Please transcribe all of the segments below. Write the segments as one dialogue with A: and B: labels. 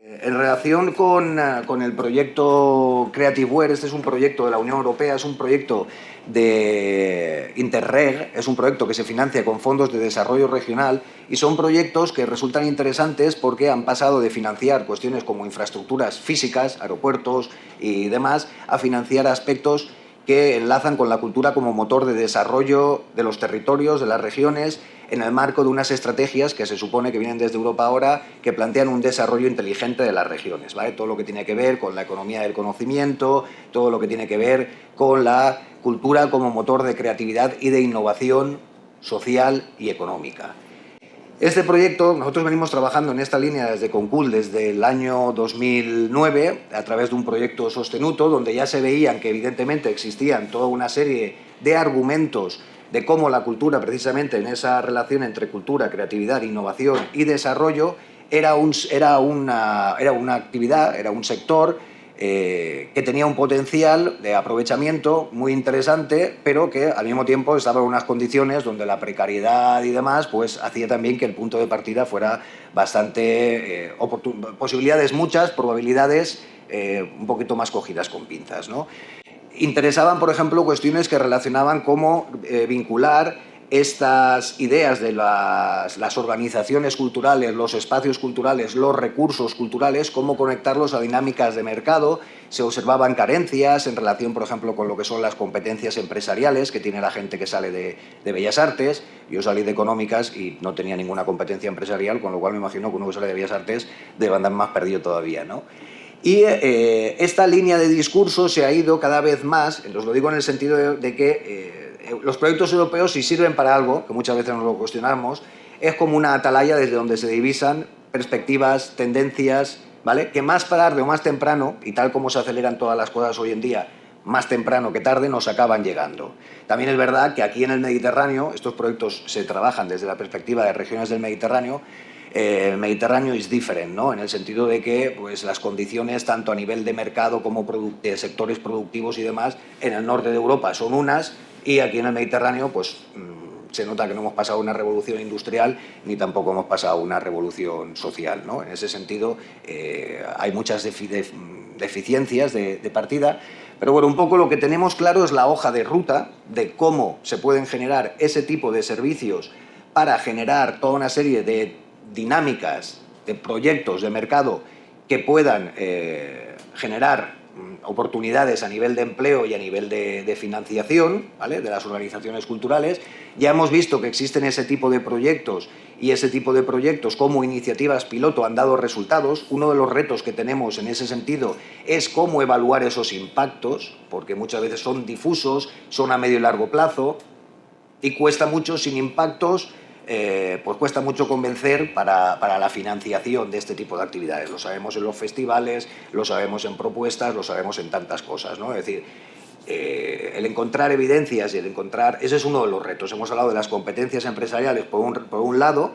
A: En relación con el proyecto CreativeWare, este es un proyecto de la Unión Europea, es un proyecto de Interreg, es un proyecto que se financia con fondos de desarrollo regional y son proyectos que resultan interesantes porque han pasado de financiar cuestiones como infraestructuras físicas, aeropuertos y demás, a financiar aspectos que enlazan con la cultura como motor de desarrollo de los territorios, de las regiones, en el marco de unas estrategias que se supone que vienen desde Europa ahora, que plantean un desarrollo inteligente de las regiones, ¿vale? Todo lo que tiene que ver con la economía del conocimiento, todo lo que tiene que ver con la cultura como motor de creatividad y de innovación social y económica. Este proyecto, nosotros venimos trabajando en esta línea desde Concul desde el año 2009 a través de un proyecto Sostenuto donde ya se veían que evidentemente existían toda una serie de argumentos de cómo la cultura, precisamente en esa relación entre cultura, creatividad, innovación y desarrollo, era una actividad, era un sector que tenía un potencial de aprovechamiento muy interesante, pero que al mismo tiempo estaba en unas condiciones donde la precariedad y demás pues hacía también que el punto de partida fuera bastante posibilidades muchas, probabilidades un poquito más cogidas con pinzas, ¿no? Interesaban, por ejemplo, cuestiones que relacionaban cómo vincular estas ideas de las organizaciones culturales, los espacios culturales, los recursos culturales, cómo conectarlos a dinámicas de mercado. Se observaban carencias en relación, por ejemplo, con lo que son las competencias empresariales que tiene la gente que sale de Bellas Artes. Yo salí de Económicas y no tenía ninguna competencia empresarial, con lo cual me imagino que uno que sale de Bellas Artes debe andar más perdido todavía, ¿no? Y esta línea de discurso se ha ido cada vez más, os lo digo en el sentido de que los proyectos europeos, si sirven para algo, que muchas veces nos lo cuestionamos, es como una atalaya desde donde se divisan perspectivas, tendencias, ¿vale? Que más tarde o más temprano, y tal como se aceleran todas las cosas hoy en día, más temprano que tarde nos acaban llegando. También es verdad que aquí en el Mediterráneo, estos proyectos se trabajan desde la perspectiva de regiones del Mediterráneo. El Mediterráneo es diferente, ¿no? En el sentido de que pues, las condiciones, tanto a nivel de mercado como de sectores productivos y demás, en el norte de Europa son unas y aquí en el Mediterráneo pues, se nota que no hemos pasado una revolución industrial ni tampoco hemos pasado una revolución social, ¿no? En ese sentido hay muchas deficiencias de partida, pero bueno, un poco lo que tenemos claro es la hoja de ruta de cómo se pueden generar ese tipo de servicios para generar toda una serie de dinámicas, de proyectos de mercado que puedan generar oportunidades a nivel de empleo y a nivel de financiación, ¿vale? De las organizaciones culturales. Ya hemos visto que existen ese tipo de proyectos y ese tipo de proyectos como iniciativas piloto han dado resultados. Uno de los retos que tenemos en ese sentido es cómo evaluar esos impactos, porque muchas veces son difusos, son a medio y largo plazo y cuesta mucho sin impactos. Pues cuesta mucho convencer para la financiación de este tipo de actividades. Lo sabemos en los festivales, lo sabemos en propuestas, lo sabemos en tantas cosas, ¿no? Es decir, el encontrar evidencias y el encontrar... Ese es uno de los retos. Hemos hablado de las competencias empresariales por un lado,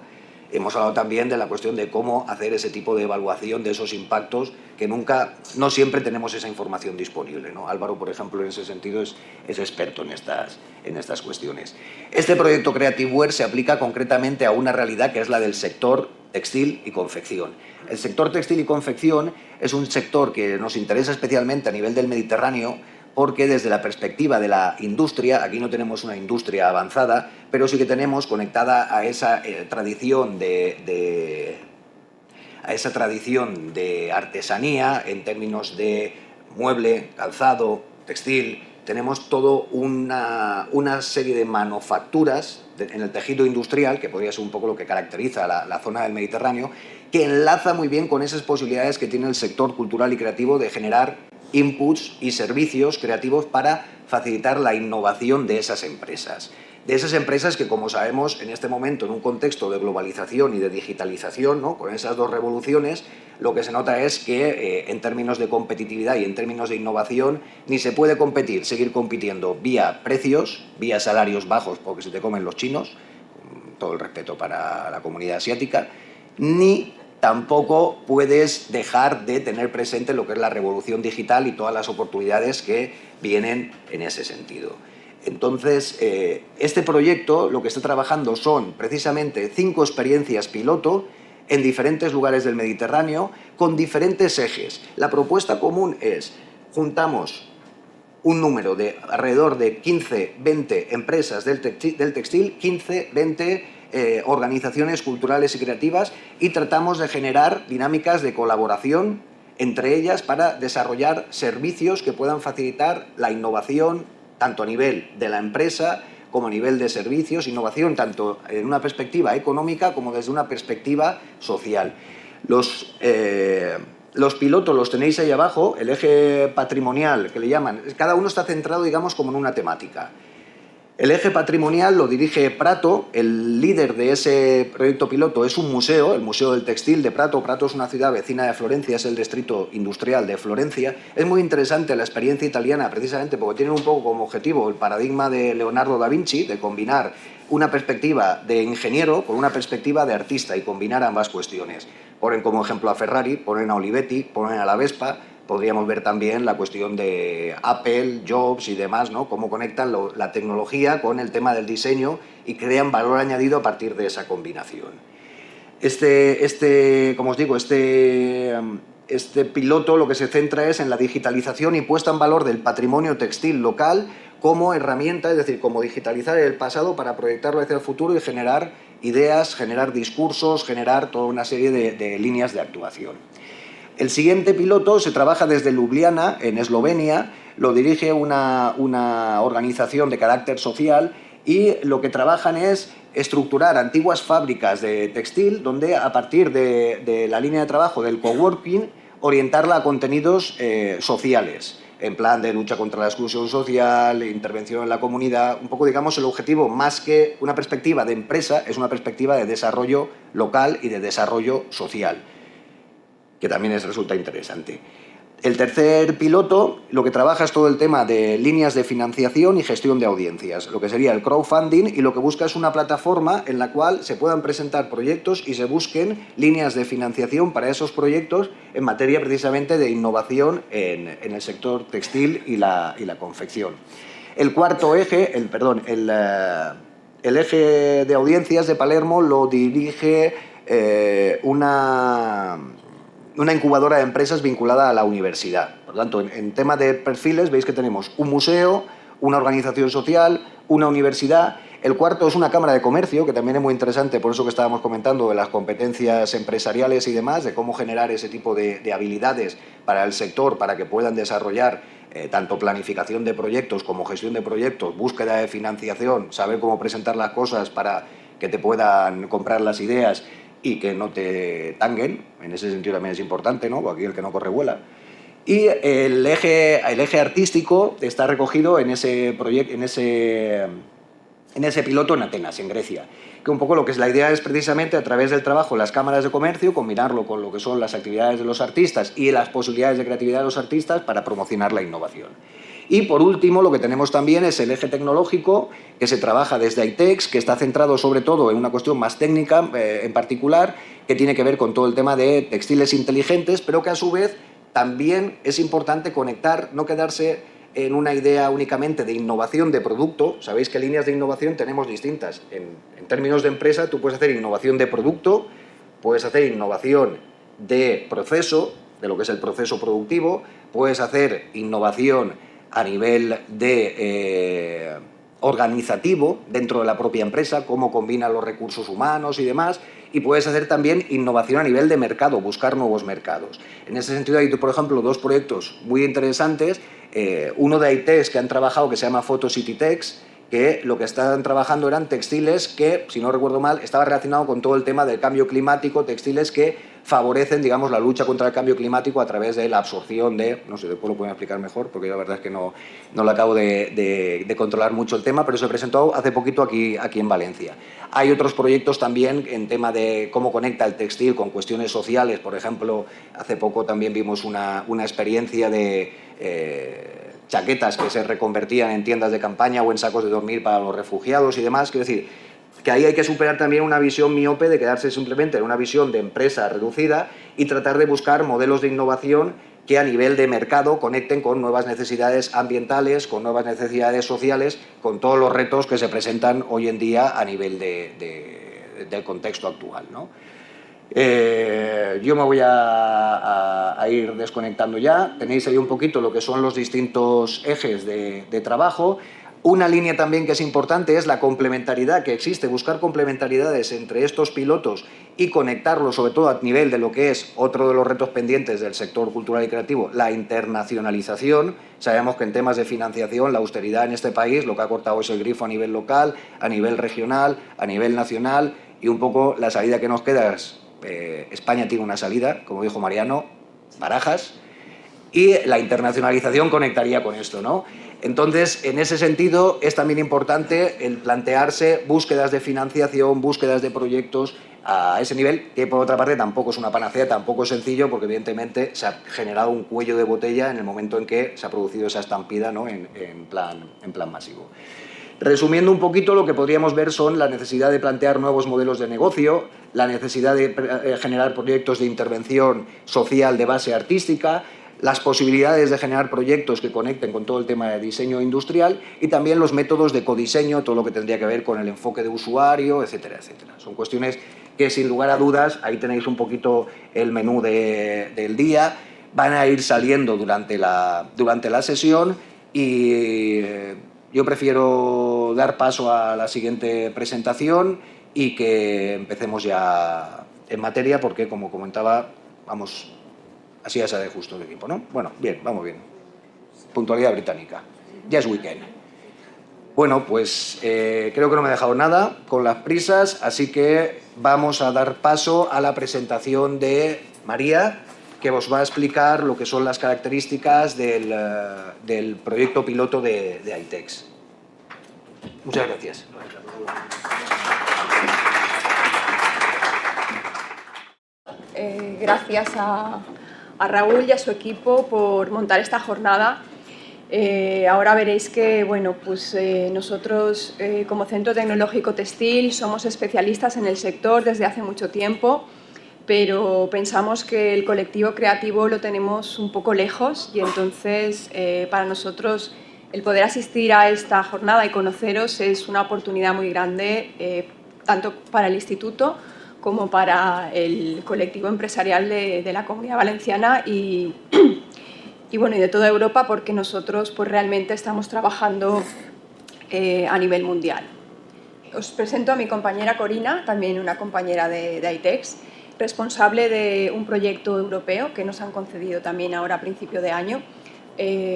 A: hemos hablado también de la cuestión de cómo hacer ese tipo de evaluación de esos impactos que no siempre tenemos esa información disponible, ¿no? Álvaro, por ejemplo, en ese sentido es experto en estas cuestiones. Este proyecto CreativeWare se aplica concretamente a una realidad que es la del sector textil y confección. El sector textil y confección es un sector que nos interesa especialmente a nivel del Mediterráneo porque desde la perspectiva de la industria, aquí no tenemos una industria avanzada, pero sí que tenemos conectada a esa tradición de artesanía en términos de mueble, calzado, textil. Tenemos toda una serie de manufacturas en el tejido industrial, que podría ser un poco lo que caracteriza la zona del Mediterráneo, que enlaza muy bien con esas posibilidades que tiene el sector cultural y creativo de generar inputs y servicios creativos para facilitar la innovación de esas empresas. De esas empresas que, como sabemos, en este momento, en un contexto de globalización y de digitalización, ¿no? Con esas dos revoluciones, lo que se nota es que en términos de competitividad y en términos de innovación, ni se puede seguir compitiendo vía precios, vía salarios bajos porque se te comen los chinos, con todo el respeto para la comunidad asiática, ni tampoco puedes dejar de tener presente lo que es la revolución digital y todas las oportunidades que vienen en ese sentido. Entonces, este proyecto lo que está trabajando son precisamente 5 experiencias piloto en diferentes lugares del Mediterráneo con diferentes ejes. La propuesta común es, juntamos un número de alrededor de 15-20 empresas del textil, 15-20 organizaciones culturales y creativas, y tratamos de generar dinámicas de colaboración entre ellas para desarrollar servicios que puedan facilitar la innovación tanto a nivel de la empresa como a nivel de servicios, innovación tanto en una perspectiva económica como desde una perspectiva social. Los pilotos los tenéis ahí abajo, el eje patrimonial que le llaman, cada uno está centrado, digamos, como en una temática. El eje patrimonial lo dirige Prato, el líder de ese proyecto piloto es un museo, el Museo del Textil de Prato. Prato es una ciudad vecina de Florencia, es el distrito industrial de Florencia. Es muy interesante la experiencia italiana precisamente porque tienen un poco como objetivo el paradigma de Leonardo da Vinci, de combinar una perspectiva de ingeniero con una perspectiva de artista y combinar ambas cuestiones. Ponen como ejemplo a Ferrari, ponen a Olivetti, ponen a la Vespa. Podríamos ver también la cuestión de Apple, Jobs y demás, ¿no? Cómo conectan la tecnología con el tema del diseño y crean valor añadido a partir de esa combinación. Como os digo, este piloto lo que se centra es en la digitalización y puesta en valor del patrimonio textil local como herramienta, es decir, cómo digitalizar el pasado para proyectarlo hacia el futuro y generar ideas, generar discursos, generar toda una serie de líneas de actuación. El siguiente piloto se trabaja desde Ljubljana, en Eslovenia, lo dirige una organización de carácter social y lo que trabajan es estructurar antiguas fábricas de textil donde a partir de la línea de trabajo del coworking orientarla a contenidos sociales, en plan de lucha contra la exclusión social, intervención en la comunidad, un poco digamos el objetivo más que una perspectiva de empresa es una perspectiva de desarrollo local y de desarrollo social, que también resulta interesante. El tercer piloto lo que trabaja es todo el tema de líneas de financiación y gestión de audiencias, lo que sería el crowdfunding, y lo que busca es una plataforma en la cual se puedan presentar proyectos y se busquen líneas de financiación para esos proyectos en materia precisamente de innovación en el sector textil y la confección. El cuarto eje, el eje de audiencias de Palermo lo dirige una incubadora de empresas vinculada a la universidad. Por lo tanto, en tema de perfiles veis que tenemos un museo, una organización social, una universidad. El cuarto es una cámara de comercio, que también es muy interesante, por eso que estábamos comentando de las competencias empresariales y demás, de cómo generar ese tipo de habilidades para el sector, para que puedan desarrollar tanto planificación de proyectos como gestión de proyectos, búsqueda de financiación, saber cómo presentar las cosas para que te puedan comprar las ideas y que no te tanguen. En ese sentido también es importante, ¿no? Aquí el que no corre vuela. Y el eje artístico está recogido en ese proyecto, en ese piloto en Atenas, en Grecia. Que un poco lo que es la idea es precisamente a través del trabajo en las cámaras de comercio, combinarlo con lo que son las actividades de los artistas y las posibilidades de creatividad de los artistas para promocionar la innovación. Y por último, lo que tenemos también es el eje tecnológico, que se trabaja desde ITEX, que está centrado sobre todo en una cuestión más técnica en particular, que tiene que ver con todo el tema de textiles inteligentes, pero que a su vez también es importante conectar, no quedarse en una idea únicamente de innovación de producto. Sabéis que líneas de innovación tenemos distintas. En términos de empresa, tú puedes hacer innovación de producto, puedes hacer innovación de proceso, de lo que es el proceso productivo, puedes hacer innovación a nivel de organizativo dentro de la propia empresa, cómo combina los recursos humanos y demás, y puedes hacer también innovación a nivel de mercado, buscar nuevos mercados. En ese sentido hay, por ejemplo, dos proyectos muy interesantes, uno de ITEX que han trabajado que se llama PhotoCityTex, que lo que estaban trabajando eran textiles que, si no recuerdo mal, estaba relacionado con todo el tema del cambio climático, textiles que favorecen, digamos, la lucha contra el cambio climático a través de la absorción de, no sé, después lo pueden explicar mejor, porque la verdad es que no lo acabo de controlar mucho el tema, pero se presentó hace poquito aquí en Valencia. Hay otros proyectos también en tema de cómo conecta el textil con cuestiones sociales. Por ejemplo, hace poco también vimos una experiencia de chaquetas que se reconvertían en tiendas de campaña o en sacos de dormir para los refugiados y demás. Quiero decir, que ahí hay que superar también una visión miope de quedarse simplemente en una visión de empresa reducida y tratar de buscar modelos de innovación que a nivel de mercado conecten con nuevas necesidades ambientales, con nuevas necesidades sociales, con todos los retos que se presentan hoy en día a nivel del contexto actual, ¿no? Yo me voy a ir desconectando ya. Tenéis ahí un poquito lo que son los distintos ejes de trabajo. Una línea también que es importante es la complementariedad que existe, buscar complementariedades entre estos pilotos y conectarlos, sobre todo a nivel de lo que es otro de los retos pendientes del sector cultural y creativo, la internacionalización. Sabemos que en temas de financiación, la austeridad en este país, lo que ha cortado es el grifo a nivel local, a nivel regional, a nivel nacional, y un poco la salida que nos queda es, España tiene una salida, como dijo Mariano, Barajas, y la internacionalización conectaría con esto, ¿no? Entonces, en ese sentido, es también importante el plantearse búsquedas de financiación, búsquedas de proyectos a ese nivel, que por otra parte tampoco es una panacea, tampoco es sencillo, porque evidentemente se ha generado un cuello de botella en el momento en que se ha producido esa estampida, ¿no? en plan masivo. Resumiendo un poquito, lo que podríamos ver son la necesidad de plantear nuevos modelos de negocio, la necesidad de generar proyectos de intervención social de base artística, las posibilidades de generar proyectos que conecten con todo el tema de diseño industrial y también los métodos de codiseño, todo lo que tendría que ver con el enfoque de usuario, etcétera, etcétera. Son cuestiones que, sin lugar a dudas, ahí tenéis un poquito el menú del día, van a ir saliendo durante la sesión y yo prefiero dar paso a la siguiente presentación y que empecemos ya en materia porque, como comentaba, vamos... Así ya de justo el equipo, ¿no? Bueno, bien, vamos bien. Puntualidad británica. Ya es weekend. Bueno, pues creo que no me he dejado nada con las prisas, así que vamos a dar paso a la presentación de María, que os va a explicar lo que son las características del proyecto piloto de ITEX. Muchas gracias.
B: Gracias a Raúl y a su equipo por montar esta jornada. Ahora veréis que bueno, pues, nosotros como Centro Tecnológico Textil somos especialistas en el sector desde hace mucho tiempo, pero pensamos que el colectivo creativo lo tenemos un poco lejos y entonces para nosotros el poder asistir a esta jornada y conoceros es una oportunidad muy grande, tanto para el Instituto como para el colectivo empresarial de la Comunidad Valenciana y bueno, y de toda Europa, porque nosotros pues, realmente estamos trabajando a nivel mundial. Os presento a mi compañera Corina, también una compañera de ITEX, responsable de un proyecto europeo que nos han concedido también ahora a principio de año,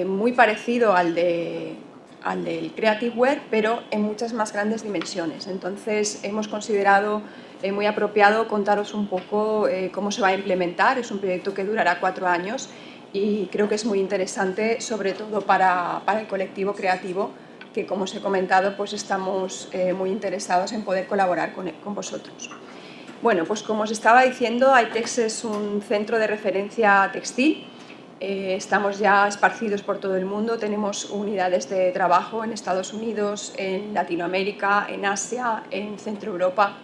B: muy parecido al del Creativeware, pero en muchas más grandes dimensiones. Entonces, hemos considerado muy apropiado contaros un poco cómo se va a implementar. Es un proyecto que durará 4 años y creo que es muy interesante, sobre todo para el colectivo creativo, que, como os he comentado, pues estamos muy interesados en poder colaborar con vosotros. Bueno, pues como os estaba diciendo, ITEX es un centro de referencia textil. Estamos ya esparcidos por todo el mundo, tenemos unidades de trabajo en Estados Unidos, en Latinoamérica, en Asia, en Centro Europa.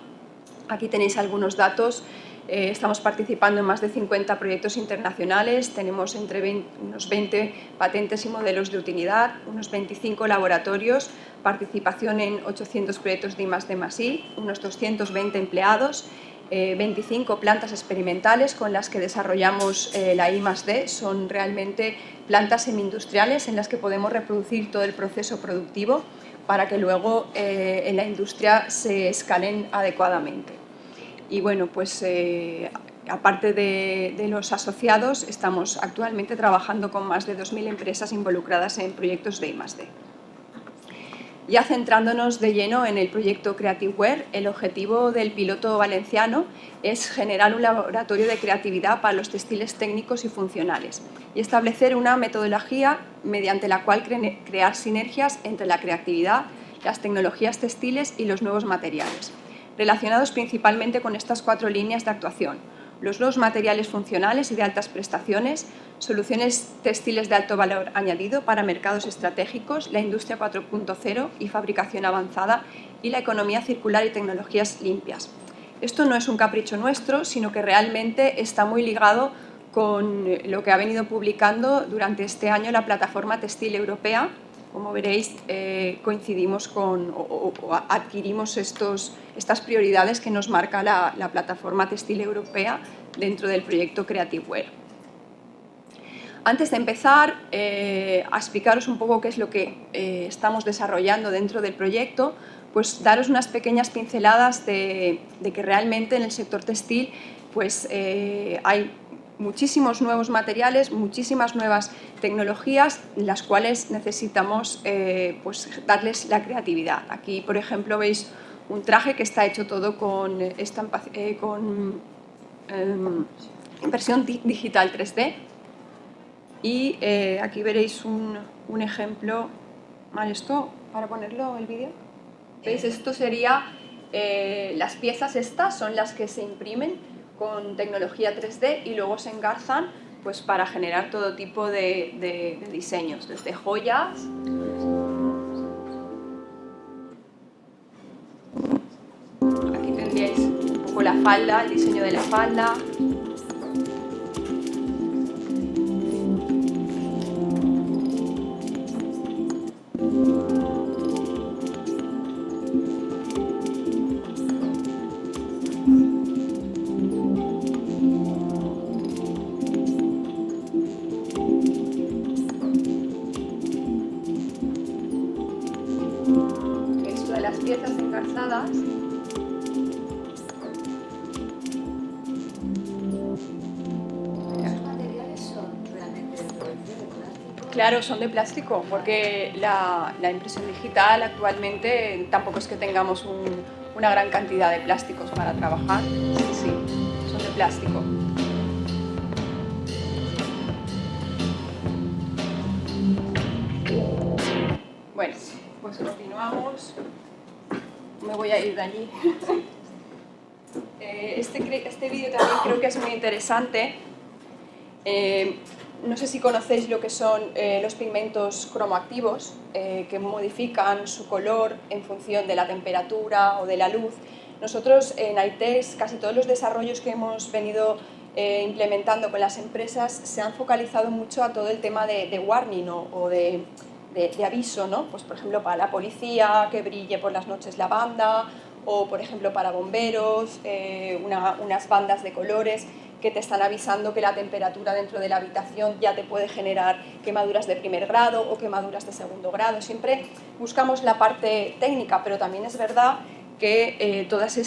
B: Aquí tenéis algunos datos. Estamos participando en más de 50 proyectos internacionales, tenemos entre unos 20 patentes y modelos de utilidad, unos 25 laboratorios, participación en 800 proyectos de I+D+I, unos 220 empleados, 25 plantas experimentales con las que desarrollamos la I+D. Son realmente plantas semi-industriales en las que podemos reproducir todo el proceso productivo para que luego en la industria se escalen adecuadamente. Y bueno, pues aparte de los asociados, estamos actualmente trabajando con más de 2.000 empresas involucradas en proyectos de I+D. Ya centrándonos de lleno en el proyecto Creativeware, el objetivo del piloto valenciano es generar un laboratorio de creatividad para los textiles técnicos y funcionales y establecer una metodología mediante la cual crear sinergias entre la creatividad, las tecnologías textiles y los nuevos materiales, relacionados principalmente con estas 4 líneas de actuación: los nuevos materiales funcionales y de altas prestaciones, soluciones textiles de alto valor añadido para mercados estratégicos, la industria 4.0 y fabricación avanzada, y la economía circular y tecnologías limpias. Esto no es un capricho nuestro, sino que realmente está muy ligado con lo que ha venido publicando durante este año la Plataforma Textil Europea, como veréis, coincidimos con o adquirimos estas prioridades que nos marca la plataforma textil europea dentro del proyecto Creative Wear. Antes de empezar a explicaros un poco qué es lo que estamos desarrollando dentro del proyecto, pues daros unas pequeñas pinceladas de que realmente en el sector textil pues, hay muchísimos nuevos materiales, muchísimas nuevas tecnologías, las cuales necesitamos pues, darles la creatividad. Aquí, por ejemplo, veis un traje que está hecho todo con impresión digital 3D. Y aquí veréis un ejemplo, ¿vale? Esto, para ponerlo el vídeo, ¿veis? Esto sería, las piezas estas son las que se imprimen con tecnología 3D y luego se engarzan pues, para generar todo tipo de diseños, desde joyas. Aquí tendríais un poco la falda, el diseño de la falda. Esto de las piezas engarzadas. Claro, son de plástico, porque la impresión digital actualmente tampoco es que tengamos una gran cantidad de plásticos para trabajar. Sí, son de plástico. Bueno, pues continuamos. Me voy a ir de allí. Este vídeo también creo que es muy interesante. No sé si conocéis lo que son los pigmentos cromoactivos, que modifican su color en función de la temperatura o de la luz. Nosotros en ITEX, casi todos los desarrollos que hemos venido implementando con las empresas se han focalizado mucho a todo el tema de warning o de aviso, ¿no? Pues, por ejemplo, para la policía, que brille por las noches la banda, o por ejemplo para bomberos, unas bandas de colores que te están avisando que la temperatura dentro de la habitación ya te puede generar quemaduras de primer grado o quemaduras de segundo grado. Siempre buscamos la parte técnica, pero también es verdad que todos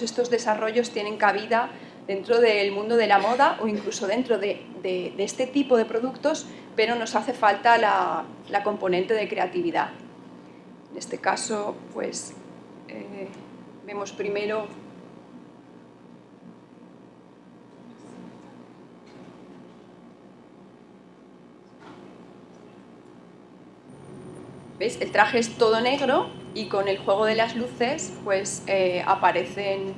B: estos desarrollos tienen cabida dentro del mundo de la moda o incluso dentro de este tipo de productos, pero nos hace falta la componente de creatividad. En este caso, pues, vemos primero ¿veis? El traje es todo negro y con el juego de las luces pues, aparecen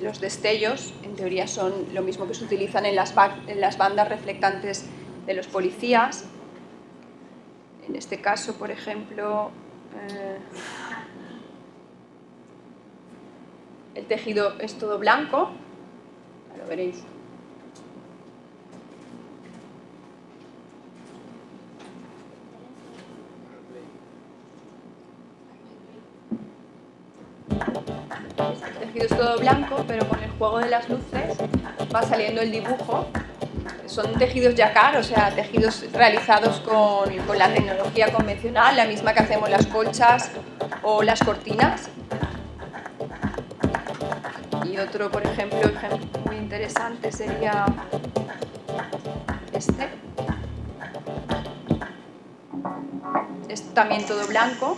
B: los destellos. En teoría son lo mismo que se utilizan en las bandas reflectantes de los policías. En este caso, por ejemplo, el tejido es todo blanco, lo veréis. El tejido es todo blanco, pero con el juego de las luces va saliendo el dibujo. Son tejidos jacquard, o sea, tejidos realizados con la tecnología convencional, la misma que hacemos las colchas o las cortinas. Y otro, por ejemplo, muy interesante sería este. Es también todo blanco.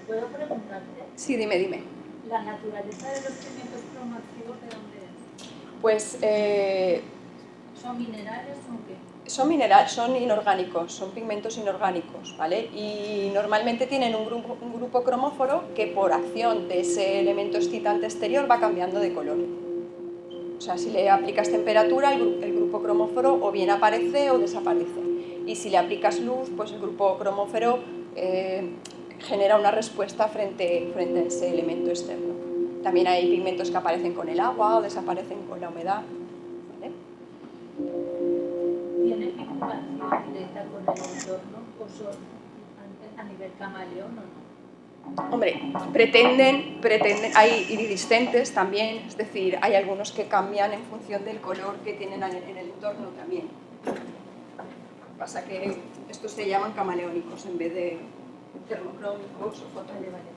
C: ¿Puedo preguntarte?
B: Sí, dime.
C: ¿La naturaleza de los pigmentos cromoactivos de dónde es?
B: Pues
C: ¿son minerales o qué?
B: Son inorgánicos, son pigmentos inorgánicos, ¿vale? Y normalmente tienen un grupo cromóforo que por acción de ese elemento excitante exterior va cambiando de color. O sea, si le aplicas temperatura, el grupo cromóforo o bien aparece o desaparece. Y si le aplicas luz, pues el grupo cromóforo genera una respuesta frente a ese elemento externo. También hay pigmentos que aparecen con el agua o desaparecen con la humedad. ¿Vale?
C: ¿Tiene vinculación directa con el entorno o uso a nivel camaleón o no?
B: Hombre, pretenden, hay iridiscentes también, es decir, hay algunos que cambian en función del color que tienen en el entorno también. Pasa que estos se llaman camaleónicos en vez de termocrómicos o fotoelevados.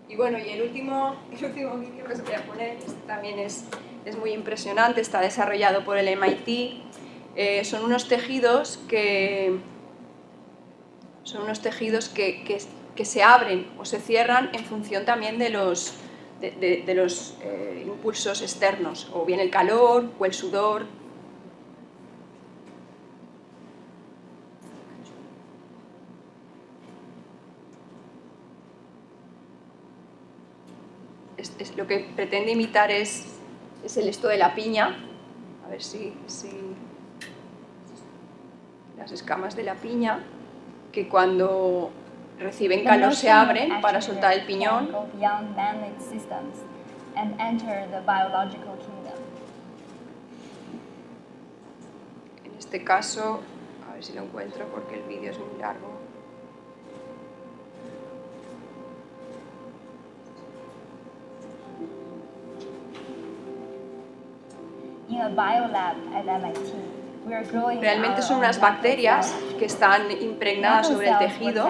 B: Y bueno, y el último vídeo que os voy a poner, este también es muy impresionante, está desarrollado por el MIT. Son unos tejidos que se abren o se cierran en función también de los impulsos externos, o bien el calor o el sudor. Lo que pretende imitar es el esto de la piña, a ver si las escamas de la piña, que cuando reciben calor se abren para soltar el piñón. En este caso, a ver si lo encuentro porque el vídeo es muy largo. Realmente son unas bacterias que están impregnadas sobre el tejido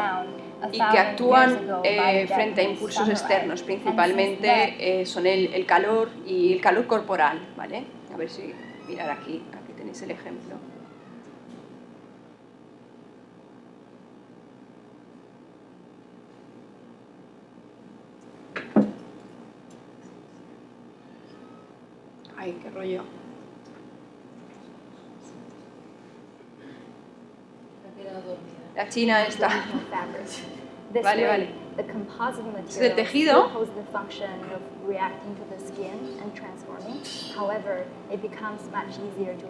B: y que actúan frente a impulsos externos, principalmente son el calor y el calor corporal, ¿vale? A ver si mirar aquí tenéis el ejemplo. Ay, qué rollo. La china está. Vale. Es el tejido.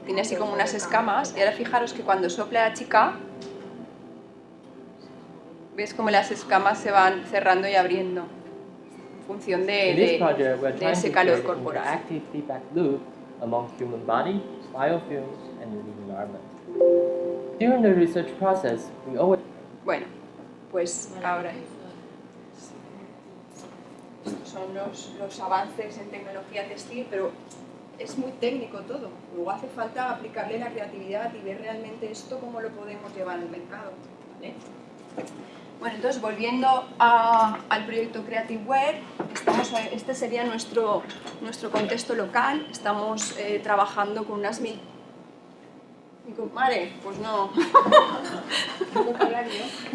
B: Tiene así como unas escamas y ahora fijaros que cuando sopla la chica, ves como las escamas se van cerrando y abriendo en función de ese calor corporal.
D: During the research process, we always...
B: Bueno, pues ahora estos son los avances en tecnología textil, pero es muy técnico todo. Luego hace falta aplicarle la creatividad y ver realmente esto cómo lo podemos llevar al mercado, ¿vale? Bueno, entonces volviendo al proyecto Creative Wear, este sería nuestro contexto local. Estamos trabajando con unas Vale, pues no.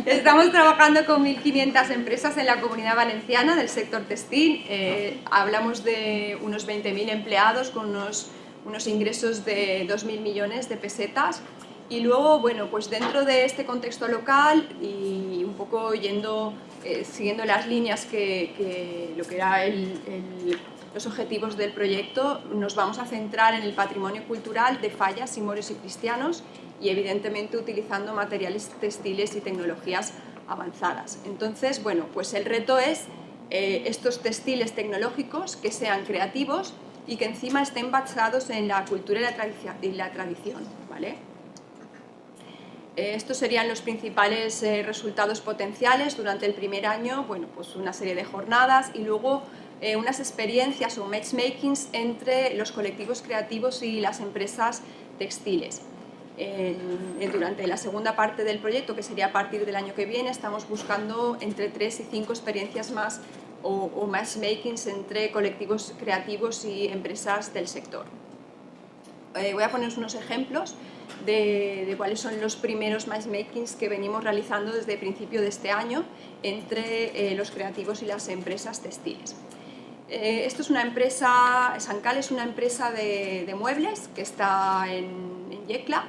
B: Estamos trabajando con 1.500 empresas en la Comunidad Valenciana del sector textil. Hablamos de unos 20.000 empleados con unos ingresos de 2.000 millones de pesetas. Y luego, bueno, pues dentro de este contexto local y un poco siguiendo las líneas que lo que era los objetivos del proyecto, nos vamos a centrar en el patrimonio cultural de Fallas, Moros y Cristianos y evidentemente utilizando materiales textiles y tecnologías avanzadas. Entonces, bueno, pues el reto es estos textiles tecnológicos que sean creativos y que encima estén basados en la cultura y la tradición, ¿vale? Estos serían los principales resultados potenciales durante el primer año, bueno, pues una serie de jornadas y luego unas experiencias o matchmakings entre los colectivos creativos y las empresas textiles. Durante la segunda parte del proyecto, que sería a partir del año que viene, estamos buscando entre 3 y 5 experiencias más o matchmakings entre colectivos creativos y empresas del sector. Voy a poneros unos ejemplos de cuáles son los primeros matchmakings que venimos realizando desde el principio de este año entre los creativos y las empresas textiles. Esto es una empresa, Sancal es una empresa de muebles que está en Yecla,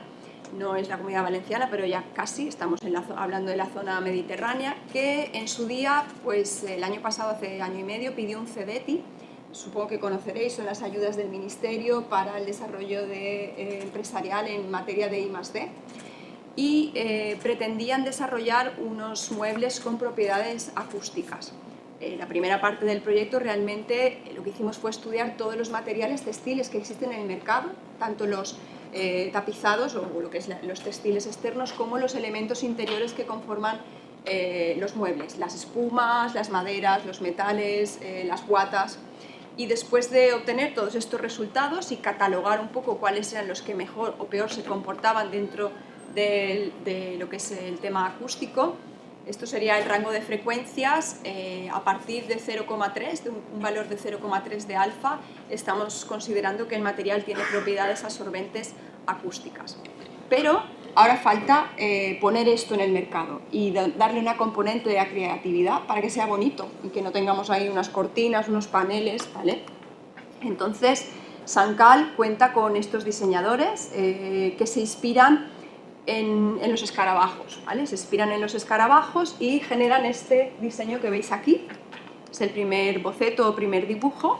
B: no es la Comunidad Valenciana, pero ya casi, estamos hablando de la zona mediterránea, que en su día, pues el año pasado, hace año y medio, pidió un CEDETI, supongo que conoceréis, son las ayudas del Ministerio para el desarrollo empresarial en materia de I+D, y pretendían desarrollar unos muebles con propiedades acústicas. La primera parte del proyecto realmente lo que hicimos fue estudiar todos los materiales textiles que existen en el mercado, tanto los tapizados, o lo que es los textiles externos, como los elementos interiores que conforman los muebles, las espumas, las maderas, los metales, las guatas. Y después de obtener todos estos resultados y catalogar un poco cuáles eran los que mejor o peor se comportaban dentro de lo que es el tema acústico, esto sería el rango de frecuencias. A partir de 0,3, de un valor de 0,3 de alfa, estamos considerando que el material tiene propiedades absorbentes acústicas. Pero ahora falta poner esto en el mercado y darle una componente de creatividad para que sea bonito y que no tengamos ahí unas cortinas, unos paneles, ¿vale? Entonces, Sancal cuenta con estos diseñadores que se inspiran en los escarabajos, ¿vale? Se inspiran en los escarabajos y generan este diseño que veis aquí. Es el primer boceto o primer dibujo.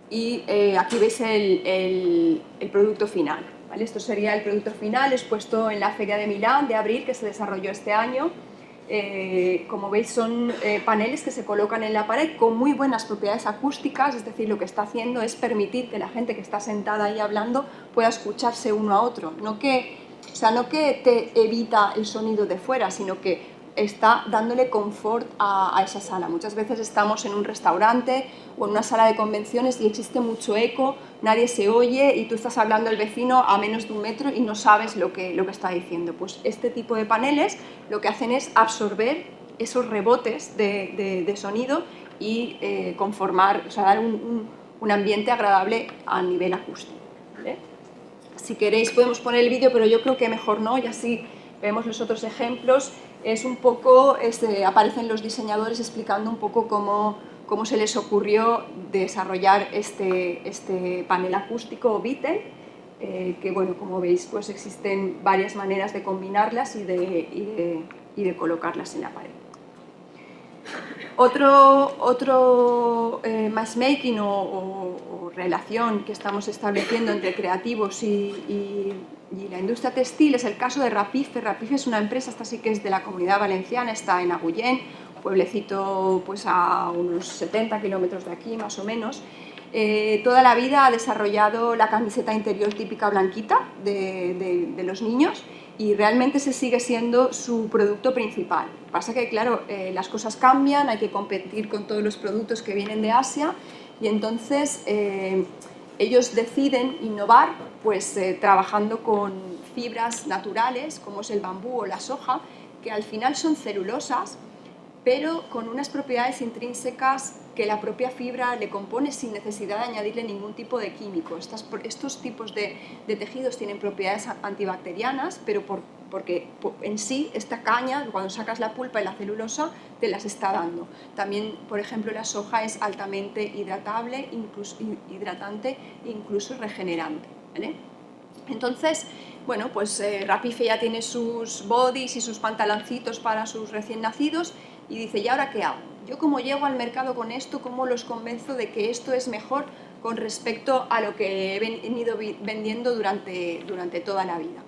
B: Y aquí veis el producto final, ¿vale? Esto sería el producto final expuesto en la Feria de Milán de abril, que se desarrolló este año. Como veis, son paneles que se colocan en la pared con muy buenas propiedades acústicas, es decir, lo que está haciendo es permitir que la gente que está sentada ahí hablando pueda escucharse uno a otro. No que te evita el sonido de fuera, sino que está dándole confort a esa sala. Muchas veces estamos en un restaurante o en una sala de convenciones y existe mucho eco, nadie se oye y tú estás hablando al vecino a menos de 1 metro y no sabes lo que está diciendo. Pues este tipo de paneles lo que hacen es absorber esos rebotes de sonido y conformar, o sea, dar un ambiente agradable a nivel acústico, ¿vale? Si queréis podemos poner el vídeo, pero yo creo que mejor no, y así vemos los otros ejemplos. Es un poco, aparecen los diseñadores explicando un poco cómo se les ocurrió desarrollar este panel acústico o Beatle, que bueno, como veis, pues existen varias maneras de combinarlas y de colocarlas en la pared. Otro matchmaking o relación que estamos estableciendo entre creativos y la industria textil es el caso de Rapife. Rapife es una empresa, esta sí que es de la Comunidad Valenciana, está en Agullén, pueblecito pues a unos 70 kilómetros de aquí más o menos. Toda la vida ha desarrollado la camiseta interior típica blanquita de los niños y realmente ese sigue siendo su producto principal. Pasa que, claro, las cosas cambian, hay que competir con todos los productos que vienen de Asia y entonces ellos deciden innovar pues, trabajando con fibras naturales, como es el bambú o la soja, que al final son celulosas, pero con unas propiedades intrínsecas que la propia fibra le compone sin necesidad de añadirle ningún tipo de químico. Estos tipos de tejidos tienen propiedades antibacterianas, pero porque en sí esta caña, cuando sacas la pulpa y la celulosa, te las está dando. También, por ejemplo, la soja es altamente hidratante, incluso regenerante, ¿vale? Entonces, bueno, pues Rapife ya tiene sus bodies y sus pantaloncitos para sus recién nacidos y dice, ¿y ahora qué hago? Yo como llego al mercado con esto, ¿cómo los convenzo de que esto es mejor con respecto a lo que he venido vendiendo durante toda la vida?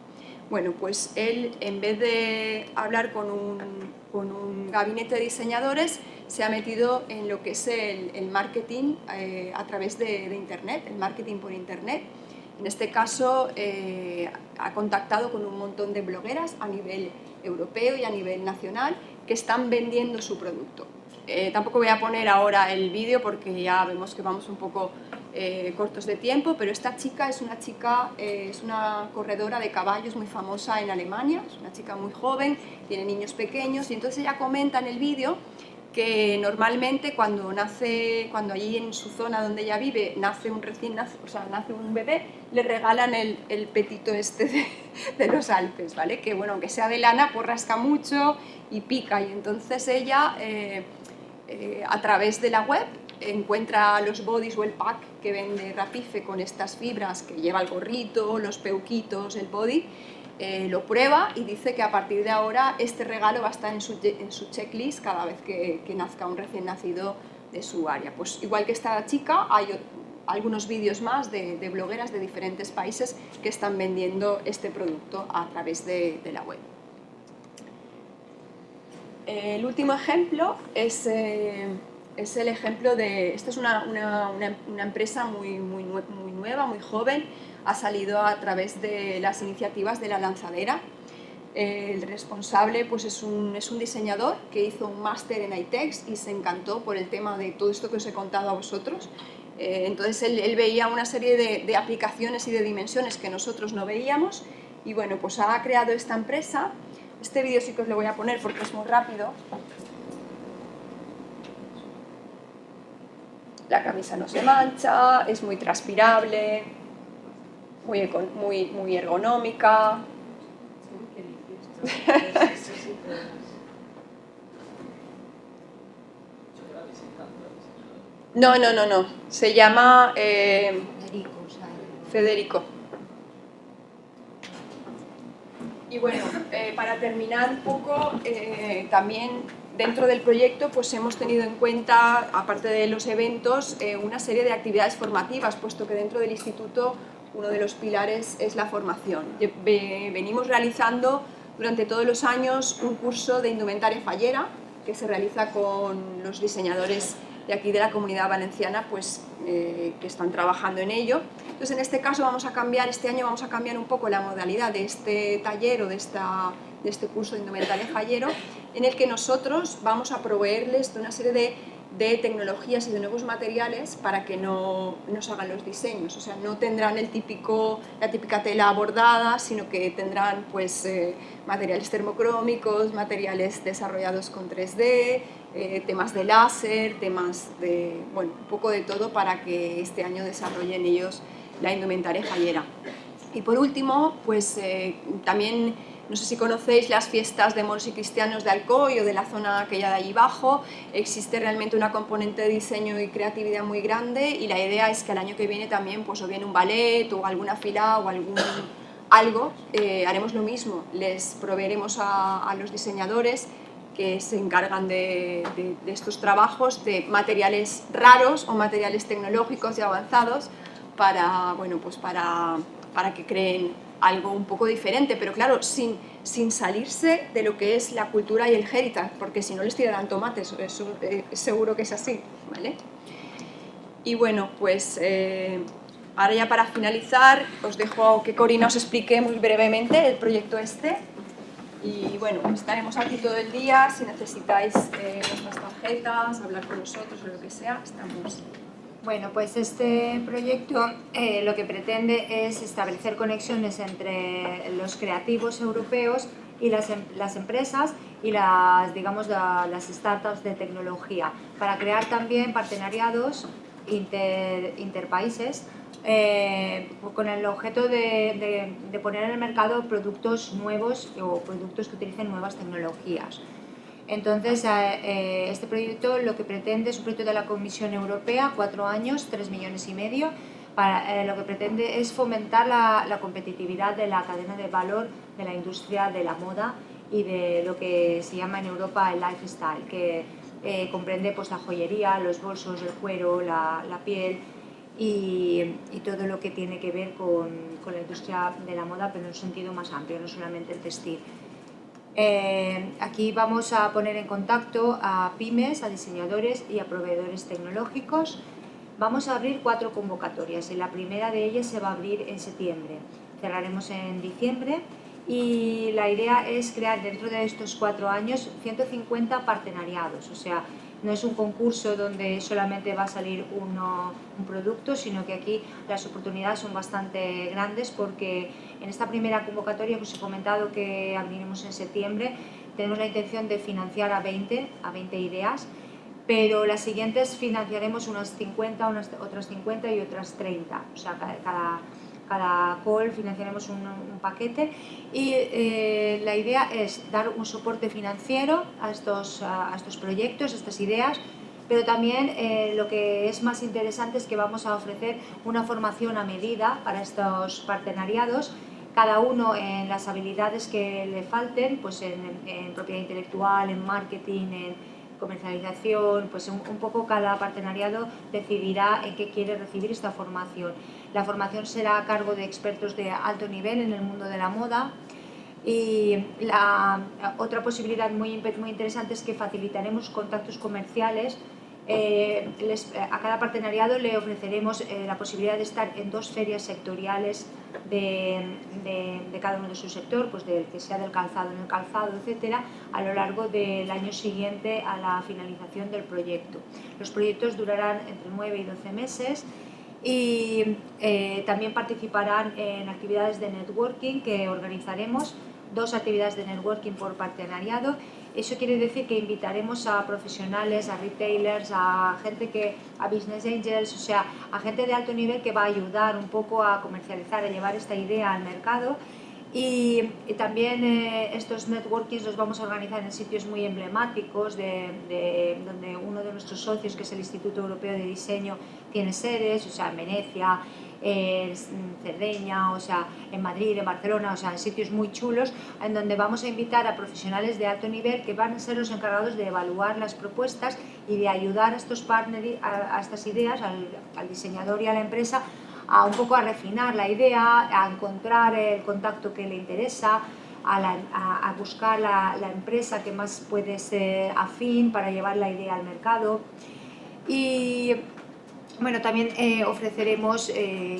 B: Bueno, pues él, en vez de hablar con un gabinete de diseñadores, se ha metido en lo que es el marketing a través de Internet, el marketing por Internet. En este caso, ha contactado con un montón de blogueras a nivel europeo y a nivel nacional que están vendiendo su producto. Tampoco voy a poner ahora el vídeo porque ya vemos que vamos un poco cortos de tiempo, pero esta chica es una corredora de caballos muy famosa en Alemania, es una chica muy joven, tiene niños pequeños y entonces ella comenta en el vídeo que normalmente cuando allí en su zona donde ella vive nace un bebé, le regalan el petito de los Alpes, ¿vale? Que bueno, aunque sea de lana, pues rasca mucho y pica y entonces ella a través de la web encuentra los bodies o el pack que vende Rapife con estas fibras que lleva el gorrito, los peuquitos, el body. Lo prueba y dice que a partir de ahora este regalo va a estar en su checklist cada vez que nazca un recién nacido de su área. Pues igual que esta chica, hay algunos vídeos más de blogueras de diferentes países que están vendiendo este producto a través de la web. El último ejemplo es es el ejemplo de... Esta es una empresa muy nueva, muy joven, ha salido a través de las iniciativas de La Lanzadera. El responsable pues es un diseñador que hizo un máster en ITEX y se encantó por el tema de todo esto que os he contado a vosotros. Entonces él veía una serie de aplicaciones y de dimensiones que nosotros no veíamos y bueno, pues ha creado esta empresa. Este vídeo sí que os lo voy a poner porque es muy rápido. La camisa no se mancha, es muy transpirable, muy ergonómica. No, se llama Federico. Y bueno, para terminar un poco, también dentro del proyecto pues hemos tenido en cuenta, aparte de los eventos, una serie de actividades formativas, puesto que dentro del instituto uno de los pilares es la formación. Venimos realizando durante todos los años un curso de indumentaria fallera que se realiza con los diseñadores de aquí de la Comunidad Valenciana pues, que están trabajando en ello. Entonces en este caso este año vamos a cambiar un poco la modalidad de este taller o de este curso de indumentaria fallero, en el que nosotros vamos a proveerles de una serie de tecnologías y de nuevos materiales para que nos hagan los diseños. O sea, no tendrán la típica tela bordada, sino que tendrán pues, materiales termocrómicos, materiales desarrollados con 3D, temas de láser, temas de, bueno, un poco de todo para que este año desarrollen ellos la indumentaria fallera. Y por último, pues también, no sé si conocéis las fiestas de moros y cristianos de Alcoy o de la zona aquella de allí abajo. Existe realmente una componente de diseño y creatividad muy grande y la idea es que el año que viene también pues o bien un ballet o alguna fila o algo, haremos lo mismo, les proveeremos a los diseñadores que se encargan de estos trabajos de materiales raros o materiales tecnológicos y avanzados para, bueno, pues para que creen algo un poco diferente, pero claro, sin salirse de lo que es la cultura y el heritage, porque si no les tirarán tomates, eso seguro que es así, ¿vale? Y bueno, pues ahora ya para finalizar os dejo que Corina os explique muy brevemente el proyecto este y bueno, estaremos aquí todo el día, si necesitáis nuestras tarjetas, hablar con nosotros o lo que sea, estamos...
E: Bueno, pues este proyecto lo que pretende es establecer conexiones entre los creativos europeos y las empresas y las startups de tecnología, para crear también partenariados interpaíses con el objeto de poner en el mercado productos nuevos o productos que utilicen nuevas tecnologías. Entonces, este proyecto lo que pretende es un proyecto de la Comisión Europea, 4 años, 3,5 millones. Lo que pretende es fomentar la competitividad de la cadena de valor de la industria de la moda y de lo que se llama en Europa el lifestyle, que comprende pues, la joyería, los bolsos, el cuero, la piel y todo lo que tiene que ver con la industria de la moda, pero en un sentido más amplio, no solamente el textil. Aquí vamos a poner en contacto a pymes, a diseñadores y a proveedores tecnológicos. Vamos a abrir 4 convocatorias y la primera de ellas se va a abrir en septiembre. Cerraremos en diciembre y la idea es crear dentro de estos 4 años 150 partenariados, o sea, no es un concurso donde solamente va a salir un producto, sino que aquí las oportunidades son bastante grandes porque en esta primera convocatoria que os he comentado que abriremos en septiembre, tenemos la intención de financiar a 20 ideas, pero las siguientes financiaremos unas 50, otras 50 y otras 30, o sea, cada call financiaremos un paquete y la idea es dar un soporte financiero a estos proyectos, a estas ideas, pero también lo que es más interesante es que vamos a ofrecer una formación a medida para estos partenariados, cada uno en las habilidades que le falten, pues en propiedad intelectual, en marketing, en comercialización, pues un poco cada partenariado decidirá en qué quiere recibir esta formación. La formación será a cargo de expertos de alto nivel en el mundo de la moda y la otra posibilidad muy interesante es que facilitaremos contactos comerciales A cada partenariado le ofreceremos la posibilidad de estar en 2 ferias sectoriales de cada uno de su sector, pues del que sea del calzado en el calzado, etcétera, a lo largo del año siguiente a la finalización del proyecto. Los proyectos durarán entre 9 y 12 meses y también participarán en actividades de networking que organizaremos, 2 actividades de networking por partenariado. Eso quiere decir que invitaremos a profesionales, a retailers, a business angels, o sea, a gente de alto nivel que va a ayudar un poco a comercializar, a llevar esta idea al mercado. Y también estos networkings los vamos a organizar en sitios muy emblemáticos donde uno de nuestros socios, que es el Instituto Europeo de Diseño, tiene sedes, o sea, en Venecia, en Cerdeña, o sea, en Madrid, en Barcelona, o sea, en sitios muy chulos, en donde vamos a invitar a profesionales de alto nivel que van a ser los encargados de evaluar las propuestas y de ayudar a estos partners, a estas ideas, al diseñador y a la empresa, a un poco a refinar la idea, a encontrar el contacto que le interesa, a buscar la empresa que más puede ser afín para llevar la idea al mercado. Y bueno, también ofreceremos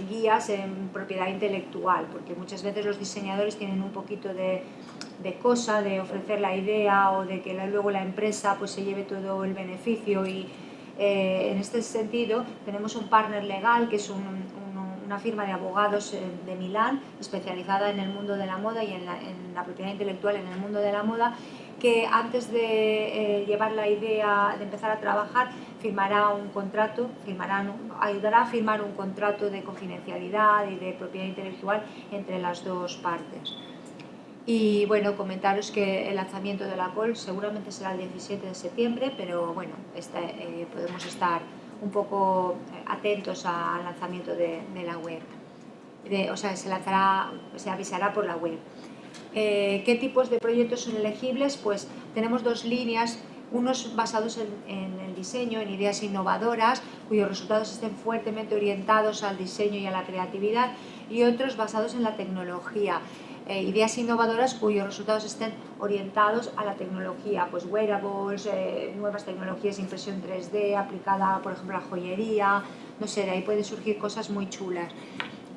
E: guías en propiedad intelectual, porque muchas veces los diseñadores tienen un poquito de cosa de ofrecer la idea o de que luego la empresa pues se lleve todo el beneficio y en este sentido tenemos un partner legal que es una firma de abogados de Milán especializada en el mundo de la moda y en la propiedad intelectual en el mundo de la moda, que antes de llevar la idea, de empezar a trabajar, firmará un contrato, ayudará a firmar un contrato de confidencialidad y de propiedad intelectual entre las 2 partes. Y bueno, comentaros que el lanzamiento de la call seguramente será el 17 de septiembre, pero bueno, podemos estar un poco atentos al lanzamiento de la web. O sea, se avisará por la web. ¿Qué tipos de proyectos son elegibles? Pues tenemos 2 líneas, unos basados en el diseño, en ideas innovadoras, cuyos resultados estén fuertemente orientados al diseño y a la creatividad, y otros basados en la tecnología. Ideas innovadoras cuyos resultados estén orientados a la tecnología, pues wearables, nuevas tecnologías de impresión 3D aplicada, por ejemplo, a la joyería, no sé, de ahí pueden surgir cosas muy chulas.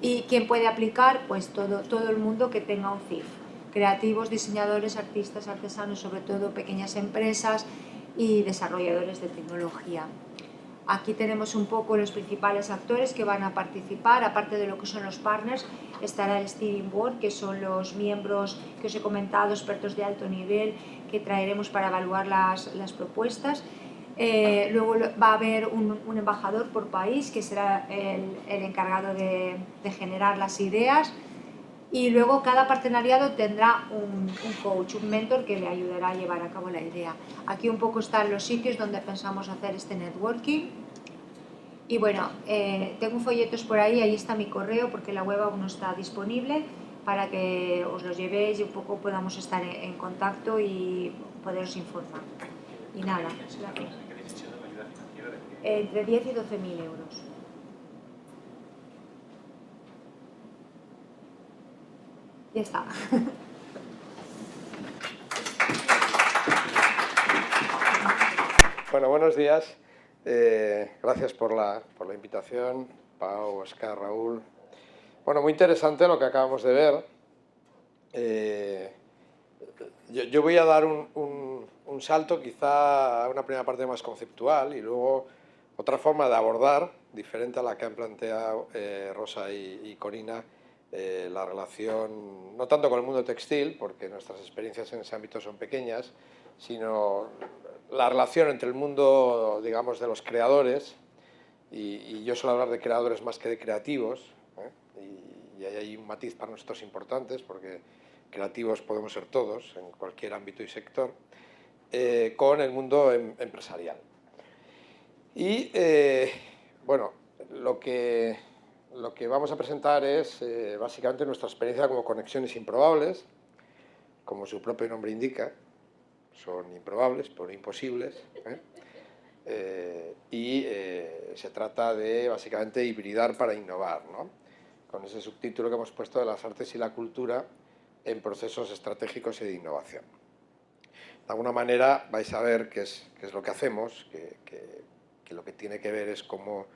E: ¿Y quién puede aplicar? Pues todo el mundo que tenga un CIF. Creativos, diseñadores, artistas, artesanos, sobre todo pequeñas empresas y desarrolladores de tecnología. Aquí tenemos un poco los principales actores que van a participar, aparte de lo que son los partners, estará el Steering Board, que son los miembros que os he comentado, expertos de alto nivel, que traeremos para evaluar las propuestas. Luego va a haber un embajador por país, que será el encargado de generar las ideas. Y luego cada partenariado tendrá un coach, un mentor que le ayudará a llevar a cabo la idea. Aquí un poco están los sitios donde pensamos hacer este networking. Y bueno, tengo folletos por ahí está mi correo porque la web aún no está disponible, para que os los llevéis y un poco podamos estar en contacto y poderos informar. Y nada, entre 10 y 12.000 euros. Ya está.
F: Bueno, buenos días. Gracias por la invitación, Pau, Oscar, Raúl. Bueno, muy interesante lo que acabamos de ver. Yo voy a dar un salto quizá a una primera parte más conceptual y luego otra forma de abordar, diferente a la que han planteado Rosa y Corina, la relación, no tanto con el mundo textil, porque nuestras experiencias en ese ámbito son pequeñas, sino la relación entre el mundo, digamos, de los creadores, y yo suelo hablar de creadores más que de creativos, y ahí hay un matiz para nosotros importante, porque creativos podemos ser todos, en cualquier ámbito y sector, con el mundo empresarial. Y, bueno, lo que vamos a presentar es básicamente nuestra experiencia como conexiones improbables, como su propio nombre indica, son improbables, pero imposibles, y se trata de básicamente hibridar para innovar, ¿no? Con ese subtítulo que hemos puesto de las artes y la cultura en procesos estratégicos y de innovación. De alguna manera vais a ver qué es lo que hacemos, que que lo que tiene que ver es cómo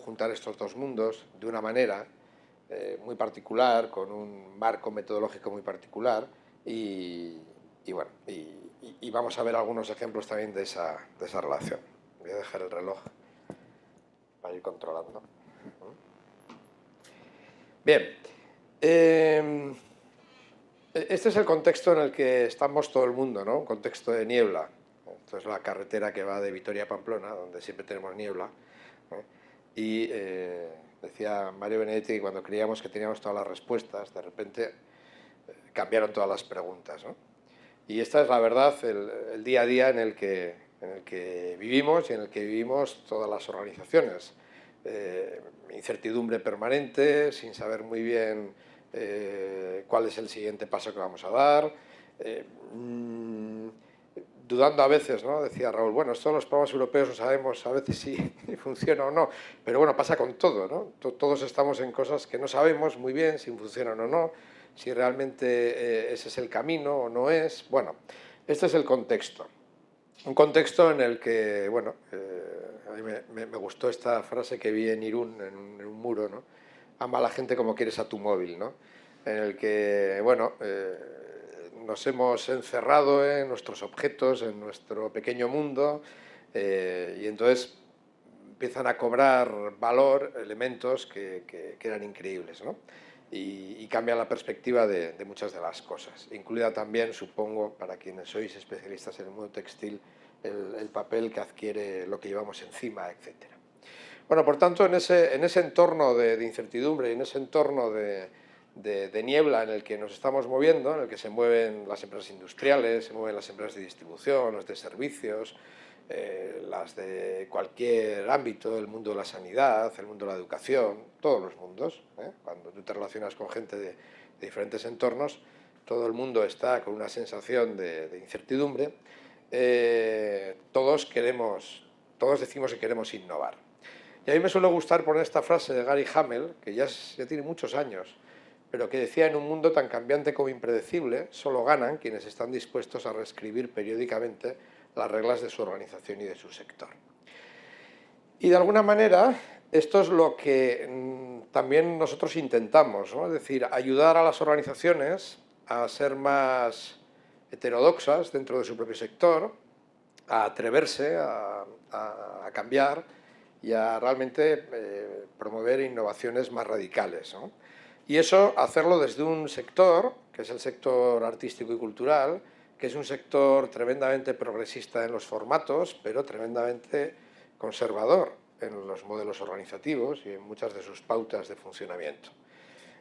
F: juntar estos dos mundos de una manera muy particular, con un marco metodológico muy particular, y bueno, y vamos a ver algunos ejemplos también de esa relación. Voy a dejar el reloj para ir controlando. Bien, este es el contexto en el que estamos todo el mundo, ¿no? Un contexto de niebla. Esto es la carretera que va de Vitoria a Pamplona, donde siempre tenemos niebla, ¿eh? Y decía Mario Benedetti que cuando creíamos que teníamos todas las respuestas, de repente cambiaron todas las preguntas, ¿no? Y esta es la verdad, el día a día en el que vivimos y en el que vivimos todas las organizaciones. Incertidumbre permanente, sin saber muy bien cuál es el siguiente paso que vamos a dar, dudando a veces, ¿no? Decía Raúl, bueno, esto los programas europeos no sabemos a veces si funciona o no, pero bueno, pasa con todo, ¿no? Todos estamos en cosas que no sabemos muy bien si funcionan o no, si realmente ese es el camino o no es. Bueno, este es el contexto. Un contexto en el que, bueno, a mí me gustó esta frase que vi en Irún, en un muro, ¿no? Ama a la gente como quieres a tu móvil, ¿no? En el que, bueno, nos hemos encerrado en nuestros objetos, en nuestro pequeño mundo, y entonces empiezan a cobrar valor elementos que eran increíbles, ¿no? Y cambian la perspectiva de muchas de las cosas, incluida también, supongo, para quienes sois especialistas en el mundo textil, el papel que adquiere lo que llevamos encima, etc. Bueno, por tanto, en ese entorno de incertidumbre y en ese entorno de niebla en el que nos estamos moviendo, en el que se mueven las empresas industriales, se mueven las empresas de distribución, las de servicios, las de cualquier ámbito, el mundo de la sanidad, el mundo de la educación, todos los mundos. Cuando tú te relacionas con gente de diferentes entornos, todo el mundo está con una sensación de incertidumbre. Todos decimos que queremos innovar. Y a mí me suele gustar poner esta frase de Gary Hamel, que ya tiene muchos años, pero que decía: en un mundo tan cambiante como impredecible, solo ganan quienes están dispuestos a reescribir periódicamente las reglas de su organización y de su sector. Y de alguna manera, esto es lo que también nosotros intentamos, ¿no? Es decir, ayudar a las organizaciones a ser más heterodoxas dentro de su propio sector, a atreverse a cambiar y a realmente promover innovaciones más radicales, ¿no? Y eso hacerlo desde un sector, que es el sector artístico y cultural, que es un sector tremendamente progresista en los formatos, pero tremendamente conservador en los modelos organizativos y en muchas de sus pautas de funcionamiento.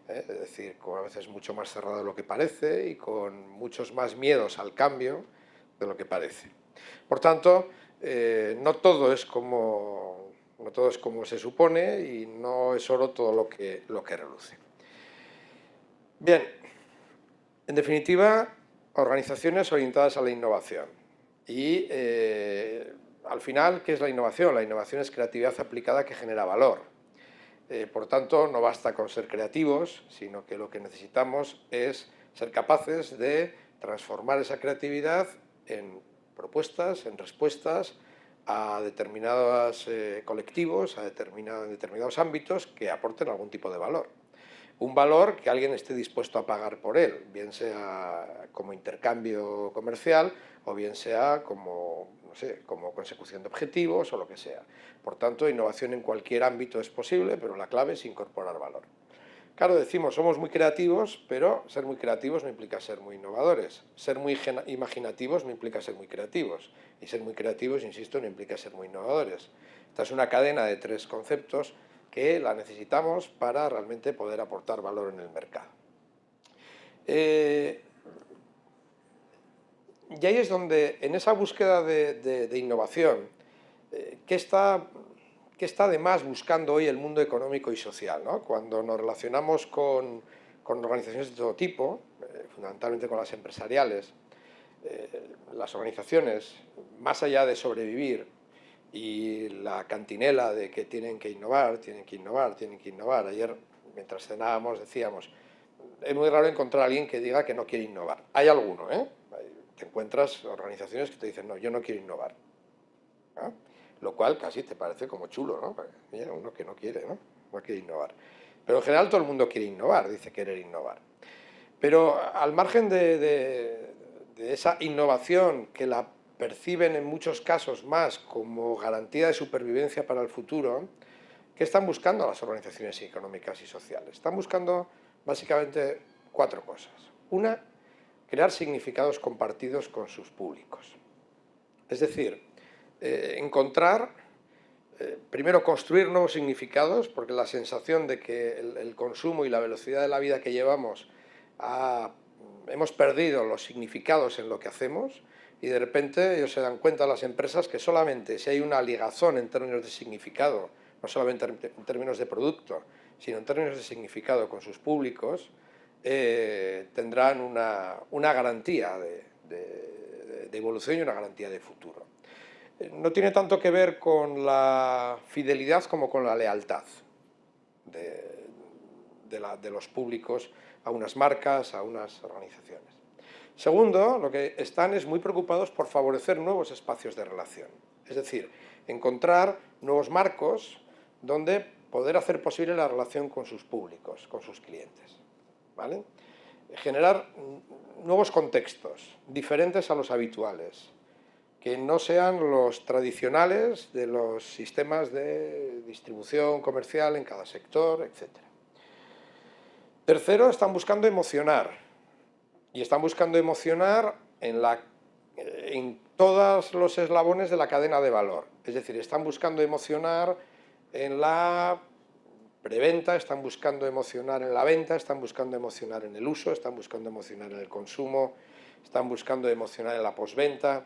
F: Es decir, a veces mucho más cerrado de lo que parece y con muchos más miedos al cambio de lo que parece. Por tanto, no todo es como se supone y no es oro todo lo que reluce. Bien, en definitiva, organizaciones orientadas a la innovación. Y al final, ¿qué es la innovación? La innovación es creatividad aplicada que genera valor. Por tanto, no basta con ser creativos, sino que lo que necesitamos es ser capaces de transformar esa creatividad en propuestas, en respuestas a determinados colectivos, en determinados ámbitos que aporten algún tipo de valor. Un valor que alguien esté dispuesto a pagar por él, bien sea como intercambio comercial o bien sea como, no sé, como consecución de objetivos o lo que sea. Por tanto, innovación en cualquier ámbito es posible, pero la clave es incorporar valor. Claro, decimos, somos muy creativos, pero ser muy creativos no implica ser muy innovadores. Ser muy imaginativos no implica ser muy creativos. Y ser muy creativos, insisto, no implica ser muy innovadores. Esta es una cadena de tres conceptos que la necesitamos para realmente poder aportar valor en el mercado. Y ahí es donde, en esa búsqueda de innovación, ¿qué está además buscando hoy el mundo económico y social, ¿no? Cuando nos relacionamos con organizaciones de todo tipo, fundamentalmente con las empresariales, las organizaciones, más allá de sobrevivir y la cantinela de que tienen que innovar. Ayer, mientras cenábamos, decíamos, es muy raro encontrar a alguien que diga que no quiere innovar. Hay alguno, ¿eh? Te encuentras organizaciones que te dicen, no, yo no quiero innovar, ¿no? lo cual casi te parece como chulo, ¿no? Mira, uno que no quiere, ¿no? No quiere innovar. Pero en general todo el mundo quiere innovar, dice querer innovar. Pero al margen de esa innovación que la perciben en muchos casos más como garantía de supervivencia para el futuro, ¿qué están buscando las organizaciones económicas y sociales? Están buscando básicamente 4 cosas. Una, crear significados compartidos con sus públicos. Es decir, primero construir nuevos significados, porque la sensación de que el consumo y la velocidad de la vida que llevamos hemos perdido los significados en lo que hacemos, y de repente ellos se dan cuenta, las empresas, que solamente si hay una ligazón en términos de significado, no solamente en términos de producto, sino en términos de significado con sus públicos, tendrán una garantía de evolución y una garantía de futuro. No tiene tanto que ver con la fidelidad como con la lealtad de los públicos a unas marcas, a unas organizaciones. Segundo, lo que están es muy preocupados por favorecer nuevos espacios de relación, es decir, encontrar nuevos marcos donde poder hacer posible la relación con sus públicos, con sus clientes, ¿vale? Generar nuevos contextos diferentes a los habituales, que no sean los tradicionales de los sistemas de distribución comercial en cada sector, etc. Tercero, están buscando emocionar, y están buscando emocionar en todos los eslabones de la cadena de valor. Es decir, están buscando emocionar en la preventa, están buscando emocionar en la venta, están buscando emocionar en el uso, están buscando emocionar en el consumo, están buscando emocionar en la postventa,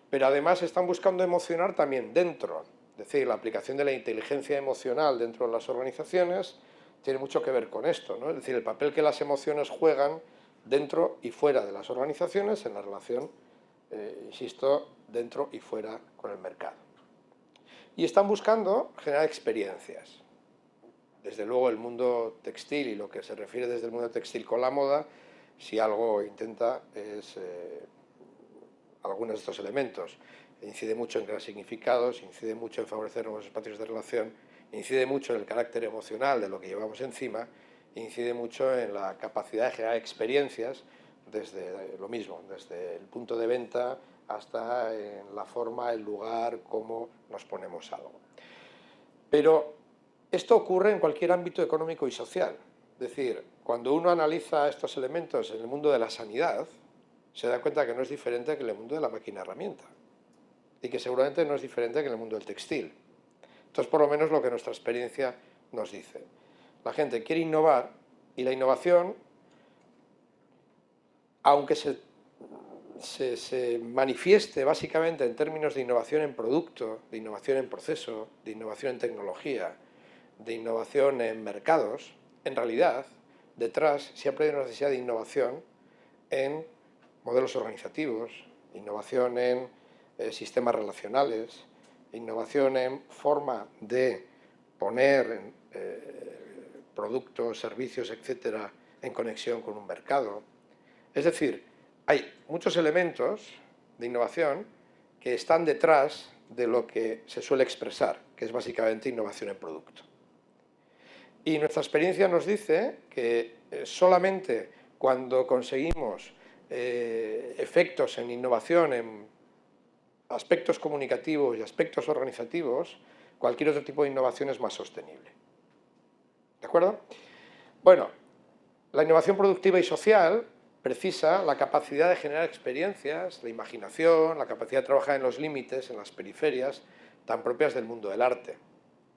F: pero además están buscando emocionar también dentro. Es decir, la aplicación de la inteligencia emocional dentro de las organizaciones tiene mucho que ver con esto, ¿no? Es decir, el papel que las emociones juegan dentro y fuera de las organizaciones en la relación, insisto, dentro y fuera con el mercado. Y están buscando generar experiencias. Desde luego el mundo textil y lo que se refiere desde el mundo textil con la moda, si algo intenta es algunos de estos elementos. Incide mucho en crear significados, incide mucho en favorecer nuevos espacios de relación, incide mucho en el carácter emocional de lo que llevamos encima, incide mucho en la capacidad de generar experiencias desde lo mismo, desde el punto de venta hasta en la forma, el lugar, cómo nos ponemos algo. Pero esto ocurre en cualquier ámbito económico y social. Es decir, cuando uno analiza estos elementos en el mundo de la sanidad, se da cuenta que no es diferente que en el mundo de la máquina herramienta y que seguramente no es diferente que en el mundo del textil. Entonces, por lo menos lo que nuestra experiencia nos dice. La gente quiere innovar y la innovación, aunque se manifieste básicamente en términos de innovación en producto, de innovación en proceso, de innovación en tecnología, de innovación en mercados, en realidad, detrás siempre hay una necesidad de innovación en modelos organizativos, innovación en sistemas relacionales, innovación en forma de poner productos, servicios, etcétera, en conexión con un mercado. Es decir, hay muchos elementos de innovación que están detrás de lo que se suele expresar, que es básicamente innovación en producto. Y nuestra experiencia nos dice que solamente cuando conseguimos efectos en innovación, en aspectos comunicativos y aspectos organizativos, cualquier otro tipo de innovación es más sostenible. ¿De acuerdo? Bueno, la innovación productiva y social precisa la capacidad de generar experiencias, la imaginación, la capacidad de trabajar en los límites, en las periferias, tan propias del mundo del arte.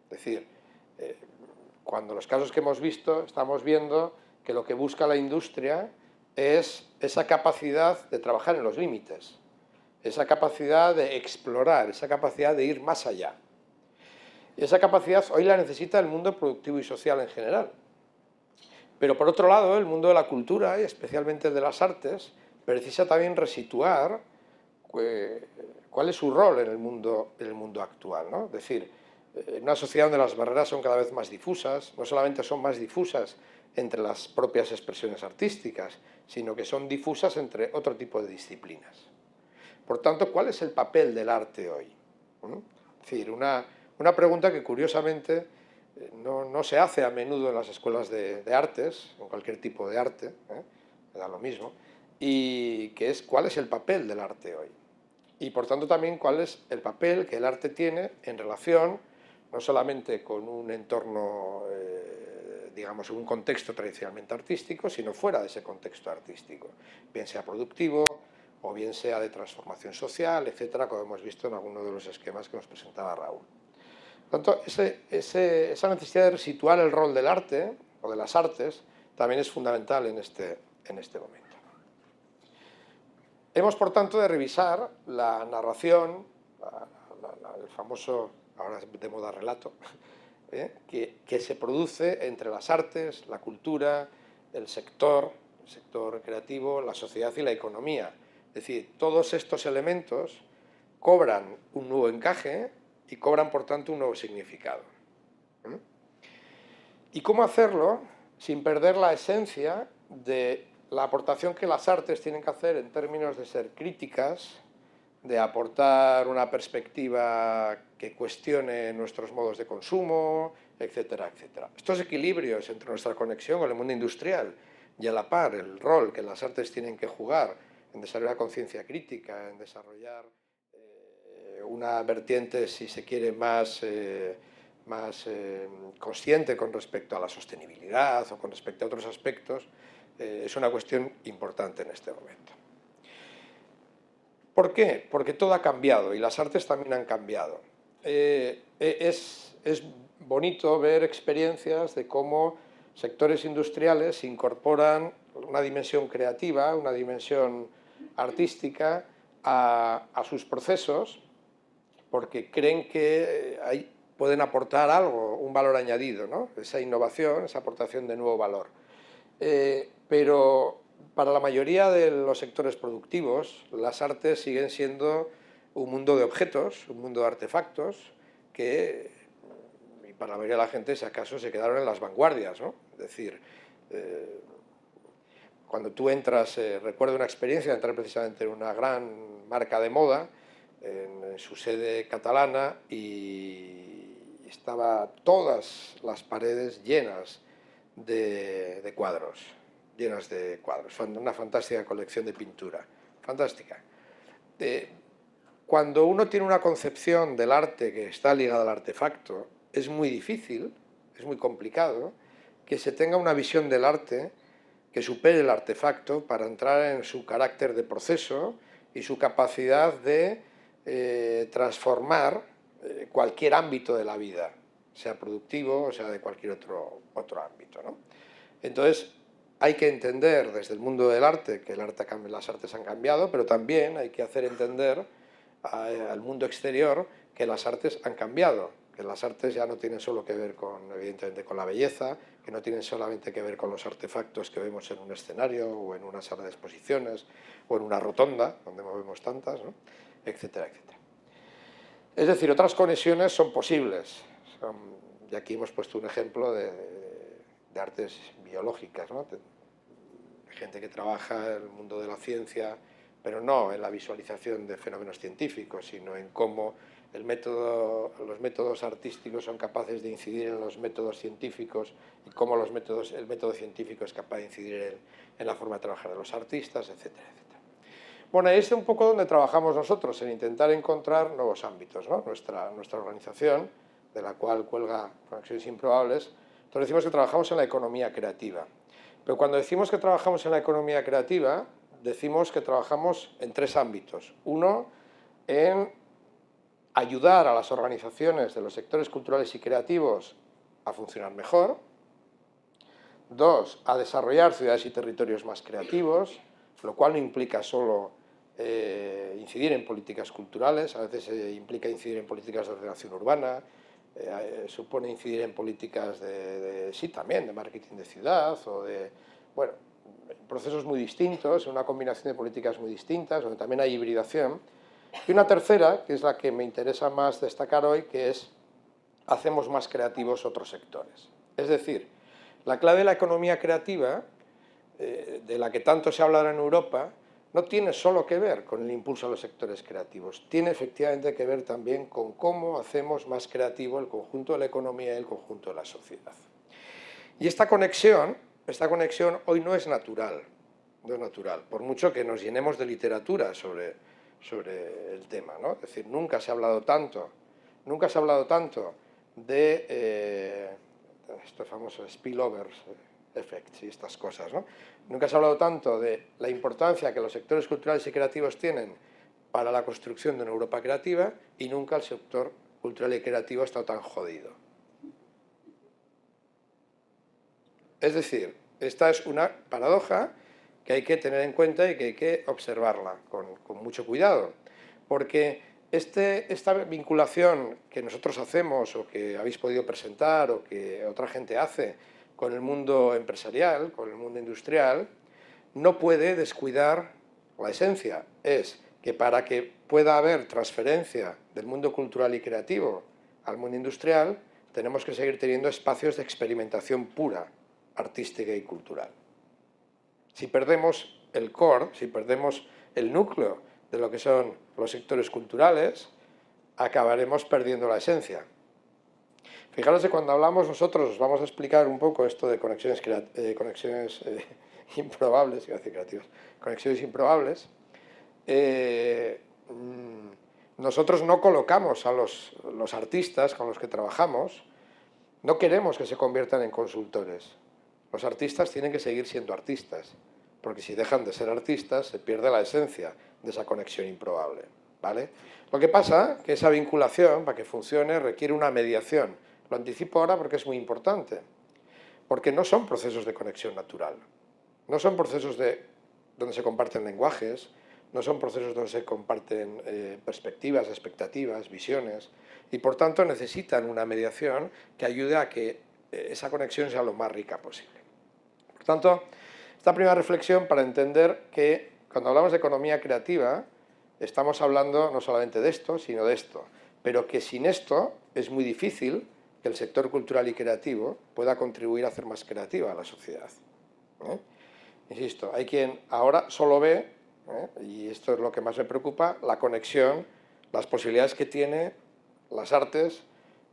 F: Es decir, cuando los casos que hemos visto, estamos viendo que lo que busca la industria es esa capacidad de trabajar en los límites, esa capacidad de explorar, esa capacidad de ir más allá. Y esa capacidad hoy la necesita el mundo productivo y social en general. Pero por otro lado, el mundo de la cultura, y especialmente de las artes, precisa también resituar cuál es su rol en el mundo actual, ¿no? Es decir, en una sociedad donde las barreras son cada vez más difusas, no solamente son más difusas entre las propias expresiones artísticas, sino que son difusas entre otro tipo de disciplinas. Por tanto, ¿cuál es el papel del arte hoy? Es decir, una pregunta que curiosamente no se hace a menudo en las escuelas de artes, en cualquier tipo de arte, me da lo mismo, y que es ¿cuál es el papel del arte hoy? Y por tanto también cuál es el papel que el arte tiene en relación no solamente con un entorno, digamos, un contexto tradicionalmente artístico, sino fuera de ese contexto artístico, bien sea productivo o bien sea de transformación social, etcétera, como hemos visto en algunos de los esquemas que nos presentaba Raúl. Por tanto, esa necesidad de situar el rol del arte o de las artes también es fundamental en este momento. Hemos, por tanto, de revisar la narración, el famoso, ahora de moda, relato, que se produce entre las artes, la cultura, el sector creativo, la sociedad y la economía. Es decir, todos estos elementos cobran un nuevo encaje y cobran, por tanto, un nuevo significado. ¿Y cómo hacerlo sin perder la esencia de la aportación que las artes tienen que hacer en términos de ser críticas, de aportar una perspectiva que cuestione nuestros modos de consumo, etcétera, etcétera? Estos equilibrios entre nuestra conexión con el mundo industrial y a la par el rol que las artes tienen que jugar en desarrollar conciencia crítica, en desarrollar una vertiente, si se quiere, más consciente con respecto a la sostenibilidad o con respecto a otros aspectos, es una cuestión importante en este momento. ¿Por qué? Porque todo ha cambiado y las artes también han cambiado. Es bonito ver experiencias de cómo sectores industriales incorporan una dimensión creativa, una dimensión artística a sus procesos, porque creen que ahí pueden aportar algo, un valor añadido, ¿no? Esa innovación, esa aportación de nuevo valor. Pero para la mayoría de los sectores productivos, las artes siguen siendo un mundo de objetos, un mundo de artefactos, que, y para la mayoría de la gente, si acaso, se quedaron en las vanguardias, ¿no? Es decir, cuando tú entras, recuerdo una experiencia de entrar precisamente en una gran marca de moda, en su sede catalana, y estaba todas las paredes llenas de cuadros, una fantástica colección de pintura, fantástica. Cuando uno tiene una concepción del arte que está ligada al artefacto, es muy difícil, es muy complicado, que se tenga una visión del arte que supere el artefacto para entrar en su carácter de proceso y su capacidad de transformar cualquier ámbito de la vida, sea productivo o sea de cualquier otro ámbito, ¿no? Entonces, hay que entender desde el mundo del arte que las artes han cambiado, pero también hay que hacer entender al mundo exterior que las artes han cambiado, que las artes ya no tienen solo que ver evidentemente con la belleza, que no tienen solamente que ver con los artefactos que vemos en un escenario o en una sala de exposiciones o en una rotonda, donde movemos tantas, ¿no? Etcétera, etcétera. Es decir, otras conexiones son posibles. Y aquí hemos puesto un ejemplo de artes biológicas, ¿no? Gente que trabaja en el mundo de la ciencia, pero no en la visualización de fenómenos científicos, sino en cómo los métodos artísticos son capaces de incidir en los métodos científicos y cómo el método científico es capaz de incidir en la forma de trabajar de los artistas, etcétera, etcétera. Bueno, es un poco donde trabajamos nosotros, en intentar encontrar nuevos ámbitos, ¿no? Nuestra organización, de la cual cuelga Conexiones Improbables, entonces decimos que trabajamos en la economía creativa. Pero cuando decimos que trabajamos en la economía creativa, decimos que trabajamos en tres ámbitos. Uno, en ayudar a las organizaciones de los sectores culturales y creativos a funcionar mejor. Dos, a desarrollar ciudades y territorios más creativos, lo cual no implica solo incidir en políticas culturales, a veces implica incidir en políticas de ordenación urbana, supone incidir en políticas sí, también de marketing de ciudad o de, bueno, procesos muy distintos, una combinación de políticas muy distintas, donde también hay hibridación. Y una tercera, que es la que me interesa más destacar hoy, que es hacemos más creativos otros sectores. Es decir, la clave de la economía creativa, de la que tanto se habla ahora en Europa, no tiene solo que ver con el impulso a los sectores creativos, tiene efectivamente que ver también con cómo hacemos más creativo el conjunto de la economía y el conjunto de la sociedad. Y esta conexión hoy no es natural, por mucho que nos llenemos de literatura sobre el tema, ¿no? Es decir, nunca se ha hablado tanto de estos famosos spillovers effects y estas cosas, ¿no? Nunca se ha hablado tanto de la importancia que los sectores culturales y creativos tienen para la construcción de una Europa creativa, y nunca el sector cultural y creativo ha estado tan jodido. Es decir, esta es una paradoja que hay que tener en cuenta y que hay que observarla con mucho cuidado, porque esta vinculación que nosotros hacemos, o que habéis podido presentar, o que otra gente hace con el mundo empresarial, con el mundo industrial, no puede descuidar la esencia. Es que para que pueda haber transferencia del mundo cultural y creativo al mundo industrial, tenemos que seguir teniendo espacios de experimentación pura, artística y cultural. Si perdemos el core, si perdemos el núcleo de lo que son los sectores culturales, acabaremos perdiendo la esencia. Fijaros que cuando hablamos nosotros, os vamos a explicar un poco esto de conexiones improbables, iba a decir creativas, conexiones improbables. Nosotros no colocamos a los artistas con los que trabajamos, no queremos que se conviertan en consultores. Los artistas tienen que seguir siendo artistas, porque si dejan de ser artistas se pierde la esencia de esa conexión improbable, ¿vale? Lo que pasa es que esa vinculación, para que funcione, requiere una mediación. Lo anticipo ahora porque es muy importante, porque no son procesos de conexión natural, no son procesos donde se comparten lenguajes, no son procesos donde se comparten perspectivas, expectativas, visiones, y por tanto necesitan una mediación que ayude a que esa conexión sea lo más rica posible. Por tanto, esta primera reflexión para entender que cuando hablamos de economía creativa estamos hablando no solamente de esto, sino de esto, pero que sin esto es muy difícil que el sector cultural y creativo pueda contribuir a hacer más creativa a la sociedad. Insisto, hay quien ahora solo ve, y esto es lo que más me preocupa, la conexión, las posibilidades que tiene las artes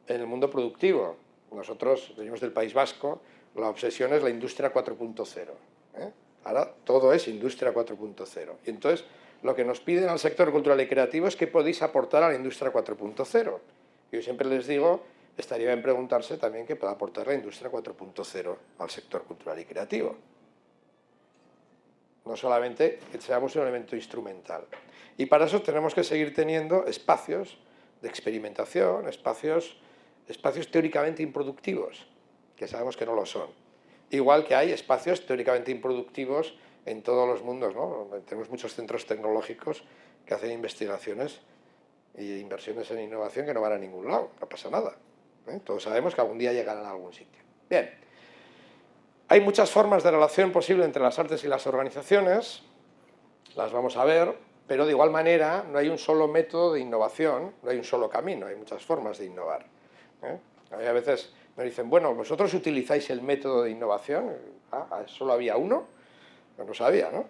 F: en el mundo productivo. Nosotros, venimos del País Vasco, la obsesión es la industria 4.0. Ahora todo es industria 4.0. Y entonces lo que nos piden al sector cultural y creativo es qué podéis aportar a la industria 4.0. Yo siempre les digo, estaría bien preguntarse también qué puede aportar la industria 4.0 al sector cultural y creativo. No solamente que seamos un elemento instrumental. Y para eso tenemos que seguir teniendo espacios de experimentación, espacios teóricamente improductivos, que sabemos que no lo son. Igual que hay espacios teóricamente improductivos en todos los mundos, ¿no? Tenemos muchos centros tecnológicos que hacen investigaciones e inversiones en innovación que no van a ningún lado, no pasa nada. Todos sabemos que algún día llegarán a algún sitio. Bien, hay muchas formas de relación posible entre las artes y las organizaciones, las vamos a ver, pero de igual manera no hay un solo método de innovación, no hay un solo camino, hay muchas formas de innovar. A veces me dicen, bueno, ¿vosotros utilizáis el método de innovación? ¿Solo había uno? No sabía, ¿no?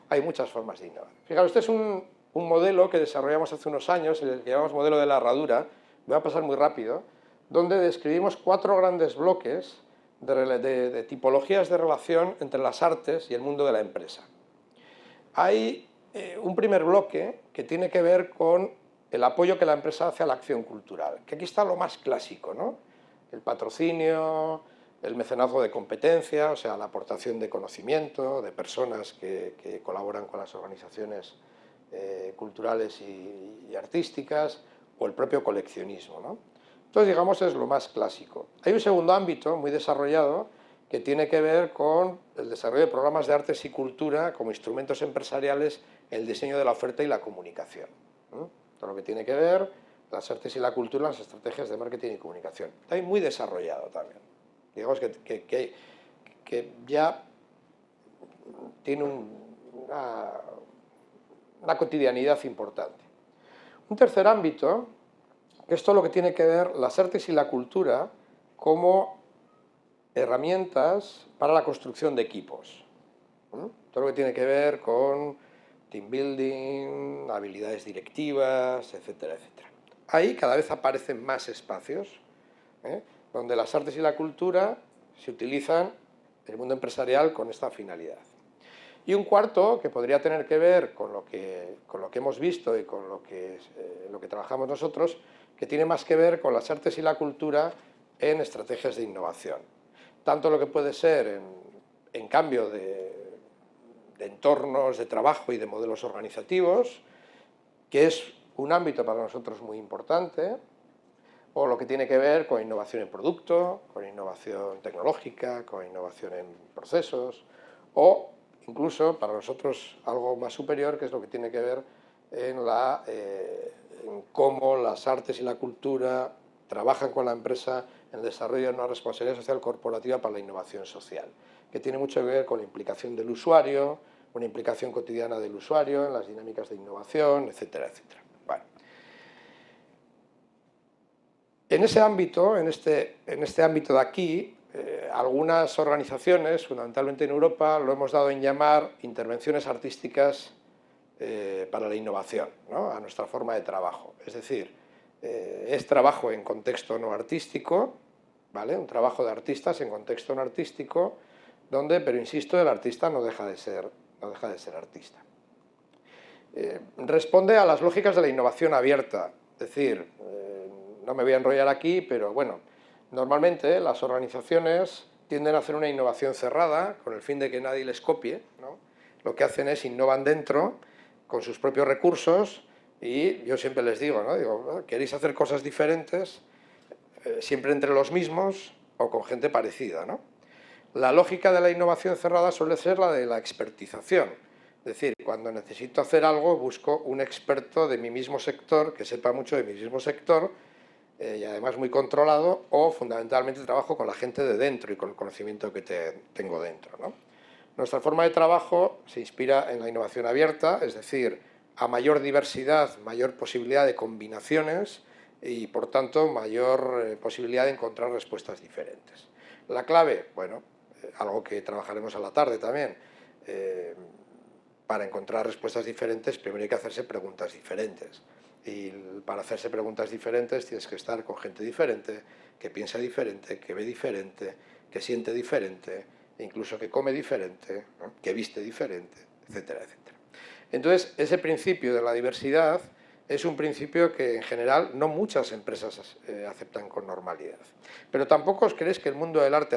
F: Hay muchas formas de innovar. Fijaros, este es un modelo que desarrollamos hace unos años, el que llamamos modelo de la herradura, me va a pasar muy rápido, donde describimos 4 grandes bloques de tipologías de relación entre las artes y el mundo de la empresa. Hay un primer bloque que tiene que ver con el apoyo que la empresa hace a la acción cultural, que aquí está lo más clásico, ¿no? El patrocinio, el mecenazgo de competencia, o sea, la aportación de conocimiento, de personas que colaboran con las organizaciones culturales y artísticas, o el propio coleccionismo, ¿no? Entonces, digamos, es lo más clásico. Hay un segundo ámbito muy desarrollado que tiene que ver con el desarrollo de programas de artes y cultura como instrumentos empresariales, el diseño de la oferta y la comunicación. Todo lo que tiene que ver las artes y la cultura, las estrategias de marketing y comunicación. Está muy desarrollado también. Digamos que ya tiene una cotidianidad importante. Un tercer ámbito, que es todo lo que tiene que ver las artes y la cultura como herramientas para la construcción de equipos. Todo lo que tiene que ver con team building, habilidades directivas, etcétera, etcétera. Ahí cada vez aparecen más espacios, donde las artes y la cultura se utilizan en el mundo empresarial con esta finalidad. Y un cuarto, que podría tener que ver con lo que hemos visto y con lo que trabajamos nosotros, que tiene más que ver con las artes y la cultura en estrategias de innovación. Tanto lo que puede ser en cambio de entornos de trabajo y de modelos organizativos, que es un ámbito para nosotros muy importante, o lo que tiene que ver con innovación en producto, con innovación tecnológica, con innovación en procesos, o incluso para nosotros algo más superior, que es lo que tiene que ver en cómo las artes y la cultura trabajan con la empresa en el desarrollo de una responsabilidad social corporativa para la innovación social, que tiene mucho que ver con la implicación del usuario, una implicación cotidiana del usuario en las dinámicas de innovación, etcétera, etcétera. Bueno. En ese ámbito, en este ámbito de aquí, algunas organizaciones, fundamentalmente en Europa, lo hemos dado en llamar intervenciones artísticas para la innovación, ¿no? A nuestra forma de trabajo. Es decir, es trabajo en contexto no artístico, ¿vale? Un trabajo de artistas en contexto no artístico, pero insisto, el artista no deja de ser artista. Responde a las lógicas de la innovación abierta, es decir, no me voy a enrollar aquí, pero bueno, normalmente las organizaciones tienden a hacer una innovación cerrada con el fin de que nadie les copie, ¿no? Lo que hacen es innovan dentro con sus propios recursos y yo siempre les digo, ¿no? Digo, ¿queréis hacer cosas diferentes? Siempre entre los mismos o con gente parecida, ¿no? La lógica de la innovación cerrada suele ser la de la expertización. Es decir, cuando necesito hacer algo busco un experto de mi mismo sector, que sepa mucho de mi mismo sector, y además muy controlado, o fundamentalmente trabajo con la gente de dentro y con el conocimiento que tengo dentro, ¿no? Nuestra forma de trabajo se inspira en la innovación abierta, es decir, a mayor diversidad, mayor posibilidad de combinaciones y, por tanto, mayor posibilidad de encontrar respuestas diferentes. La clave, bueno, algo que trabajaremos a la tarde también, para encontrar respuestas diferentes primero hay que hacerse preguntas diferentes. Y para hacerse preguntas diferentes tienes que estar con gente diferente, que piensa diferente, que ve diferente, que siente diferente, incluso que come diferente, ¿no? Que viste diferente, etcétera, etcétera. Entonces, ese principio de la diversidad es un principio que en general no muchas empresas aceptan con normalidad. Pero tampoco os creéis que el mundo del arte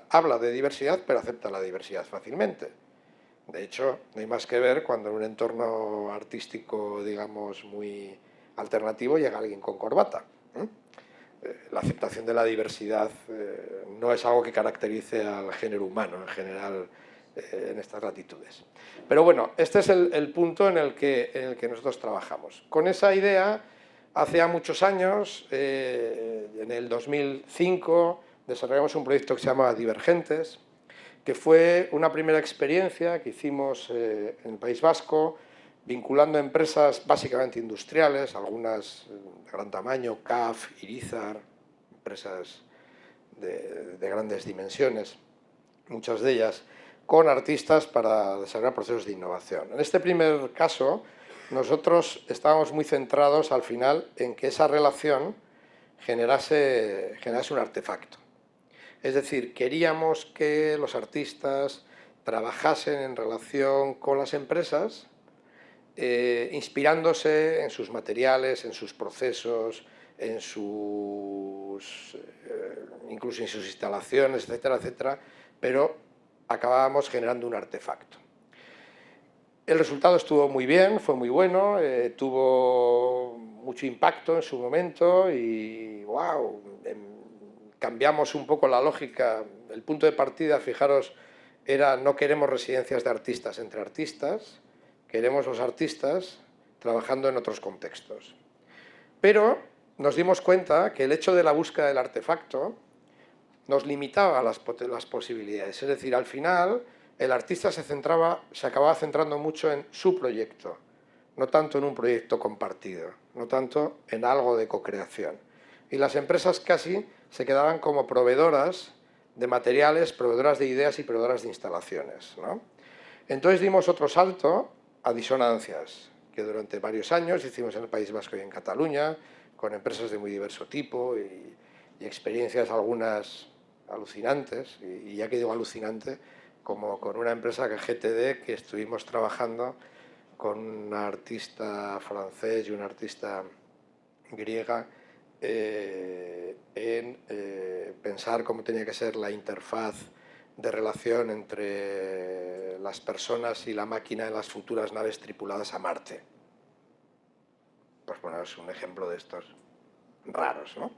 F: habla de diversidad, pero acepta la diversidad fácilmente. De hecho, no hay más que ver cuando en un entorno artístico, digamos, muy alternativo llega alguien con corbata. La aceptación de la diversidad no es algo que caracterice al género humano en general en estas latitudes. Pero bueno, este es el punto en el que nosotros trabajamos. Con esa idea, hace ya muchos años, en el 2005, desarrollamos un proyecto que se llama Divergentes, que fue una primera experiencia que hicimos en el País Vasco, vinculando empresas básicamente industriales, algunas de gran tamaño, CAF, Irizar, empresas de grandes dimensiones, muchas de ellas, con artistas para desarrollar procesos de innovación. En este primer caso, nosotros estábamos muy centrados al final en que esa relación generase un artefacto. Es decir, queríamos que los artistas trabajasen en relación con las empresas, inspirándose en sus materiales, en sus procesos, incluso en sus instalaciones, etcétera, etcétera, pero acabábamos generando un artefacto. El resultado estuvo muy bien, fue muy bueno, tuvo mucho impacto en su momento y ¡wow! Cambiamos un poco la lógica, el punto de partida, fijaros, era no queremos residencias de artistas entre artistas, queremos los artistas trabajando en otros contextos. Pero nos dimos cuenta que el hecho de la búsqueda del artefacto nos limitaba las posibilidades, es decir, al final el artista se acababa centrando mucho en su proyecto, no tanto en un proyecto compartido, no tanto en algo de co-creación. Y las empresas casi se quedaban como proveedoras de materiales, proveedoras de ideas y proveedoras de instalaciones, ¿no? Entonces dimos otro salto a Disonancias, que durante varios años hicimos en el País Vasco y en Cataluña, con empresas de muy diverso tipo y experiencias algunas alucinantes, y ya que digo alucinante, como con una empresa que GTD, que estuvimos trabajando con un artista francés y una artista griega en pensar cómo tenía que ser la interfaz de relación entre las personas y la máquina en las futuras naves tripuladas a Marte. Pues bueno, es un ejemplo de estos raros, ¿no?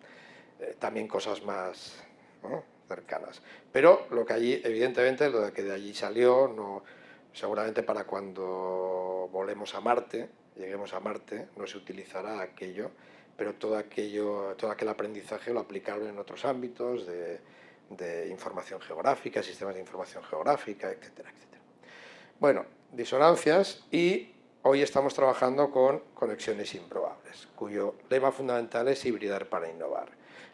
F: También cosas más, ¿no?, cercanas. Pero lo que allí, evidentemente, lo que de allí salió, no, seguramente para cuando volemos a Marte, lleguemos a Marte, no se utilizará aquello, pero todo aquel aprendizaje lo aplicaron en otros ámbitos de información geográfica, sistemas de información geográfica, etcétera, etcétera. Bueno, Disonancias, y hoy estamos trabajando con Conexiones Improbables, cuyo lema fundamental es hibridar para innovar.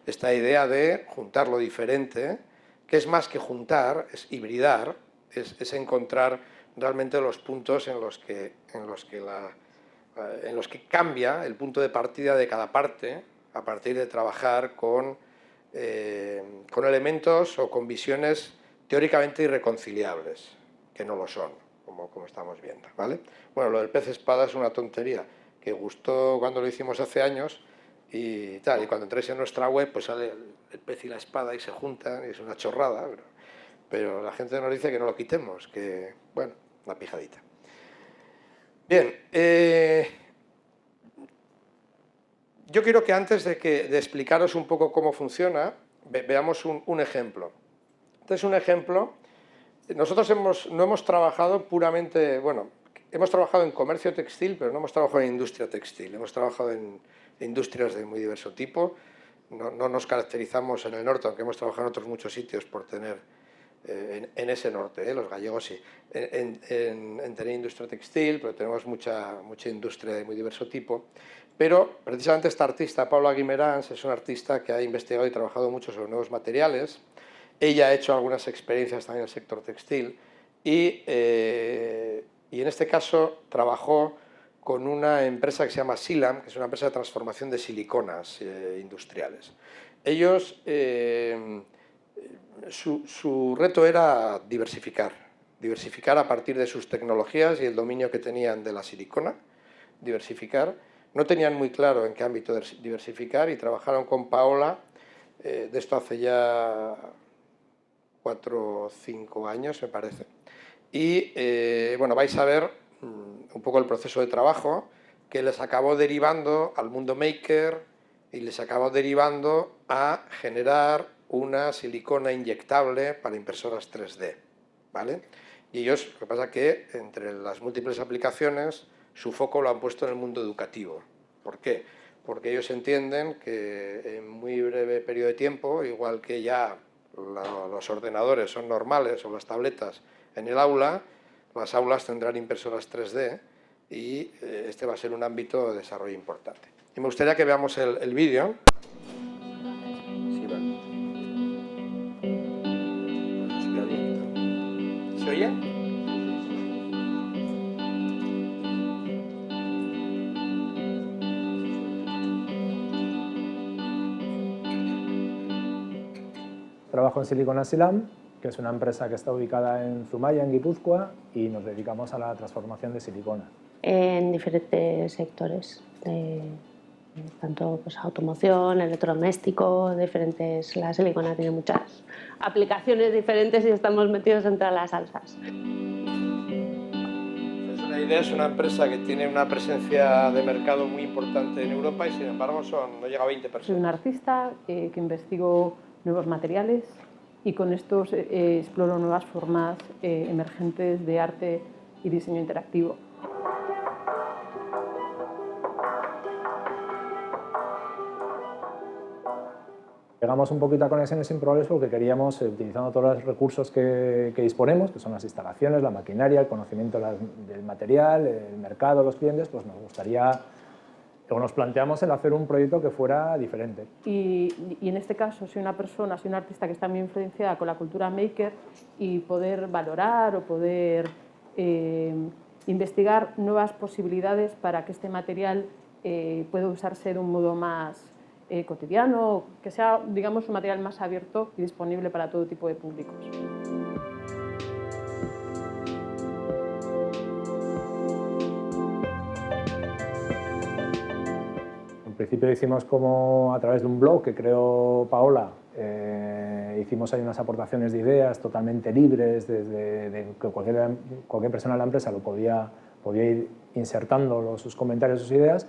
F: Esta idea de juntar lo diferente, que es más que juntar, es hibridar, es encontrar realmente los puntos en los que cambia el punto de partida de cada parte a partir de trabajar con elementos o con visiones teóricamente irreconciliables, que no lo son, como estamos viendo, ¿vale? Bueno, lo del pez espada es una tontería que gustó cuando lo hicimos hace años y tal, y cuando entréis en nuestra web pues sale el pez y la espada y se juntan y es una chorrada, pero la gente nos dice que no lo quitemos, que, bueno, una pijadita. Bien, yo quiero que antes de explicaros un poco cómo funciona, veamos un ejemplo. Este es un ejemplo. Nosotros no hemos trabajado puramente, bueno, hemos trabajado en comercio textil, pero no hemos trabajado en industria textil. Hemos trabajado en industrias de muy diverso tipo. No nos caracterizamos en el norte, aunque hemos trabajado en otros muchos sitios por tener, en ese norte, los gallegos sí, en tener industria textil, pero tenemos mucha industria de muy diverso tipo. Pero precisamente esta artista, Paula Guimerans, es una artista que ha investigado y trabajado mucho sobre nuevos materiales. Ella ha hecho algunas experiencias también en el sector textil y en este caso trabajó con una empresa que se llama Silam, que es una empresa de transformación de siliconas industriales. Ellos, su reto era diversificar a partir de sus tecnologías y el dominio que tenían de la silicona, diversificar. No tenían muy claro en qué ámbito diversificar y trabajaron con Paola, de esto hace ya 4 o 5 años, me parece. Y bueno, vais a ver un poco el proceso de trabajo que les acabó derivando al mundo maker y les acabó derivando a generar una silicona inyectable para impresoras 3D, ¿vale? Y ellos, lo que pasa es que entre las múltiples aplicaciones, su foco lo han puesto en el mundo educativo. ¿Por qué? Porque ellos entienden que en muy breve periodo de tiempo, igual que ya los ordenadores son normales o las tabletas en el aula, las aulas tendrán impresoras 3D y este va a ser un ámbito de desarrollo importante. Y me gustaría que veamos el vídeo. Sí, vale. ¿Se oye?
G: Trabajo en Silicon Asilam, que es una empresa que está ubicada en Zumaya, en Guipúzcoa, y nos dedicamos a la transformación de silicona.
H: En diferentes sectores, tanto pues, automoción, electrodoméstico, diferentes. La silicona tiene muchas aplicaciones diferentes y estamos metidos entre las salsas.
F: Una idea es una empresa que tiene una presencia de mercado muy importante en Europa y sin embargo no llega a 20 personas.
I: Soy un artista que investigo nuevos materiales y con estos exploro nuevas formas emergentes de arte y diseño interactivo.
G: Llegamos un poquito a Conexiones Improbables porque queríamos, utilizando todos los recursos que disponemos, que son las instalaciones, la maquinaria, el conocimiento del material, el mercado, los clientes, pues nos gustaría, o nos planteamos el hacer un proyecto que fuera diferente.
I: Y en este caso soy una persona, soy una artista que está muy influenciada con la cultura maker y poder valorar o poder investigar nuevas posibilidades para que este material pueda usarse de un modo más cotidiano, que sea, digamos, un material más abierto y disponible para todo tipo de públicos.
G: En principio hicimos como a través de un blog que creó Paola, hicimos ahí unas aportaciones de ideas totalmente libres, desde que cualquier persona en la empresa lo podía ir insertando sus comentarios, sus ideas,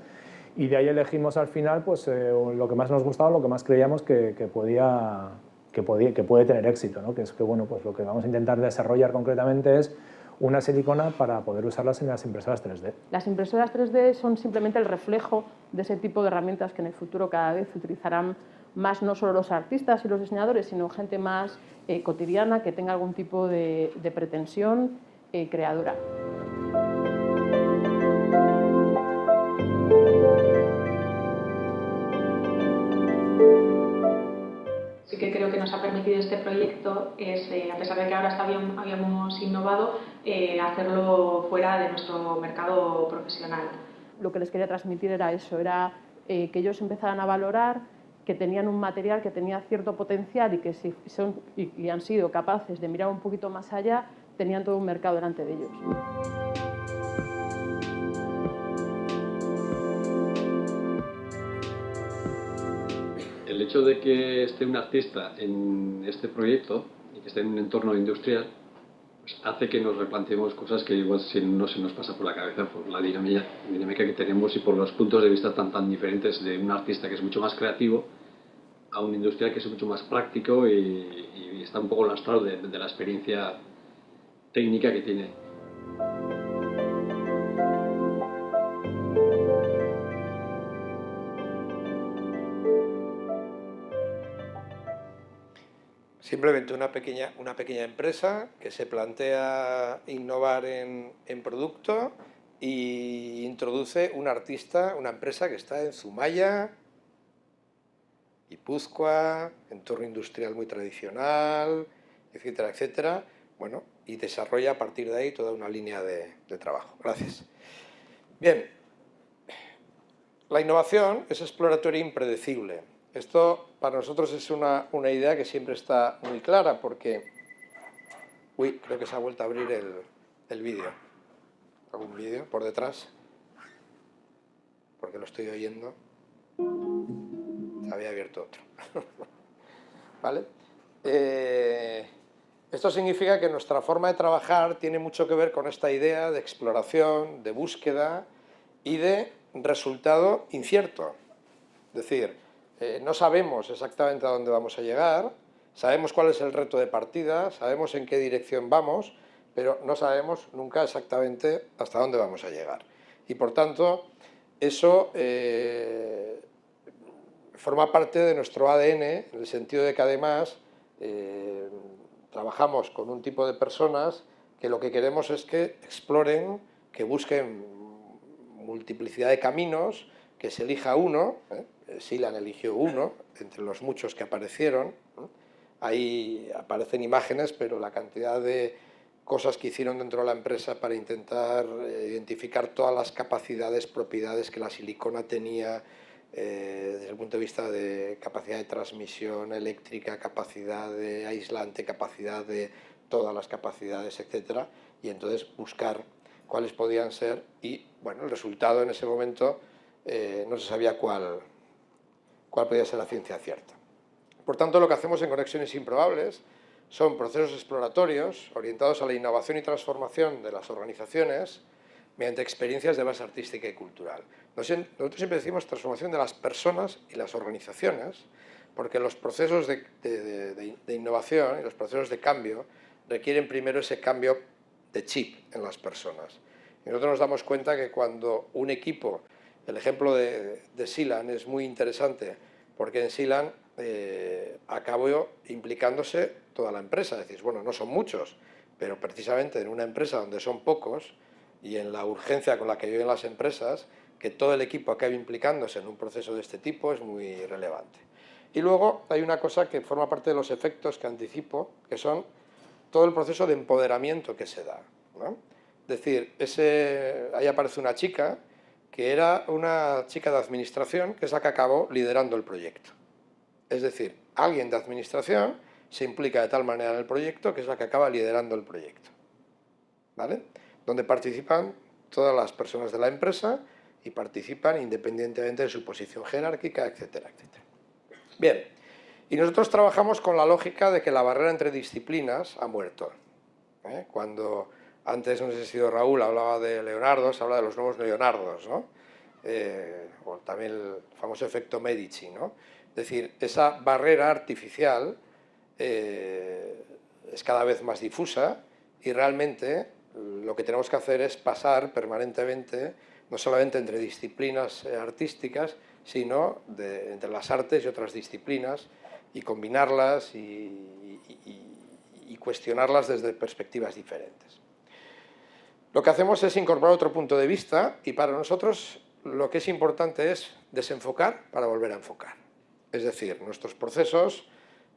G: y de ahí elegimos al final pues, lo que más nos gustaba, lo que más creíamos que puede tener éxito, ¿no? Que es que bueno, pues lo que vamos a intentar desarrollar concretamente es una silicona para poder usarlas en las impresoras 3D.
I: Las impresoras 3D son simplemente el reflejo de ese tipo de herramientas que en el futuro cada vez utilizarán más no solo los artistas y los diseñadores, sino gente más cotidiana que tenga algún tipo de pretensión creadora.
J: Sí que creo que nos ha permitido este proyecto es, a pesar de que ahora habíamos innovado, hacerlo fuera de nuestro mercado profesional.
I: Lo que les quería transmitir era eso, era que ellos empezaran a valorar que tenían un material que tenía cierto potencial y que si son y han sido capaces de mirar un poquito más allá, tenían todo un mercado delante de ellos.
K: El hecho de que esté un artista en este proyecto y que esté en un entorno industrial pues hace que nos replanteemos cosas que igual no se nos pasa por la cabeza por la dinámica que tenemos y por los puntos de vista tan diferentes de un artista que es mucho más creativo a un industrial que es mucho más práctico y está un poco lastrado de la experiencia técnica que tiene.
F: Simplemente una pequeña empresa que se plantea innovar en producto y introduce un artista, una empresa que está en Zumaya, Guipúzcoa, entorno industrial muy tradicional, etcétera, etcétera, bueno, y desarrolla a partir de ahí toda una línea de trabajo. Gracias. Bien, la innovación es exploratoria e impredecible. Esto para nosotros es una idea que siempre está muy clara porque... Uy, creo que se ha vuelto a abrir el vídeo. ¿Algún vídeo por detrás? Porque lo estoy oyendo. Se había abierto otro. ¿Vale? Esto significa que nuestra forma de trabajar tiene mucho que ver con esta idea de exploración, de búsqueda y de resultado incierto. Es decir, no sabemos exactamente a dónde vamos a llegar, sabemos cuál es el reto de partida, sabemos en qué dirección vamos, pero no sabemos nunca exactamente hasta dónde vamos a llegar. Y por tanto, eso forma parte de nuestro ADN, en el sentido de que además trabajamos con un tipo de personas que lo que queremos es que exploren, que busquen multiplicidad de caminos, que se elija uno. Silan eligió uno entre los muchos que aparecieron. Ahí aparecen imágenes, pero la cantidad de cosas que hicieron dentro de la empresa para intentar identificar todas las capacidades, propiedades que la silicona tenía desde el punto de vista de capacidad de transmisión eléctrica, capacidad de aislante, capacidad de todas las capacidades, etcétera, y entonces buscar cuáles podían ser y, bueno, el resultado en ese momento no se sabía cuál podía ser la ciencia cierta. Por tanto, lo que hacemos en Conexiones Improbables son procesos exploratorios orientados a la innovación y transformación de las organizaciones mediante experiencias de base artística y cultural. Nosotros siempre decimos transformación de las personas y las organizaciones, porque los procesos de innovación y los procesos de cambio requieren primero ese cambio de chip en las personas. Y nosotros nos damos cuenta que cuando un equipo... El ejemplo de Silan es muy interesante porque en Silan acabó implicándose toda la empresa. Decís, bueno, no son muchos, pero precisamente en una empresa donde son pocos y en la urgencia con la que viven las empresas, que todo el equipo acabe implicándose en un proceso de este tipo es muy relevante. Y luego hay una cosa que forma parte de los efectos que anticipo, que son todo el proceso de empoderamiento que se da, ¿no? Es decir, ahí aparece una chica que era una chica de administración, que es la que acabó liderando el proyecto. Es decir, alguien de administración se implica de tal manera en el proyecto que es la que acaba liderando el proyecto, ¿vale? Donde participan todas las personas de la empresa y participan independientemente de su posición jerárquica, etcétera, etcétera. Bien, y nosotros trabajamos con la lógica de que la barrera entre disciplinas ha muerto. Cuando antes, no sé si ha sido Raúl, hablaba de Leonardo, se habla de los nuevos Leonardos, ¿no? O también el famoso efecto Medici, ¿no? Es decir, esa barrera artificial es cada vez más difusa y realmente lo que tenemos que hacer es pasar permanentemente, no solamente entre disciplinas artísticas, sino entre las artes y otras disciplinas, y combinarlas y cuestionarlas desde perspectivas diferentes. Lo que hacemos es incorporar otro punto de vista y para nosotros lo que es importante es desenfocar para volver a enfocar. Es decir, nuestros procesos,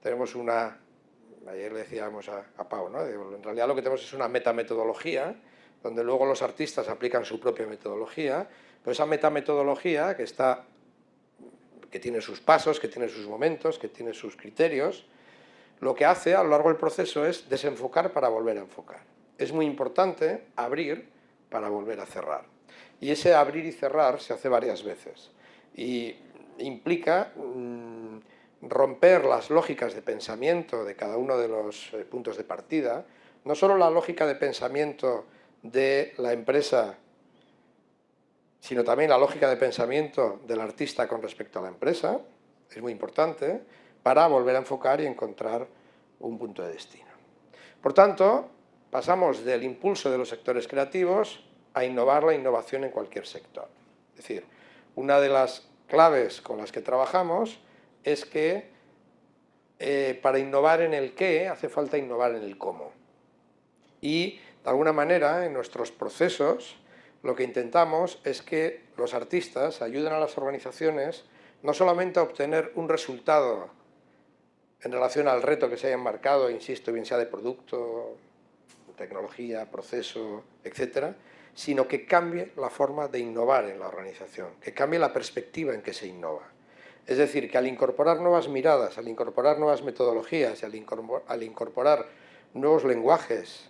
F: tenemos ayer le decíamos a Pau, ¿no? En realidad lo que tenemos es una metametodología, donde luego los artistas aplican su propia metodología, pero esa metametodología que tiene sus pasos, que tiene sus momentos, que tiene sus criterios, lo que hace a lo largo del proceso es desenfocar para volver a enfocar. Es muy importante abrir para volver a cerrar. Y ese abrir y cerrar se hace varias veces. Y implica romper las lógicas de pensamiento de cada uno de los puntos de partida, no solo la lógica de pensamiento de la empresa, sino también la lógica de pensamiento del artista con respecto a la empresa, es muy importante, para volver a enfocar y encontrar un punto de destino. Por tanto, pasamos del impulso de los sectores creativos a innovar la innovación en cualquier sector. Es decir, una de las claves con las que trabajamos es que para innovar en el qué hace falta innovar en el cómo. Y, de alguna manera, en nuestros procesos, lo que intentamos es que los artistas ayuden a las organizaciones no solamente a obtener un resultado en relación al reto que se haya marcado, insisto, bien sea de producto, tecnología, proceso, etcétera, sino que cambie la forma de innovar en la organización, que cambie la perspectiva en que se innova. Es decir, que al incorporar nuevas miradas, al incorporar nuevas metodologías y al incorporar nuevos lenguajes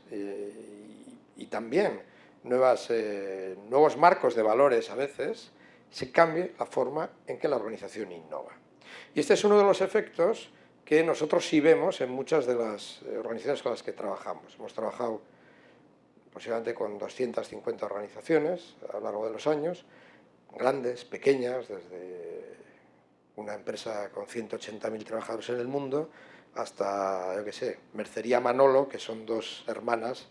F: y también nuevos marcos de valores a veces, se cambie la forma en que la organización innova. Y este es uno de los efectos que nosotros sí vemos en muchas de las organizaciones con las que trabajamos. Hemos trabajado aproximadamente con 250 organizaciones a lo largo de los años, grandes, pequeñas, desde una empresa con 180.000 trabajadores en el mundo hasta, yo qué sé, Mercería Manolo, que son dos hermanas,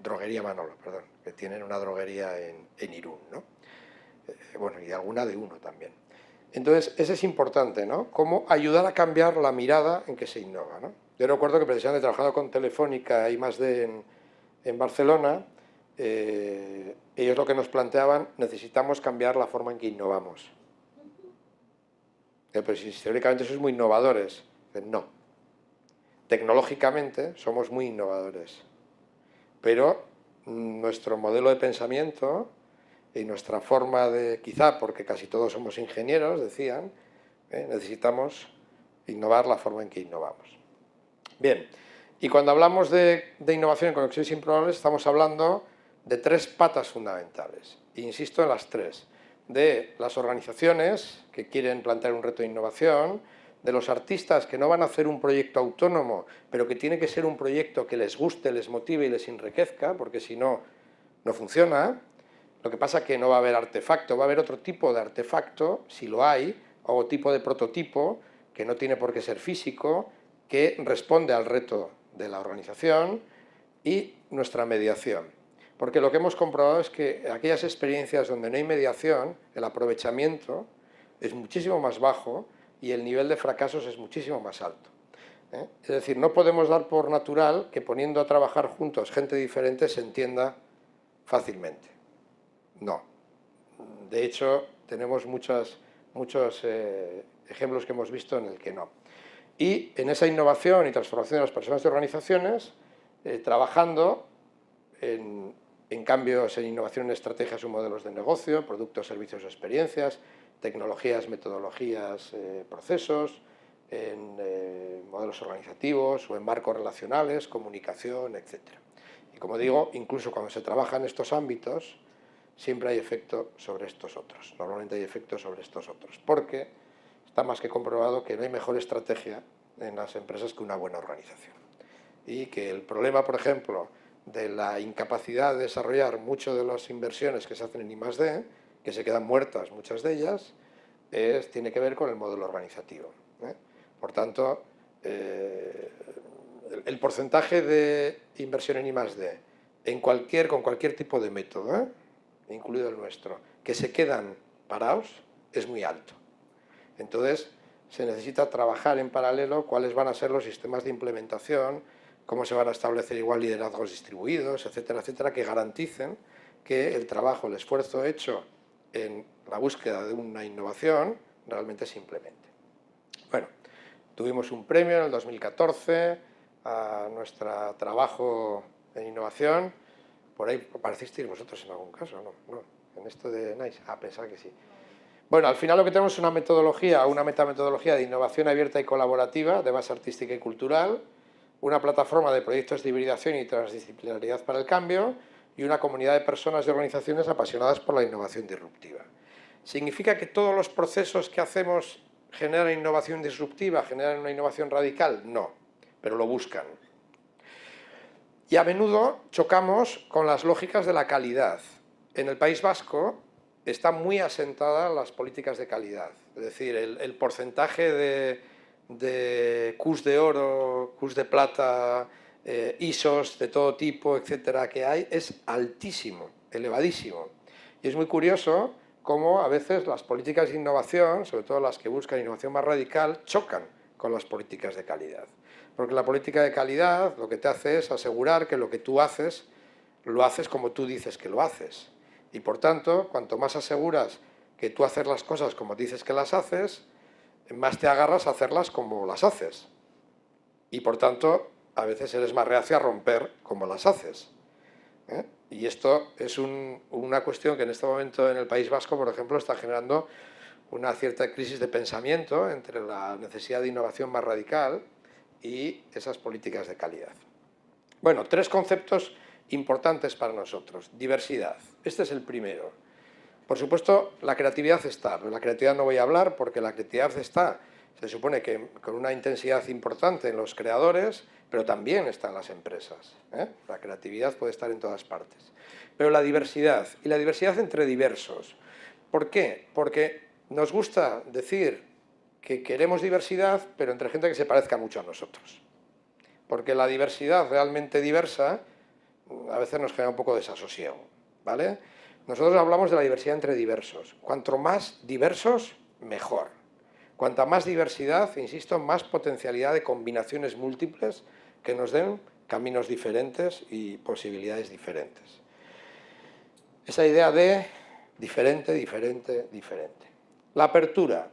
F: droguería Manolo, perdón, que tienen una droguería en Irún, ¿no? Bueno, y alguna de uno también. Entonces, eso es importante, ¿no? Cómo ayudar a cambiar la mirada en que se innova, ¿no? Yo recuerdo que precisamente trabajando con Telefónica y más en Barcelona, ellos lo que nos planteaban, necesitamos cambiar la forma en que innovamos. Pero si teóricamente sois muy innovadores, no. Tecnológicamente somos muy innovadores, pero nuestro modelo de pensamiento y nuestra forma de, quizá porque casi todos somos ingenieros, decían, necesitamos innovar la forma en que innovamos. Bien, y cuando hablamos de innovación en conexiones improbables, estamos hablando de tres patas fundamentales, e insisto en las tres: de las organizaciones que quieren plantear un reto de innovación, de los artistas que no van a hacer un proyecto autónomo, pero que tiene que ser un proyecto que les guste, les motive y les enriquezca, porque si no, no funciona. Lo que pasa es que no va a haber artefacto, va a haber otro tipo de artefacto, si lo hay, o tipo de prototipo, que no tiene por qué ser físico, que responde al reto de la organización, y nuestra mediación. Porque lo que hemos comprobado es que aquellas experiencias donde no hay mediación, el aprovechamiento es muchísimo más bajo y el nivel de fracasos es muchísimo más alto. Es decir, no podemos dar por natural que poniendo a trabajar juntos gente diferente se entienda fácilmente. No. De hecho, tenemos muchos ejemplos que hemos visto en el que no. Y en esa innovación y transformación de las personas y organizaciones, trabajando, en cambios en innovación en estrategias o modelos de negocio, productos, servicios o experiencias, tecnologías, metodologías, procesos, en modelos organizativos o en marcos relacionales, comunicación, etc. Y como digo, incluso cuando se trabaja en estos ámbitos, siempre hay efecto sobre estos otros. Normalmente hay efecto sobre estos otros, porque está más que comprobado que no hay mejor estrategia en las empresas que una buena organización. Y que el problema, por ejemplo, de la incapacidad de desarrollar muchas de las inversiones que se hacen en I+D, que se quedan muertas muchas de ellas, tiene que ver con el modelo organizativo. Por tanto, el porcentaje de inversión en I+D con cualquier tipo de método, incluido el nuestro, que se quedan parados, es muy alto. Entonces, se necesita trabajar en paralelo cuáles van a ser los sistemas de implementación, cómo se van a establecer igual liderazgos distribuidos, etcétera, etcétera, que garanticen que el trabajo, el esfuerzo hecho en la búsqueda de una innovación realmente se implemente. Bueno, tuvimos un premio en el 2014 a nuestro trabajo en innovación. Por ahí aparecisteis vosotros en algún caso, ¿no? En esto de NICE, pensaba que sí. Bueno, al final lo que tenemos es una metodología, una metametodología de innovación abierta y colaborativa, de base artística y cultural, una plataforma de proyectos de hibridación y transdisciplinaridad para el cambio y una comunidad de personas y organizaciones apasionadas por la innovación disruptiva. ¿Significa que todos los procesos que hacemos generan innovación disruptiva, generan una innovación radical? No, pero lo buscan. Y a menudo chocamos con las lógicas de la calidad. En el País Vasco están muy asentadas las políticas de calidad, es decir, el porcentaje de Qs de oro, Qs de plata, ISOs de todo tipo, etcétera, que hay, es altísimo, elevadísimo. Y es muy curioso cómo a veces las políticas de innovación, sobre todo las que buscan innovación más radical, chocan con las políticas de calidad. Porque la política de calidad lo que te hace es asegurar que lo que tú haces, lo haces como tú dices que lo haces. Y por tanto, cuanto más aseguras que tú haces las cosas como dices que las haces, más te agarras a hacerlas como las haces. Y por tanto, a veces eres más reacio a romper como las haces. Y esto es una cuestión que en este momento en el País Vasco, por ejemplo, está generando una cierta crisis de pensamiento entre la necesidad de innovación más radical y esas políticas de calidad. Bueno, 3 conceptos importantes para nosotros. Diversidad. Este es el primero. Por supuesto, la creatividad está, pero la creatividad no voy a hablar porque la creatividad está, se supone que con una intensidad importante en los creadores, pero también está en las empresas. La creatividad puede estar en todas partes. Pero la diversidad, y la diversidad entre diversos. ¿Por qué? Porque nos gusta decir que queremos diversidad, pero entre gente que se parezca mucho a nosotros. Porque la diversidad realmente diversa a veces nos genera un poco de desasosiego, ¿vale? Nosotros hablamos de la diversidad entre diversos. Cuanto más diversos, mejor. Cuanta más diversidad, insisto, más potencialidad de combinaciones múltiples que nos den caminos diferentes y posibilidades diferentes. Esa idea de diferente, diferente, diferente. La apertura.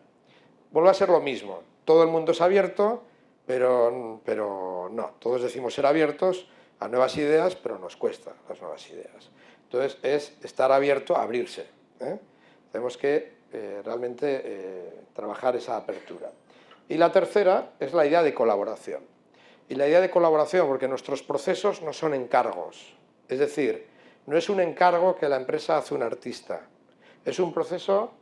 F: Vuelve a ser lo mismo. Todo el mundo es abierto, pero no. Todos decimos ser abiertos a nuevas ideas, pero nos cuesta las nuevas ideas. Entonces, es estar abierto a abrirse. Tenemos que realmente trabajar esa apertura. Y la tercera es la idea de colaboración. Y la idea de colaboración, porque nuestros procesos no son encargos. Es decir, no es un encargo que la empresa hace a un artista. Es un proceso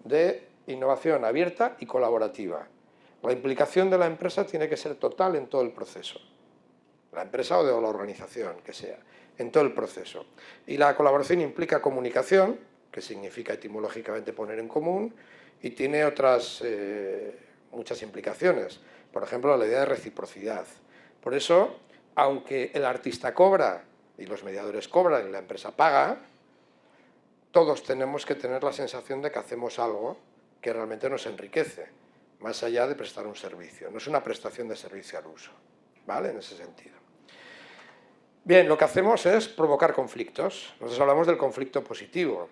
F: de innovación abierta y colaborativa. La implicación de la empresa tiene que ser total en todo el proceso. La empresa o de la organización, que sea, en todo el proceso. Y la colaboración implica comunicación, que significa etimológicamente poner en común, y tiene otras muchas implicaciones. Por ejemplo, la idea de reciprocidad. Por eso, aunque el artista cobra, y los mediadores cobran, y la empresa paga, todos tenemos que tener la sensación de que hacemos algo que realmente nos enriquece, más allá de prestar un servicio. No es una prestación de servicio al uso, ¿vale? En ese sentido. Bien, lo que hacemos es provocar conflictos. Nosotros hablamos del conflicto positivo.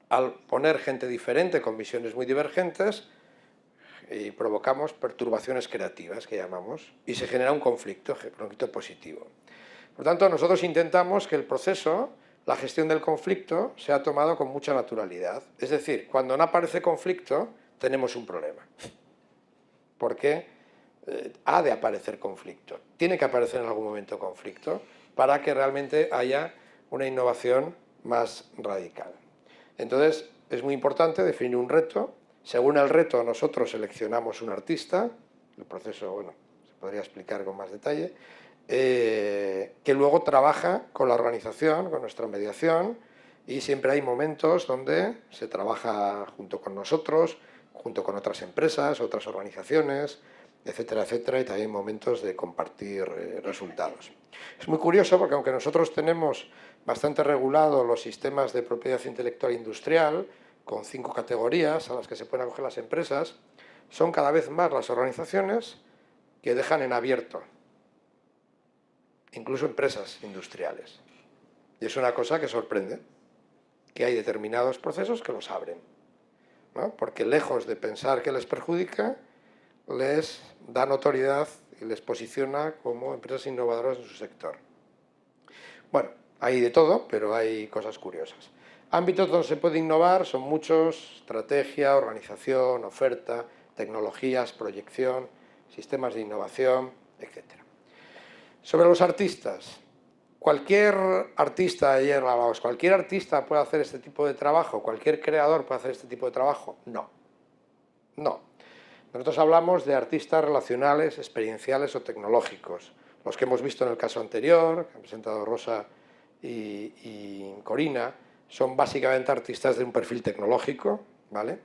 F: Al poner gente diferente con visiones muy divergentes, y provocamos perturbaciones creativas, que llamamos, y se genera un conflicto positivo. Por tanto, nosotros intentamos que el proceso, la gestión del conflicto, sea tomado con mucha naturalidad. Es decir, cuando no aparece conflicto, tenemos un problema. Porque ha de aparecer conflicto. Tiene que aparecer en algún momento conflicto para que realmente haya una innovación más radical. Entonces, es muy importante definir un reto. Según el reto, nosotros seleccionamos un artista. El proceso, bueno, se podría explicar con más detalle. Que luego trabaja con la organización, con nuestra mediación, y siempre hay momentos donde se trabaja junto con nosotros, junto con otras empresas, otras organizaciones, etcétera, etcétera, y también momentos de compartir resultados. Es muy curioso porque aunque nosotros tenemos bastante regulado los sistemas de propiedad intelectual industrial, con 5 categorías a las que se pueden acoger las empresas, son cada vez más las organizaciones que dejan en abierto, incluso empresas industriales. Y es una cosa que sorprende, que hay determinados procesos que los abren, ¿no? Porque lejos de pensar que les perjudica, les da notoriedad y les posiciona como empresas innovadoras en su sector. Bueno, hay de todo, pero hay cosas curiosas. Ámbitos donde se puede innovar son muchos: estrategia, organización, oferta, tecnologías, proyección, sistemas de innovación, etc. Sobre los artistas, cualquier artista, ayer hablábamos, ¿cualquier artista puede hacer este tipo de trabajo? ¿Cualquier creador puede hacer este tipo de trabajo? No. No. Nosotros hablamos de artistas relacionales, experienciales o tecnológicos. Los que hemos visto en el caso anterior, que han presentado Rosa y Corina, son básicamente artistas de un perfil tecnológico, ¿vale?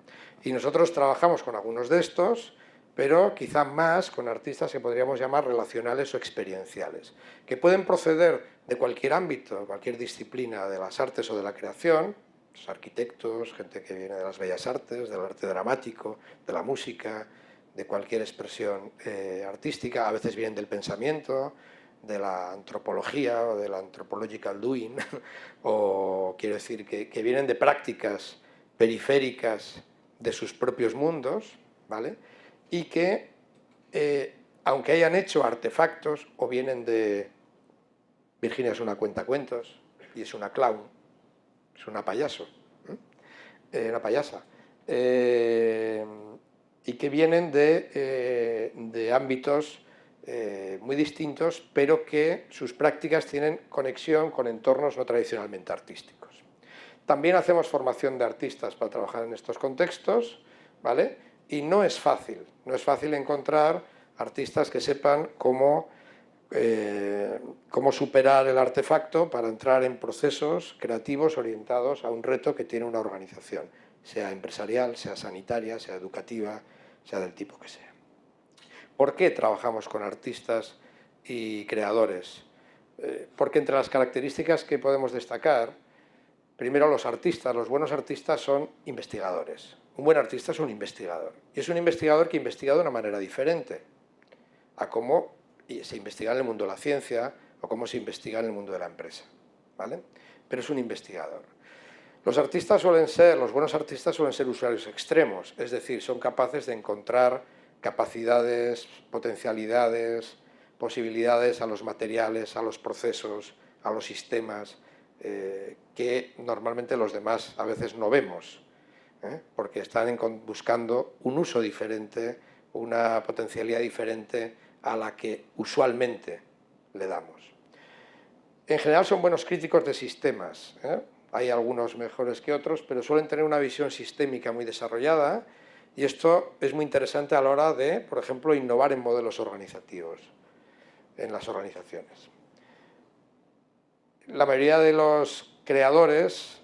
F: Y nosotros trabajamos con algunos de estos, pero quizá más con artistas que podríamos llamar relacionales o experienciales, que pueden proceder de cualquier ámbito, cualquier disciplina de las artes o de la creación, los arquitectos, gente que viene de las bellas artes, del arte dramático, de la música, de cualquier expresión artística, a veces vienen del pensamiento, de la antropología o del anthropological doing, o quiero decir que vienen de prácticas periféricas de sus propios mundos, ¿vale? Y que, aunque hayan hecho artefactos, o vienen de... Virginia es una cuentacuentos y es una clown, es una payaso, una payasa, y que vienen de ámbitos muy distintos, pero que sus prácticas tienen conexión con entornos no tradicionalmente artísticos. También hacemos formación de artistas para trabajar en estos contextos, ¿vale? Y no es fácil encontrar artistas que sepan cómo superar el artefacto para entrar en procesos creativos orientados a un reto que tiene una organización, sea empresarial, sea sanitaria, sea educativa, sea del tipo que sea. ¿Por qué trabajamos con artistas y creadores? Porque entre las características que podemos destacar, primero, los artistas, los buenos artistas son investigadores. Un buen artista es un investigador. Y es un investigador que investiga de una manera diferente a cómo se investiga en el mundo de la ciencia o cómo se investiga en el mundo de la empresa, ¿vale? Pero es un investigador. Los buenos artistas suelen ser usuarios extremos, es decir, son capaces de encontrar capacidades, potencialidades, posibilidades a los materiales, a los procesos, a los sistemas, que normalmente los demás a veces no vemos, porque están buscando un uso diferente, una potencialidad diferente a la que usualmente le damos. En general son buenos críticos de sistemas, hay algunos mejores que otros, pero suelen tener una visión sistémica muy desarrollada, y esto es muy interesante a la hora de, por ejemplo, innovar en modelos organizativos, en las organizaciones. La mayoría de los creadores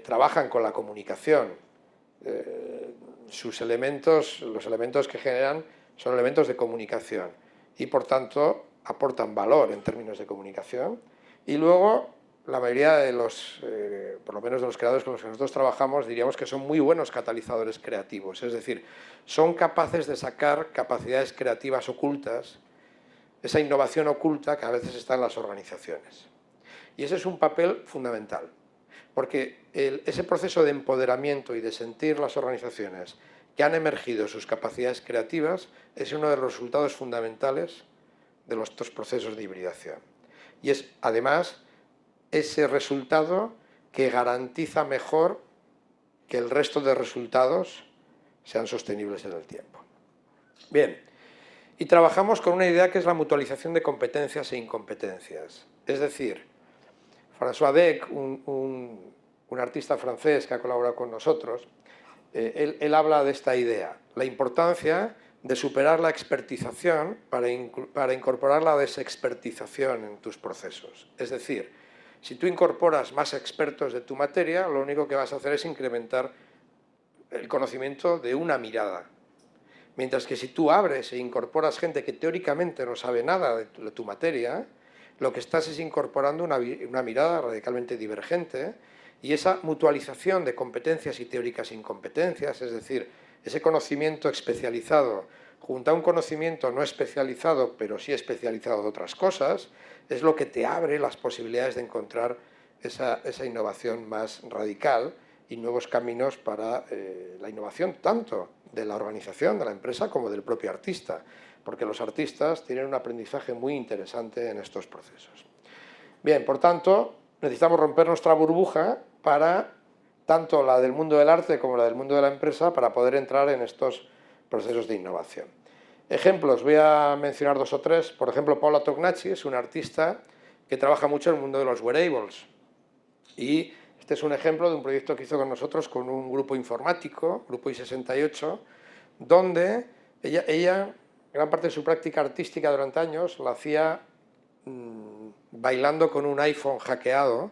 F: trabajan con la comunicación. Los elementos que generan son elementos de comunicación y, por tanto, aportan valor en términos de comunicación. Y luego, la mayoría de por lo menos de los creadores con los que nosotros trabajamos, diríamos que son muy buenos catalizadores creativos. Es decir, son capaces de sacar capacidades creativas ocultas, esa innovación oculta que a veces está en las organizaciones. Y ese es un papel fundamental, porque ese proceso de empoderamiento y de sentir las organizaciones que han emergido sus capacidades creativas es uno de los resultados fundamentales de estos procesos de hibridación. y es además ese resultado que garantiza mejor que el resto de resultados sean sostenibles en el tiempo. Bien, y trabajamos con una idea que es la mutualización de competencias e incompetencias. Es decir, François Dec, un artista francés que ha colaborado con nosotros, él habla de esta idea, la importancia de superar la expertización para incorporar la desexpertización en tus procesos. Es decir, si tú incorporas más expertos de tu materia, lo único que vas a hacer es incrementar el conocimiento de una mirada. Mientras que si tú abres e incorporas gente que teóricamente no sabe nada de tu materia, lo que estás es incorporando una mirada radicalmente divergente, y esa mutualización de competencias y teóricas incompetencias, es decir, ese conocimiento especializado junto a un conocimiento no especializado, pero sí especializado de otras cosas, es lo que te abre las posibilidades de encontrar esa innovación más radical y nuevos caminos para la innovación, tanto de la organización, de la empresa, como del propio artista, porque los artistas tienen un aprendizaje muy interesante en estos procesos. Bien, por tanto, necesitamos romper nuestra burbuja para, tanto la del mundo del arte como la del mundo de la empresa, para poder entrar en estos procesos de innovación. Ejemplos, voy a mencionar 2 o 3. Por ejemplo, Paola Tognacci es una artista que trabaja mucho en el mundo de los wearables. Y este es un ejemplo de un proyecto que hizo con nosotros con un grupo informático, Grupo I68, donde ella gran parte de su práctica artística durante años la hacía bailando con un iPhone hackeado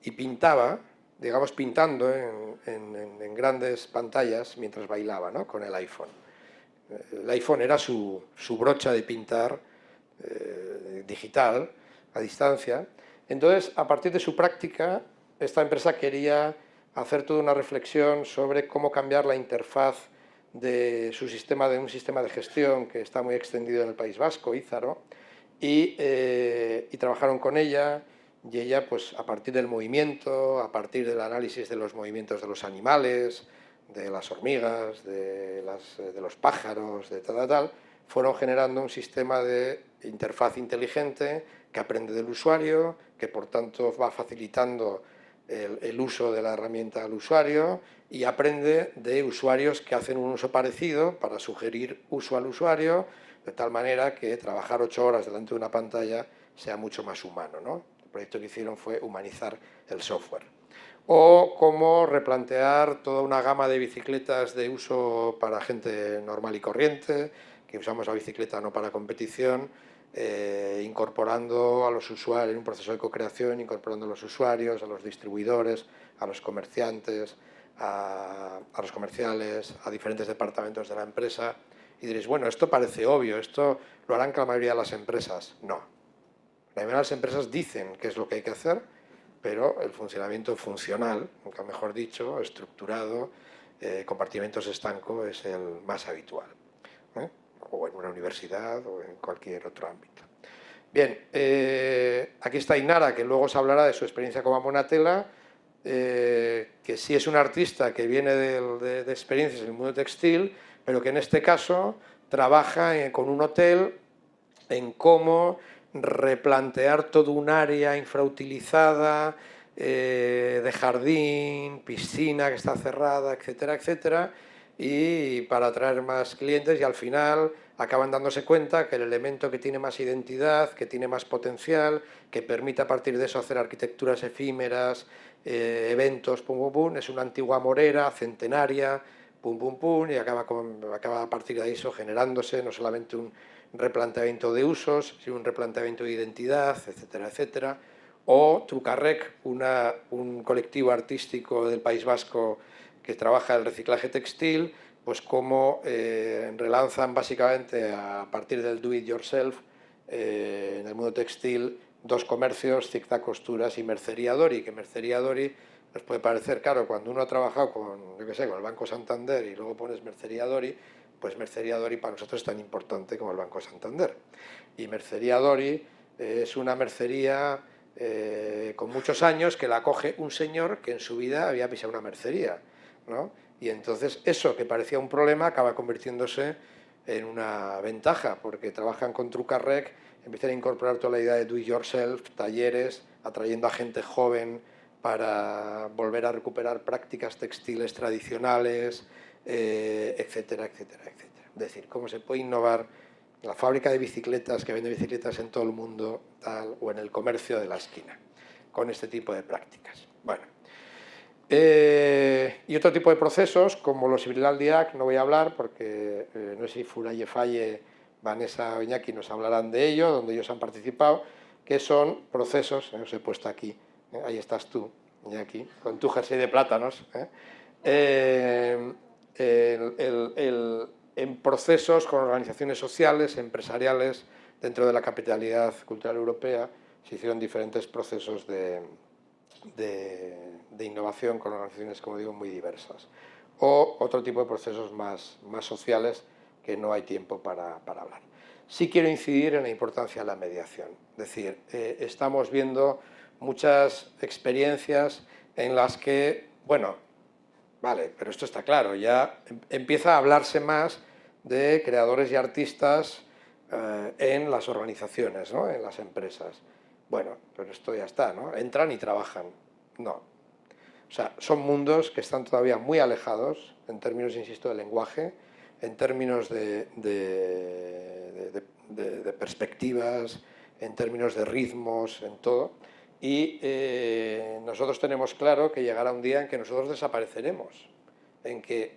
F: y pintaba, digamos, pintando en grandes pantallas mientras bailaba, ¿no?, con el iPhone. El iPhone era su brocha de pintar digital, a distancia. Entonces, a partir de su práctica, esta empresa quería hacer toda una reflexión sobre cómo cambiar la interfaz de un sistema de gestión que está muy extendido en el País Vasco, Ízaro, y trabajaron con ella, y ella, pues, a partir del movimiento, a partir del análisis de los movimientos de los animales, de las hormigas, de los pájaros, de tal, fueron generando un sistema de interfaz inteligente que aprende del usuario, que por tanto va facilitando el uso de la herramienta al usuario, y aprende de usuarios que hacen un uso parecido para sugerir uso al usuario, de tal manera que trabajar 8 horas delante de una pantalla sea mucho más humano, ¿no? El proyecto que hicieron fue humanizar el software. O cómo replantear toda una gama de bicicletas de uso para gente normal y corriente, que usamos la bicicleta no para competición, incorporando a los usuarios en un proceso de co-creación, incorporando a los usuarios, a los distribuidores, a los comerciantes, a los comerciales, a diferentes departamentos de la empresa. Y diréis, bueno, esto parece obvio, esto lo harán que la mayoría de las empresas. No. La mayoría de las empresas dicen qué es lo que hay que hacer, pero el funcionamiento funcional, nunca mejor dicho, estructurado, compartimentos estanco, es el más habitual, ¿eh? O en una universidad o en cualquier otro ámbito. Bien, aquí está Inara, que luego os hablará de su experiencia como Monatela, que sí es un artista que viene de experiencias en el mundo textil, pero que en este caso trabaja con un hotel en cómo replantear todo un área infrautilizada, de jardín, piscina que está cerrada, etcétera, etcétera, y para atraer más clientes, y al final acaban dándose cuenta que el elemento que tiene más identidad, que tiene más potencial, que permite a partir de eso hacer arquitecturas efímeras, eventos, pum, pum, pum, es una antigua morera centenaria, pum, pum, pum, y acaba a partir de eso generándose no solamente un replanteamiento de usos, sino un replanteamiento de identidad, etcétera, etcétera. O Trucarrec, un colectivo artístico del País Vasco que trabaja el reciclaje textil, pues cómo relanzan básicamente a partir del do it yourself en el mundo textil 2 comercios, Zigzag Costuras y Mercería Dori, que Mercería Dori les puede parecer, claro, cuando uno ha trabajado con, yo qué sé, con el Banco Santander y luego pones Mercería Dori, pues Mercería Dori para nosotros es tan importante como el Banco Santander. Y Mercería Dori es una mercería con muchos años que la acoge un señor que en su vida había pisado una mercería, ¿no? Y entonces eso que parecía un problema acaba convirtiéndose en una ventaja, porque trabajan con Trucarrec empiecen a incorporar toda la idea de do it yourself, talleres, atrayendo a gente joven para volver a recuperar prácticas textiles tradicionales, etcétera, etcétera, etcétera. Es decir, cómo se puede innovar en la fábrica de bicicletas que vende bicicletas en todo el mundo tal, o en el comercio de la esquina, con este tipo de prácticas. Bueno. Y otro tipo de procesos, como los Ibrilal Diac, no voy a hablar porque no sé si Furaye Faye, Vanessa o Iñaki nos hablarán de ello, donde ellos han participado, que son procesos, os he puesto aquí, ahí estás tú, Iñaki, con tu jersey de plátanos, en procesos con organizaciones sociales, empresariales, dentro de la capitalidad cultural europea, se hicieron diferentes procesos de innovación con organizaciones, como digo, muy diversas. O otro tipo de procesos más sociales que no hay tiempo para hablar. Sí quiero incidir en la importancia de la mediación. Es decir, estamos viendo muchas experiencias en las que, bueno, vale, pero esto está claro, ya empieza a hablarse más de creadores y artistas en las organizaciones, ¿no? En las empresas. Bueno, pero esto ya está, ¿no? Entran y trabajan. No. O sea, son mundos que están todavía muy alejados, en términos, insisto, de lenguaje, en términos de perspectivas, en términos de ritmos, en todo. Y nosotros tenemos claro que llegará un día en que nosotros desapareceremos, en que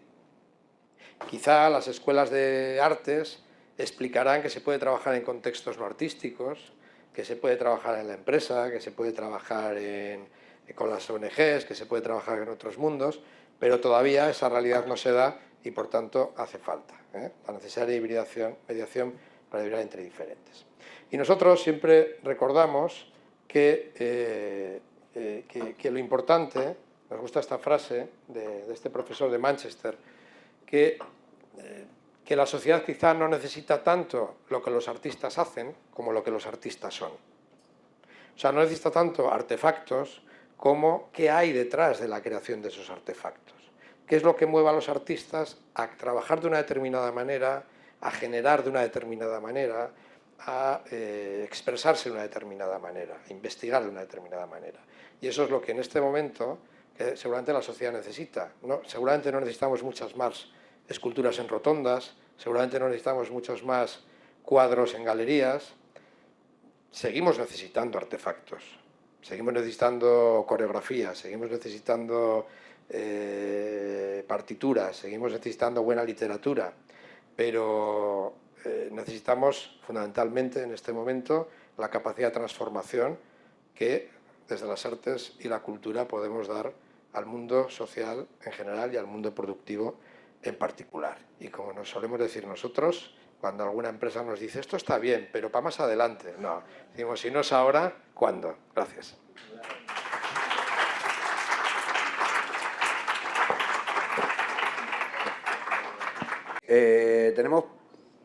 F: quizá las escuelas de artes explicarán que se puede trabajar en contextos no artísticos, que se puede trabajar en la empresa, que se puede trabajar con las ONGs, que se puede trabajar en otros mundos, pero todavía esa realidad no se da y por tanto hace falta la necesaria mediación para vibrar entre diferentes. Y nosotros siempre recordamos que lo importante, nos gusta esta frase de este profesor de Manchester, que la sociedad quizá no necesita tanto lo que los artistas hacen como lo que los artistas son. O sea, no necesita tanto artefactos como qué hay detrás de la creación de esos artefactos. ¿Qué es lo que mueve a los artistas a trabajar de una determinada manera, a generar de una determinada manera, a expresarse de una determinada manera, a investigar de una determinada manera? Y eso es lo que en este momento seguramente la sociedad necesita, ¿no? Seguramente no necesitamos muchas más esculturas en rotondas, seguramente no necesitamos muchos más cuadros en galerías. Seguimos necesitando artefactos, seguimos necesitando coreografías, seguimos necesitando partituras, seguimos necesitando buena literatura, pero necesitamos fundamentalmente en este momento la capacidad de transformación que desde las artes y la cultura podemos dar al mundo social en general y al mundo productivo en particular. Y como nos solemos decir nosotros, cuando alguna empresa nos dice esto está bien, pero para más adelante, no, decimos si no es ahora, ¿cuándo? Gracias.
A: Tenemos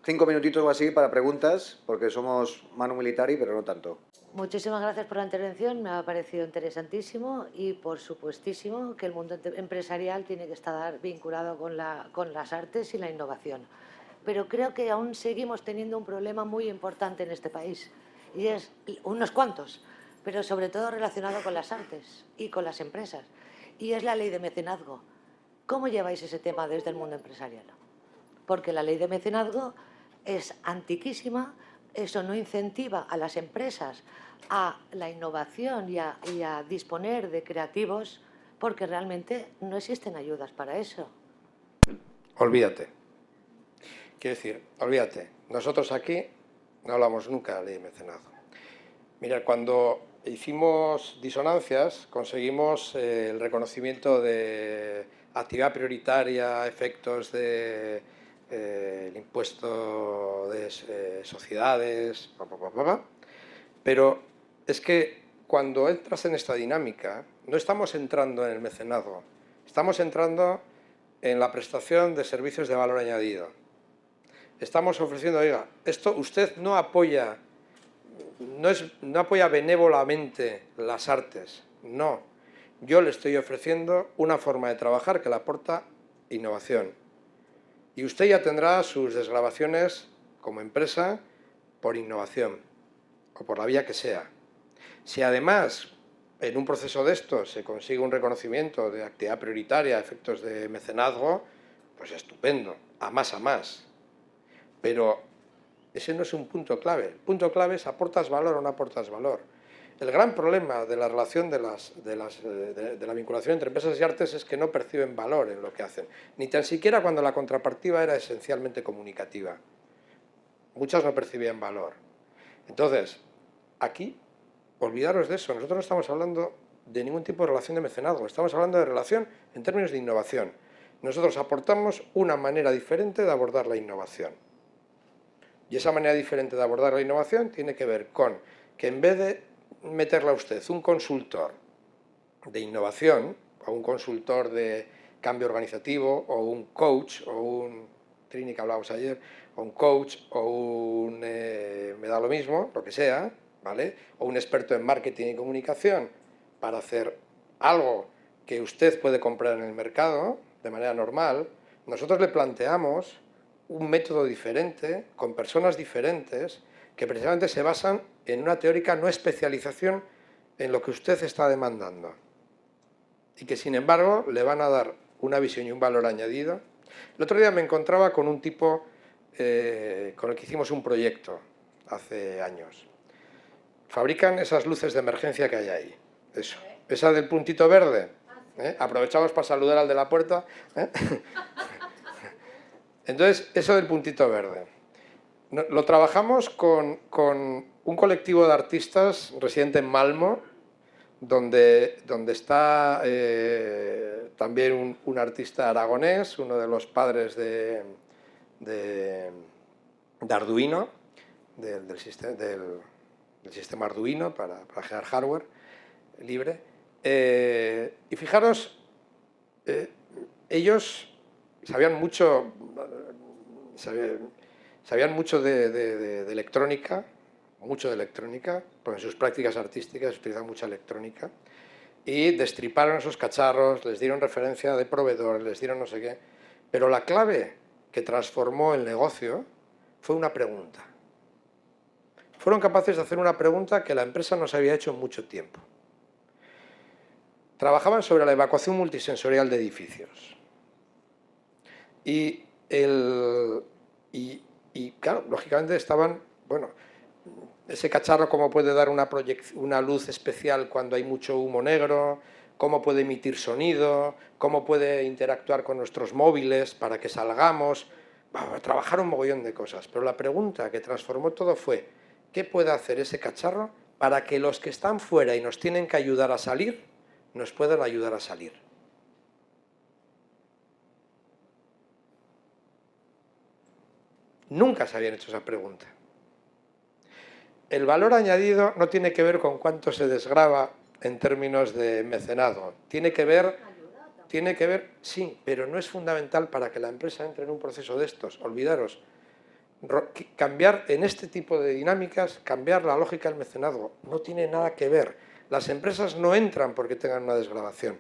A: 5 minutitos o así para preguntas, porque somos manu militari, pero no tanto.
L: Muchísimas gracias por la intervención, me ha parecido interesantísimo y por supuestísimo que el mundo empresarial tiene que estar vinculado con las artes y la innovación. Pero creo que aún seguimos teniendo un problema muy importante en este país, y es unos cuantos, pero sobre todo relacionado con las artes y con las empresas, y es la ley de mecenazgo. ¿Cómo lleváis ese tema desde el mundo empresarial? Porque la ley de mecenazgo es antiquísima, eso no incentiva a las empresas a la innovación y a disponer de creativos, porque realmente no existen ayudas para eso.
F: Olvídate. Quiero decir, olvídate. Nosotros aquí no hablamos nunca de la ley de mecenazgo. Mira, cuando hicimos Disonancias, conseguimos el reconocimiento de actividad prioritaria, efectos de el impuesto de sociedades, pero es que cuando entras en esta dinámica no estamos entrando en el mecenazgo, estamos entrando en la prestación de servicios de valor añadido. Estamos ofreciendo, oiga, esto usted no apoya benévolamente las artes, no. Yo le estoy ofreciendo una forma de trabajar que le aporta innovación. Y usted ya tendrá sus desgravaciones como empresa por innovación. o por la vía que sea. Si además en un proceso de estos se consigue un reconocimiento de actividad prioritaria a efectos de mecenazgo, pues estupendo, a más. Pero ese no es un punto clave. El punto clave es ¿aportas valor o no aportas valor? El gran problema de la relación de la vinculación entre empresas y artes es que no perciben valor en lo que hacen, ni tan siquiera cuando la contrapartida era esencialmente comunicativa. Muchas no percibían valor. Entonces, aquí, olvidaros de eso. Nosotros no estamos hablando de ningún tipo de relación de mecenazgo, estamos hablando de relación en términos de innovación. Nosotros aportamos una manera diferente de abordar la innovación. Y esa manera diferente de abordar la innovación tiene que ver con que en vez de meterle a usted un consultor de innovación, o un consultor de cambio organizativo, o un coach, o un Trini que hablábamos ayer, o un coach, o un me da lo mismo, lo que sea, ¿vale? O un experto en marketing y comunicación para hacer algo que usted puede comprar en el mercado de manera normal, nosotros le planteamos un método diferente, con personas diferentes, que precisamente se basan en una teórica no especialización en lo que usted está demandando. Y que sin embargo le van a dar una visión y un valor añadido. El otro día me encontraba con un tipo con el que hicimos un proyecto hace años. Fabrican esas luces de emergencia que hay ahí. Eso. Esa del puntito verde. Aprovechamos para saludar al de la puerta. Entonces, eso del puntito verde. Lo trabajamos con un colectivo de artistas residente en Malmo, donde está también un artista aragonés, uno de los padres de Arduino, del sistema Arduino para crear hardware libre. Y fijaros, ellos sabían mucho de electrónica, porque en sus prácticas artísticas utilizaban mucha electrónica, y destriparon esos cacharros, les dieron referencia de proveedores, les dieron no sé qué, pero la clave que transformó el negocio fue una pregunta. Fueron capaces de hacer una pregunta que la empresa no se había hecho en mucho tiempo. Trabajaban sobre la evacuación multisensorial de edificios. Y claro, lógicamente estaban, bueno, ese cacharro cómo puede dar una luz especial cuando hay mucho humo negro, cómo puede emitir sonido, cómo puede interactuar con nuestros móviles para que salgamos. Trabajar un mogollón de cosas, pero la pregunta que transformó todo fue ¿qué puede hacer ese cacharro para que los que están fuera y nos tienen que ayudar a salir, nos puedan ayudar a salir? Nunca se habían hecho esa pregunta. El valor añadido no tiene que ver con cuánto se desgrava en términos de mecenazgo. Tiene que ver, sí, pero no es fundamental para que la empresa entre en un proceso de estos. Olvidaros, cambiar en este tipo de dinámicas, cambiar la lógica del mecenazgo, no tiene nada que ver. Las empresas no entran porque tengan una desgravación.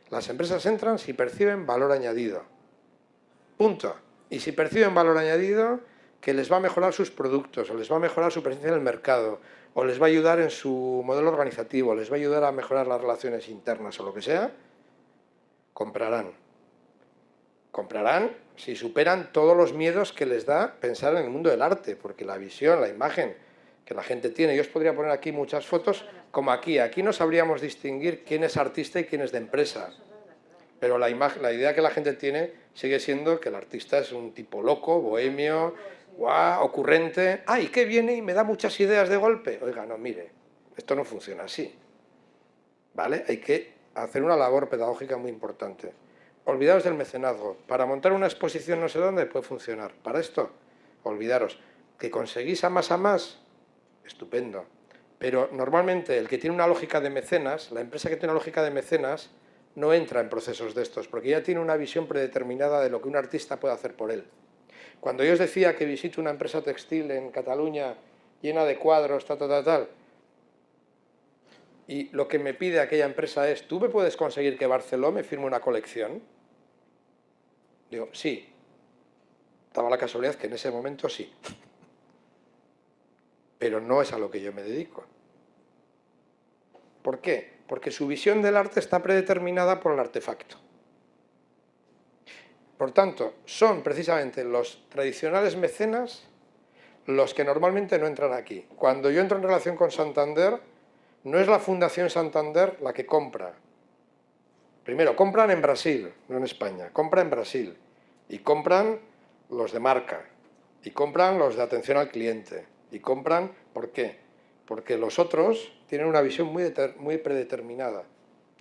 F: Las empresas entran si perciben valor añadido. Punto. Y si perciben valor añadido, que les va a mejorar sus productos, o les va a mejorar su presencia en el mercado, o les va a ayudar en su modelo organizativo, les va a ayudar a mejorar las relaciones internas o lo que sea, comprarán. Comprarán si superan todos los miedos que les da pensar en el mundo del arte, porque la visión, la imagen que la gente tiene, yo os podría poner aquí muchas fotos, como aquí no sabríamos distinguir quién es artista y quién es de empresa. Pero la idea que la gente tiene sigue siendo que el artista es un tipo loco, bohemio, ocurrente. ¡Ay, qué viene y me da muchas ideas de golpe! Oiga, no, mire, esto no funciona así. ¿Vale? Hay que hacer una labor pedagógica muy importante. Olvidaros del mecenazgo. Para montar una exposición no sé dónde puede funcionar. Para esto, olvidaros. ¿Que conseguís a más? Estupendo. Pero normalmente el que tiene una lógica de mecenas, la empresa que tiene una lógica de mecenas, no entra en procesos de estos, porque ya tiene una visión predeterminada de lo que un artista puede hacer por él. Cuando yo os decía que visito una empresa textil en Cataluña llena de cuadros, tal, y lo que me pide aquella empresa es, ¿tú me puedes conseguir que Barceló me firme una colección? Digo, sí. Daba la casualidad que en ese momento sí. pero no es a lo que yo me dedico. ¿Por qué? Porque su visión del arte está predeterminada por el artefacto. Por tanto, son precisamente los tradicionales mecenas los que normalmente no entran aquí. Cuando yo entro en relación con Santander, no es la Fundación Santander la que compra. Primero, compran en Brasil, no en España, compran en Brasil. Y compran los de marca, y compran los de atención al cliente, y compran, ¿por qué? Porque los otros tienen una visión muy predeterminada.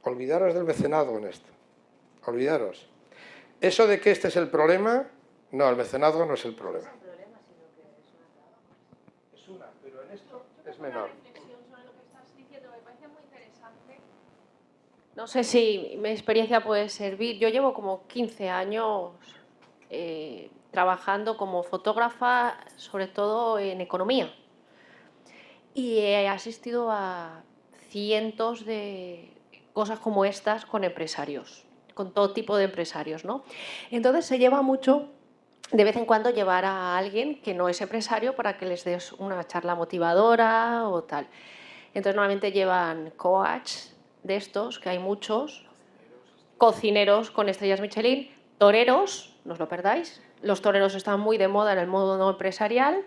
F: Olvidaros del mecenazgo en esto, olvidaros. Eso de que este es el problema, no, el mecenazgo no es el problema. Es una, pero en esto es menor.
M: No sé si mi experiencia puede servir. Yo llevo como 15 años trabajando como fotógrafa, sobre todo en economía. Y he asistido a cientos de cosas como estas con empresarios, con todo tipo de empresarios, ¿no? Entonces se lleva mucho, de vez en cuando, llevar a alguien que no es empresario para que les des una charla motivadora o tal. Entonces normalmente llevan coach de estos, que hay muchos, cocineros con estrellas Michelin, toreros, no os lo perdáis, los toreros están muy de moda en el mundo no empresarial,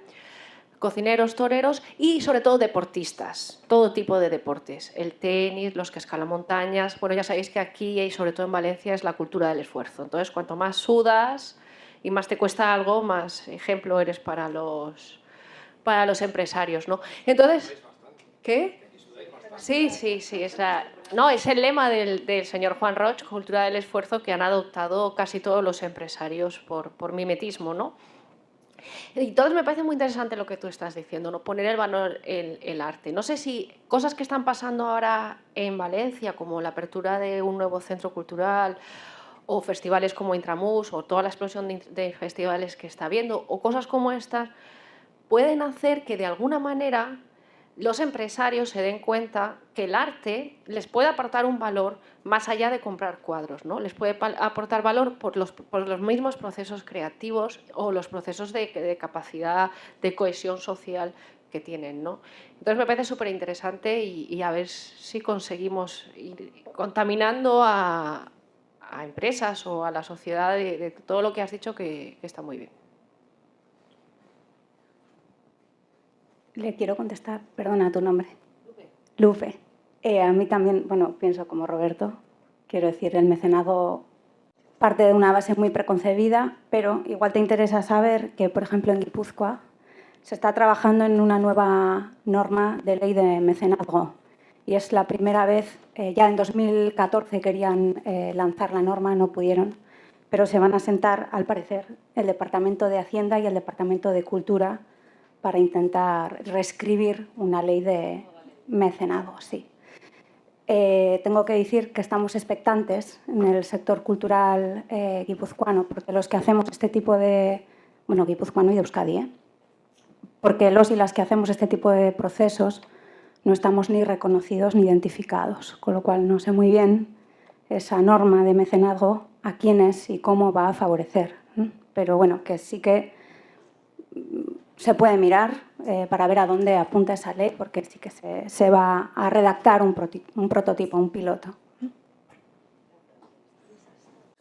M: cocineros, toreros y sobre todo deportistas, todo tipo de deportes, el tenis, los que escalan montañas. Bueno, ya sabéis que aquí y sobre todo en Valencia es la cultura del esfuerzo, entonces cuanto más sudas y más te cuesta algo, más ejemplo eres para los empresarios, ¿no? Entonces, ¿qué? Sí, no, es el lema del señor Juan Roig, cultura del esfuerzo, que han adoptado casi todos los empresarios por mimetismo, ¿no? Y entonces me parece muy interesante lo que tú estás diciendo, ¿no? Poner el valor en el arte. No sé si cosas que están pasando ahora en Valencia, como la apertura de un nuevo centro cultural, o festivales como Intramus, o toda la explosión de festivales que está habiendo, o cosas como estas, pueden hacer que de alguna manera los empresarios se den cuenta que el arte les puede aportar un valor más allá de comprar cuadros, ¿no? Les puede aportar valor por los mismos procesos creativos o los procesos de capacidad de cohesión social que tienen, ¿no? Entonces me parece súper interesante y a ver si conseguimos ir contaminando a empresas o a la sociedad de todo lo que has dicho, que está muy bien.
N: Le quiero contestar, perdona tu nombre. Lupe. A mí también, bueno, pienso como Roberto, quiero decir, el mecenazgo parte de una base muy preconcebida, pero igual te interesa saber que, por ejemplo, en Guipúzcoa se está trabajando en una nueva norma de ley de mecenazgo y es la primera vez, ya en 2014 querían lanzar la norma, no pudieron, pero se van a sentar, al parecer, el Departamento de Hacienda y el Departamento de Cultura para intentar reescribir una ley de mecenazgo, sí. Tengo que decir que estamos expectantes en el sector cultural guipuzcoano, porque los que hacemos este tipo de... Bueno, guipuzcoano y de Euskadi, porque los y las que hacemos este tipo de procesos no estamos ni reconocidos ni identificados, con lo cual no sé muy bien esa norma de mecenazgo a quiénes y cómo va a favorecer. Pero bueno, que sí que se puede mirar para ver a dónde apunta esa ley, porque sí que se va a redactar un prototipo, un piloto.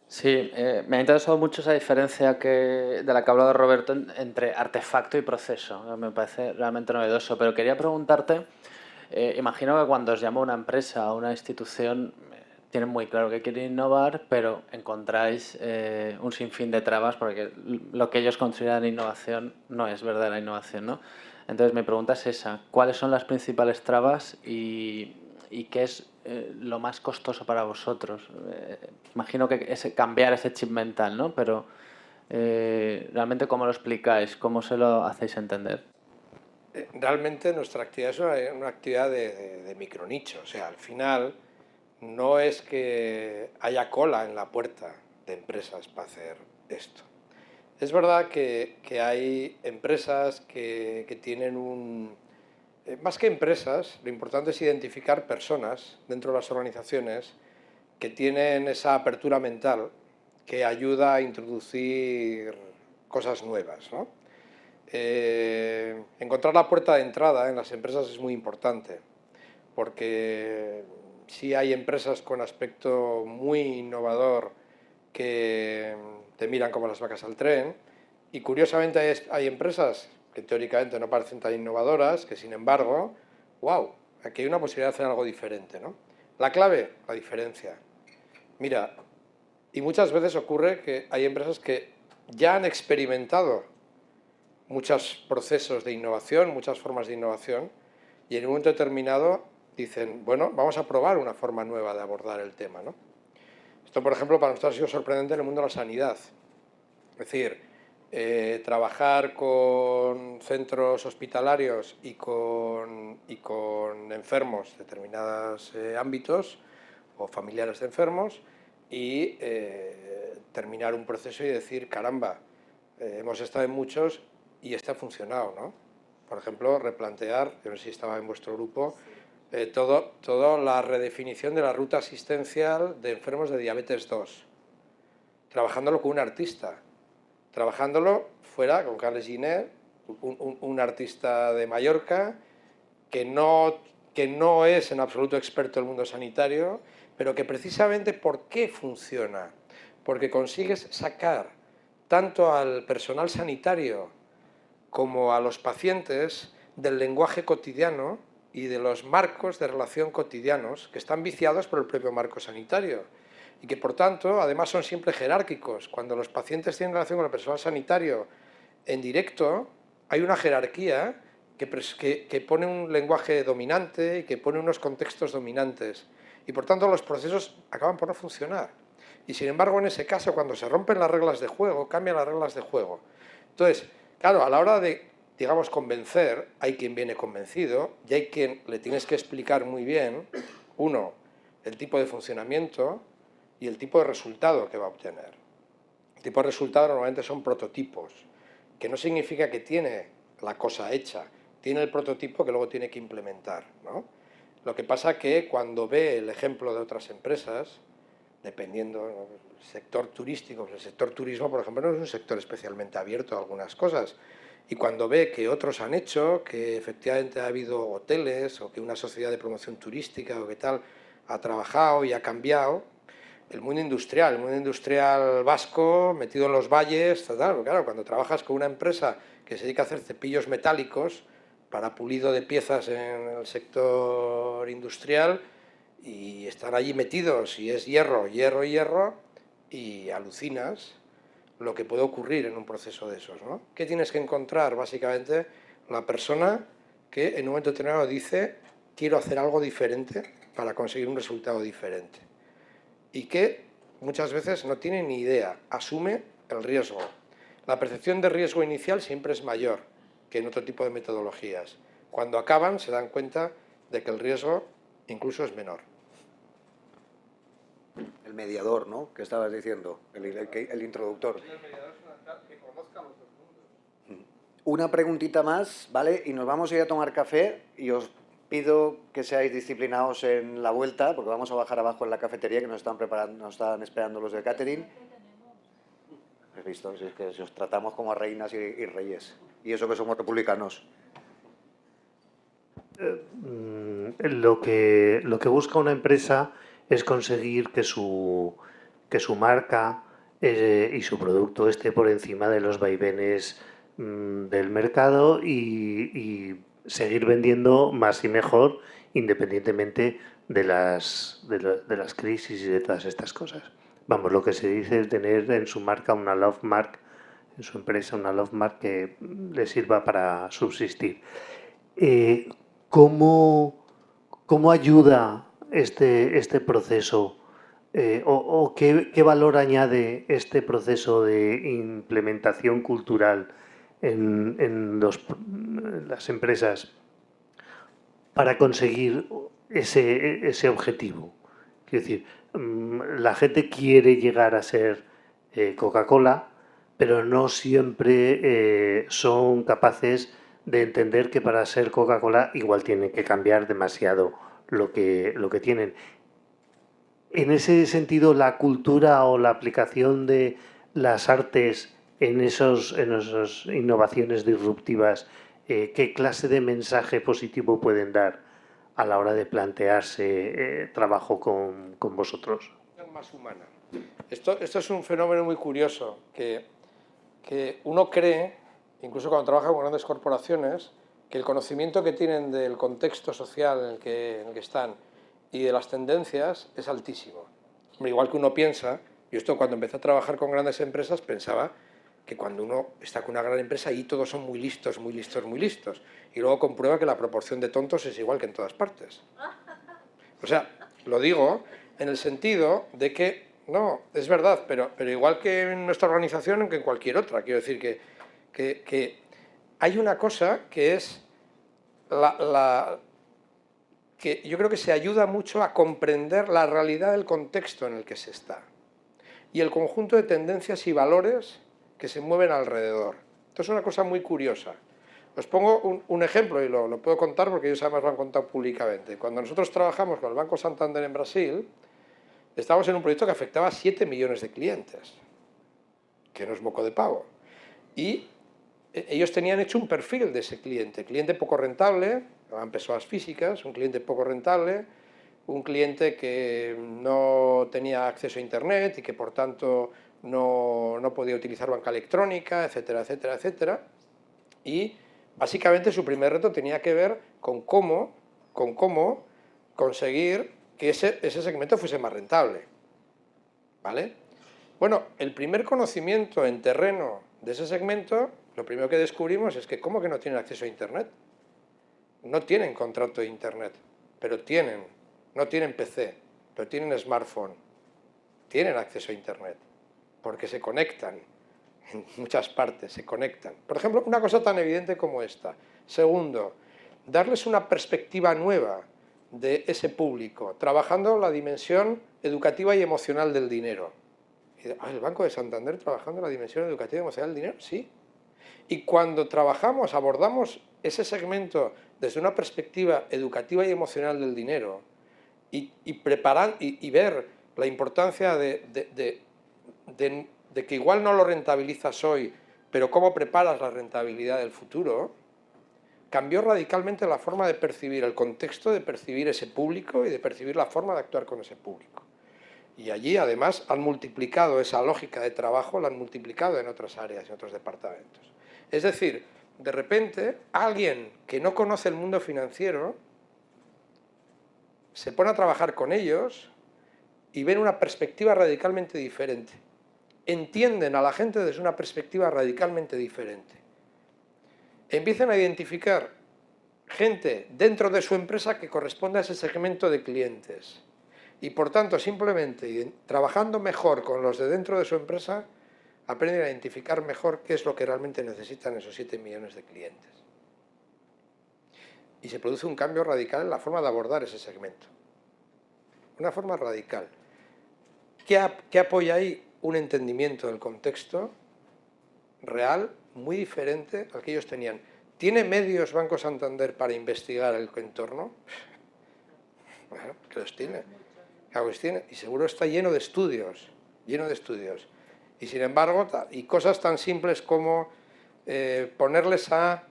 O: Sí, me ha interesado mucho esa diferencia de la que ha hablado Roberto entre artefacto y proceso. Me parece realmente novedoso, pero quería preguntarte, imagino que cuando os llama una empresa o una institución, tienen muy claro que quieren innovar, pero encontráis un sinfín de trabas porque lo que ellos consideran innovación no es verdadera innovación, ¿no? Entonces mi pregunta es esa, ¿cuáles son las principales trabas y qué es lo más costoso para vosotros? Imagino que es cambiar ese chip mental, ¿no? Pero realmente, ¿cómo lo explicáis? ¿Cómo se lo hacéis entender?
F: Realmente nuestra actividad es una actividad de micronicho, o sea, al final no es que haya cola en la puerta de empresas para hacer esto. Es verdad que hay empresas que tienen un... Más que empresas, lo importante es identificar personas dentro de las organizaciones que tienen esa apertura mental que ayuda a introducir cosas nuevas, ¿no? encontrar la puerta de entrada en las empresas es muy importante, porque sí hay empresas con aspecto muy innovador que te miran como las vacas al tren, y curiosamente hay empresas que teóricamente no parecen tan innovadoras, que sin embargo, wow, aquí hay una posibilidad de hacer algo diferente, ¿no? La clave, la diferencia. Mira, y muchas veces ocurre que hay empresas que ya han experimentado muchos procesos de innovación, muchas formas de innovación, y en un momento determinado dicen, bueno, vamos a probar una forma nueva de abordar el tema, ¿no? Esto, por ejemplo, para nosotros ha sido sorprendente en el mundo de la sanidad. Es decir, trabajar con centros hospitalarios y con enfermos de determinados ámbitos o familiares de enfermos y terminar un proceso y decir, caramba, hemos estado en muchos y este ha funcionado, ¿no? Por ejemplo, replantear, yo no sé si estaba en vuestro grupo, toda la redefinición de la ruta asistencial de enfermos de diabetes 2, trabajándolo con un artista, trabajándolo fuera con Carles Giner, un artista de Mallorca que no es en absoluto experto en el mundo sanitario, pero que precisamente ¿por qué funciona? Porque consigues sacar tanto al personal sanitario como a los pacientes del lenguaje cotidiano y de los marcos de relación cotidianos que están viciados por el propio marco sanitario y que por tanto además son siempre jerárquicos. Cuando los pacientes tienen relación con el personal sanitario en directo hay una jerarquía que pone un lenguaje dominante y que pone unos contextos dominantes y por tanto los procesos acaban por no funcionar. Y sin embargo en ese caso cuando se rompen las reglas de juego, cambian las reglas de juego. Entonces, claro, a la hora de, digamos, convencer, hay quien viene convencido y hay quien le tienes que explicar muy bien, uno, el tipo de funcionamiento y el tipo de resultado que va a obtener. El tipo de resultado normalmente son prototipos, que no significa que tiene la cosa hecha, tiene el prototipo que luego tiene que implementar, ¿no? Lo que pasa que cuando ve el ejemplo de otras empresas, dependiendo del sector turístico, el sector turismo, por ejemplo, no es un sector especialmente abierto a algunas cosas, y cuando ve que otros han hecho, que efectivamente ha habido hoteles o que una sociedad de promoción turística o que tal ha trabajado y ha cambiado, el mundo industrial vasco, metido en los valles, claro, cuando trabajas con una empresa que se dedica a hacer cepillos metálicos para pulido de piezas en el sector industrial y están allí metidos y es hierro, hierro, hierro y alucinas lo que puede ocurrir en un proceso de esos, ¿no? ¿Qué tienes que encontrar? Básicamente la persona que en un momento determinado dice quiero hacer algo diferente para conseguir un resultado diferente y que muchas veces no tiene ni idea, asume el riesgo. La percepción de riesgo inicial siempre es mayor que en otro tipo de metodologías. Cuando acaban se dan cuenta de que el riesgo incluso es menor.
A: El mediador, ¿no? Que estabas diciendo, el introductor.
F: El mediador es que conozca los dos mundos.
A: Una preguntita más, ¿vale? Y nos vamos a ir a tomar café y os pido que seáis disciplinados en la vuelta, porque vamos a bajar abajo en la cafetería que nos están esperando los de catering. ¿Has visto? Si es que si os tratamos como a reinas y reyes. Y eso que somos republicanos.
P: Lo que busca una empresa es conseguir que su marca y su producto esté por encima de los vaivenes del mercado y seguir vendiendo más y mejor independientemente de las crisis y de todas estas cosas. Vamos, lo que se dice es tener en su marca una love mark, en su empresa una love mark que le sirva para subsistir. ¿Cómo ayuda este proceso o qué valor añade este proceso de implementación cultural en las empresas para conseguir ese objetivo? Quiero decir, la gente quiere llegar a ser Coca-Cola, pero no siempre son capaces de entender que para ser Coca-Cola igual tienen que cambiar demasiado lo que tienen. En ese sentido, la cultura o la aplicación de las artes en esas innovaciones disruptivas, ¿qué clase de mensaje positivo pueden dar a la hora de plantearse trabajo con vosotros?
F: Más humana. Esto es un fenómeno muy curioso, que uno cree, incluso cuando trabaja con grandes corporaciones, que el conocimiento que tienen del contexto social en el que están y de las tendencias es altísimo. Igual que uno piensa, yo esto cuando empecé a trabajar con grandes empresas pensaba que cuando uno está con una gran empresa ahí todos son muy listos, muy listos, muy listos. Y luego comprueba que la proporción de tontos es igual que en todas partes. O sea, lo digo en el sentido de que, no, es verdad, pero igual que en nuestra organización que en cualquier otra. Quiero decir que hay una cosa que es que yo creo que se ayuda mucho a comprender la realidad del contexto en el que se está y el conjunto de tendencias y valores que se mueven alrededor. Esto es una cosa muy curiosa. Os pongo un ejemplo y lo puedo contar porque ellos además lo han contado públicamente. Cuando nosotros trabajamos con el Banco Santander en Brasil, estábamos en un proyecto que afectaba a 7 millones de clientes, que no es moco de pavo. Y ellos tenían hecho un perfil de ese cliente poco rentable, en personas físicas, un cliente poco rentable, un cliente que no tenía acceso a Internet y que por tanto no podía utilizar banca electrónica, etcétera, etcétera, etcétera. Y básicamente su primer reto tenía que ver con cómo conseguir que ese segmento fuese más rentable. ¿Vale? Bueno, el primer conocimiento en terreno de ese segmento, lo primero que descubrimos es que ¿cómo que no tienen acceso a Internet? No tienen contrato de Internet, pero no tienen PC, pero tienen smartphone, tienen acceso a Internet, porque se conectan en muchas partes, se conectan. Por ejemplo, una cosa tan evidente como esta. Segundo, darles una perspectiva nueva de ese público, trabajando la dimensión educativa y emocional del dinero. ¿El Banco de Santander trabajando la dimensión educativa y emocional del dinero? Sí. Y cuando abordamos ese segmento desde una perspectiva educativa y emocional del dinero y ver la importancia de que igual no lo rentabilizas hoy, pero cómo preparas la rentabilidad del futuro, cambió radicalmente la forma de percibir el contexto, de percibir ese público y de percibir la forma de actuar con ese público. Y allí, además, han multiplicado esa lógica de trabajo, la han multiplicado en otras áreas, en otros departamentos. Es decir, de repente, alguien que no conoce el mundo financiero se pone a trabajar con ellos y ven una perspectiva radicalmente diferente. Entienden a la gente desde una perspectiva radicalmente diferente. Empiezan a identificar gente dentro de su empresa que corresponde a ese segmento de clientes. Y por tanto, simplemente trabajando mejor con los de dentro de su empresa, aprenden a identificar mejor qué es lo que realmente necesitan esos 7 millones de clientes. Y se produce un cambio radical en la forma de abordar ese segmento. Una forma radical. ¿Qué apoya ahí? Un entendimiento del contexto real muy diferente al que ellos tenían. ¿Tiene medios Banco Santander para investigar el entorno? Bueno, que los tiene. Y seguro está lleno de estudios, Y sin embargo, y cosas tan simples como ponerles a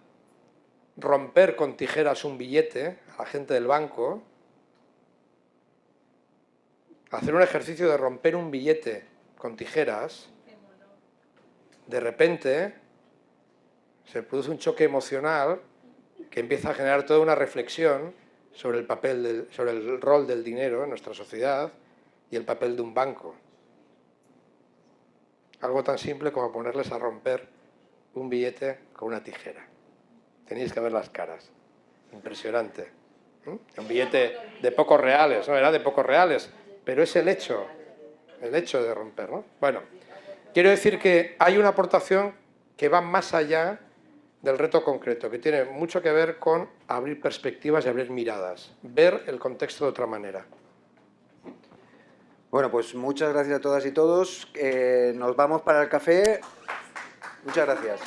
F: romper con tijeras un billete a la gente del banco, hacer un ejercicio de romper un billete con tijeras, de repente se produce un choque emocional que empieza a generar toda una reflexión sobre el rol del dinero en nuestra sociedad y el papel de un banco. Algo tan simple como ponerles a romper un billete con una tijera. Tenéis que ver las caras. Impresionante. Un billete de pocos reales, no era de pocos reales, pero es el hecho de romper, ¿no? Bueno, quiero decir que hay una aportación que va más allá del reto concreto, que tiene mucho que ver con abrir perspectivas y abrir miradas, ver el contexto de otra manera.
A: Bueno, pues muchas gracias a todas y todos. Nos vamos para el café. Muchas gracias.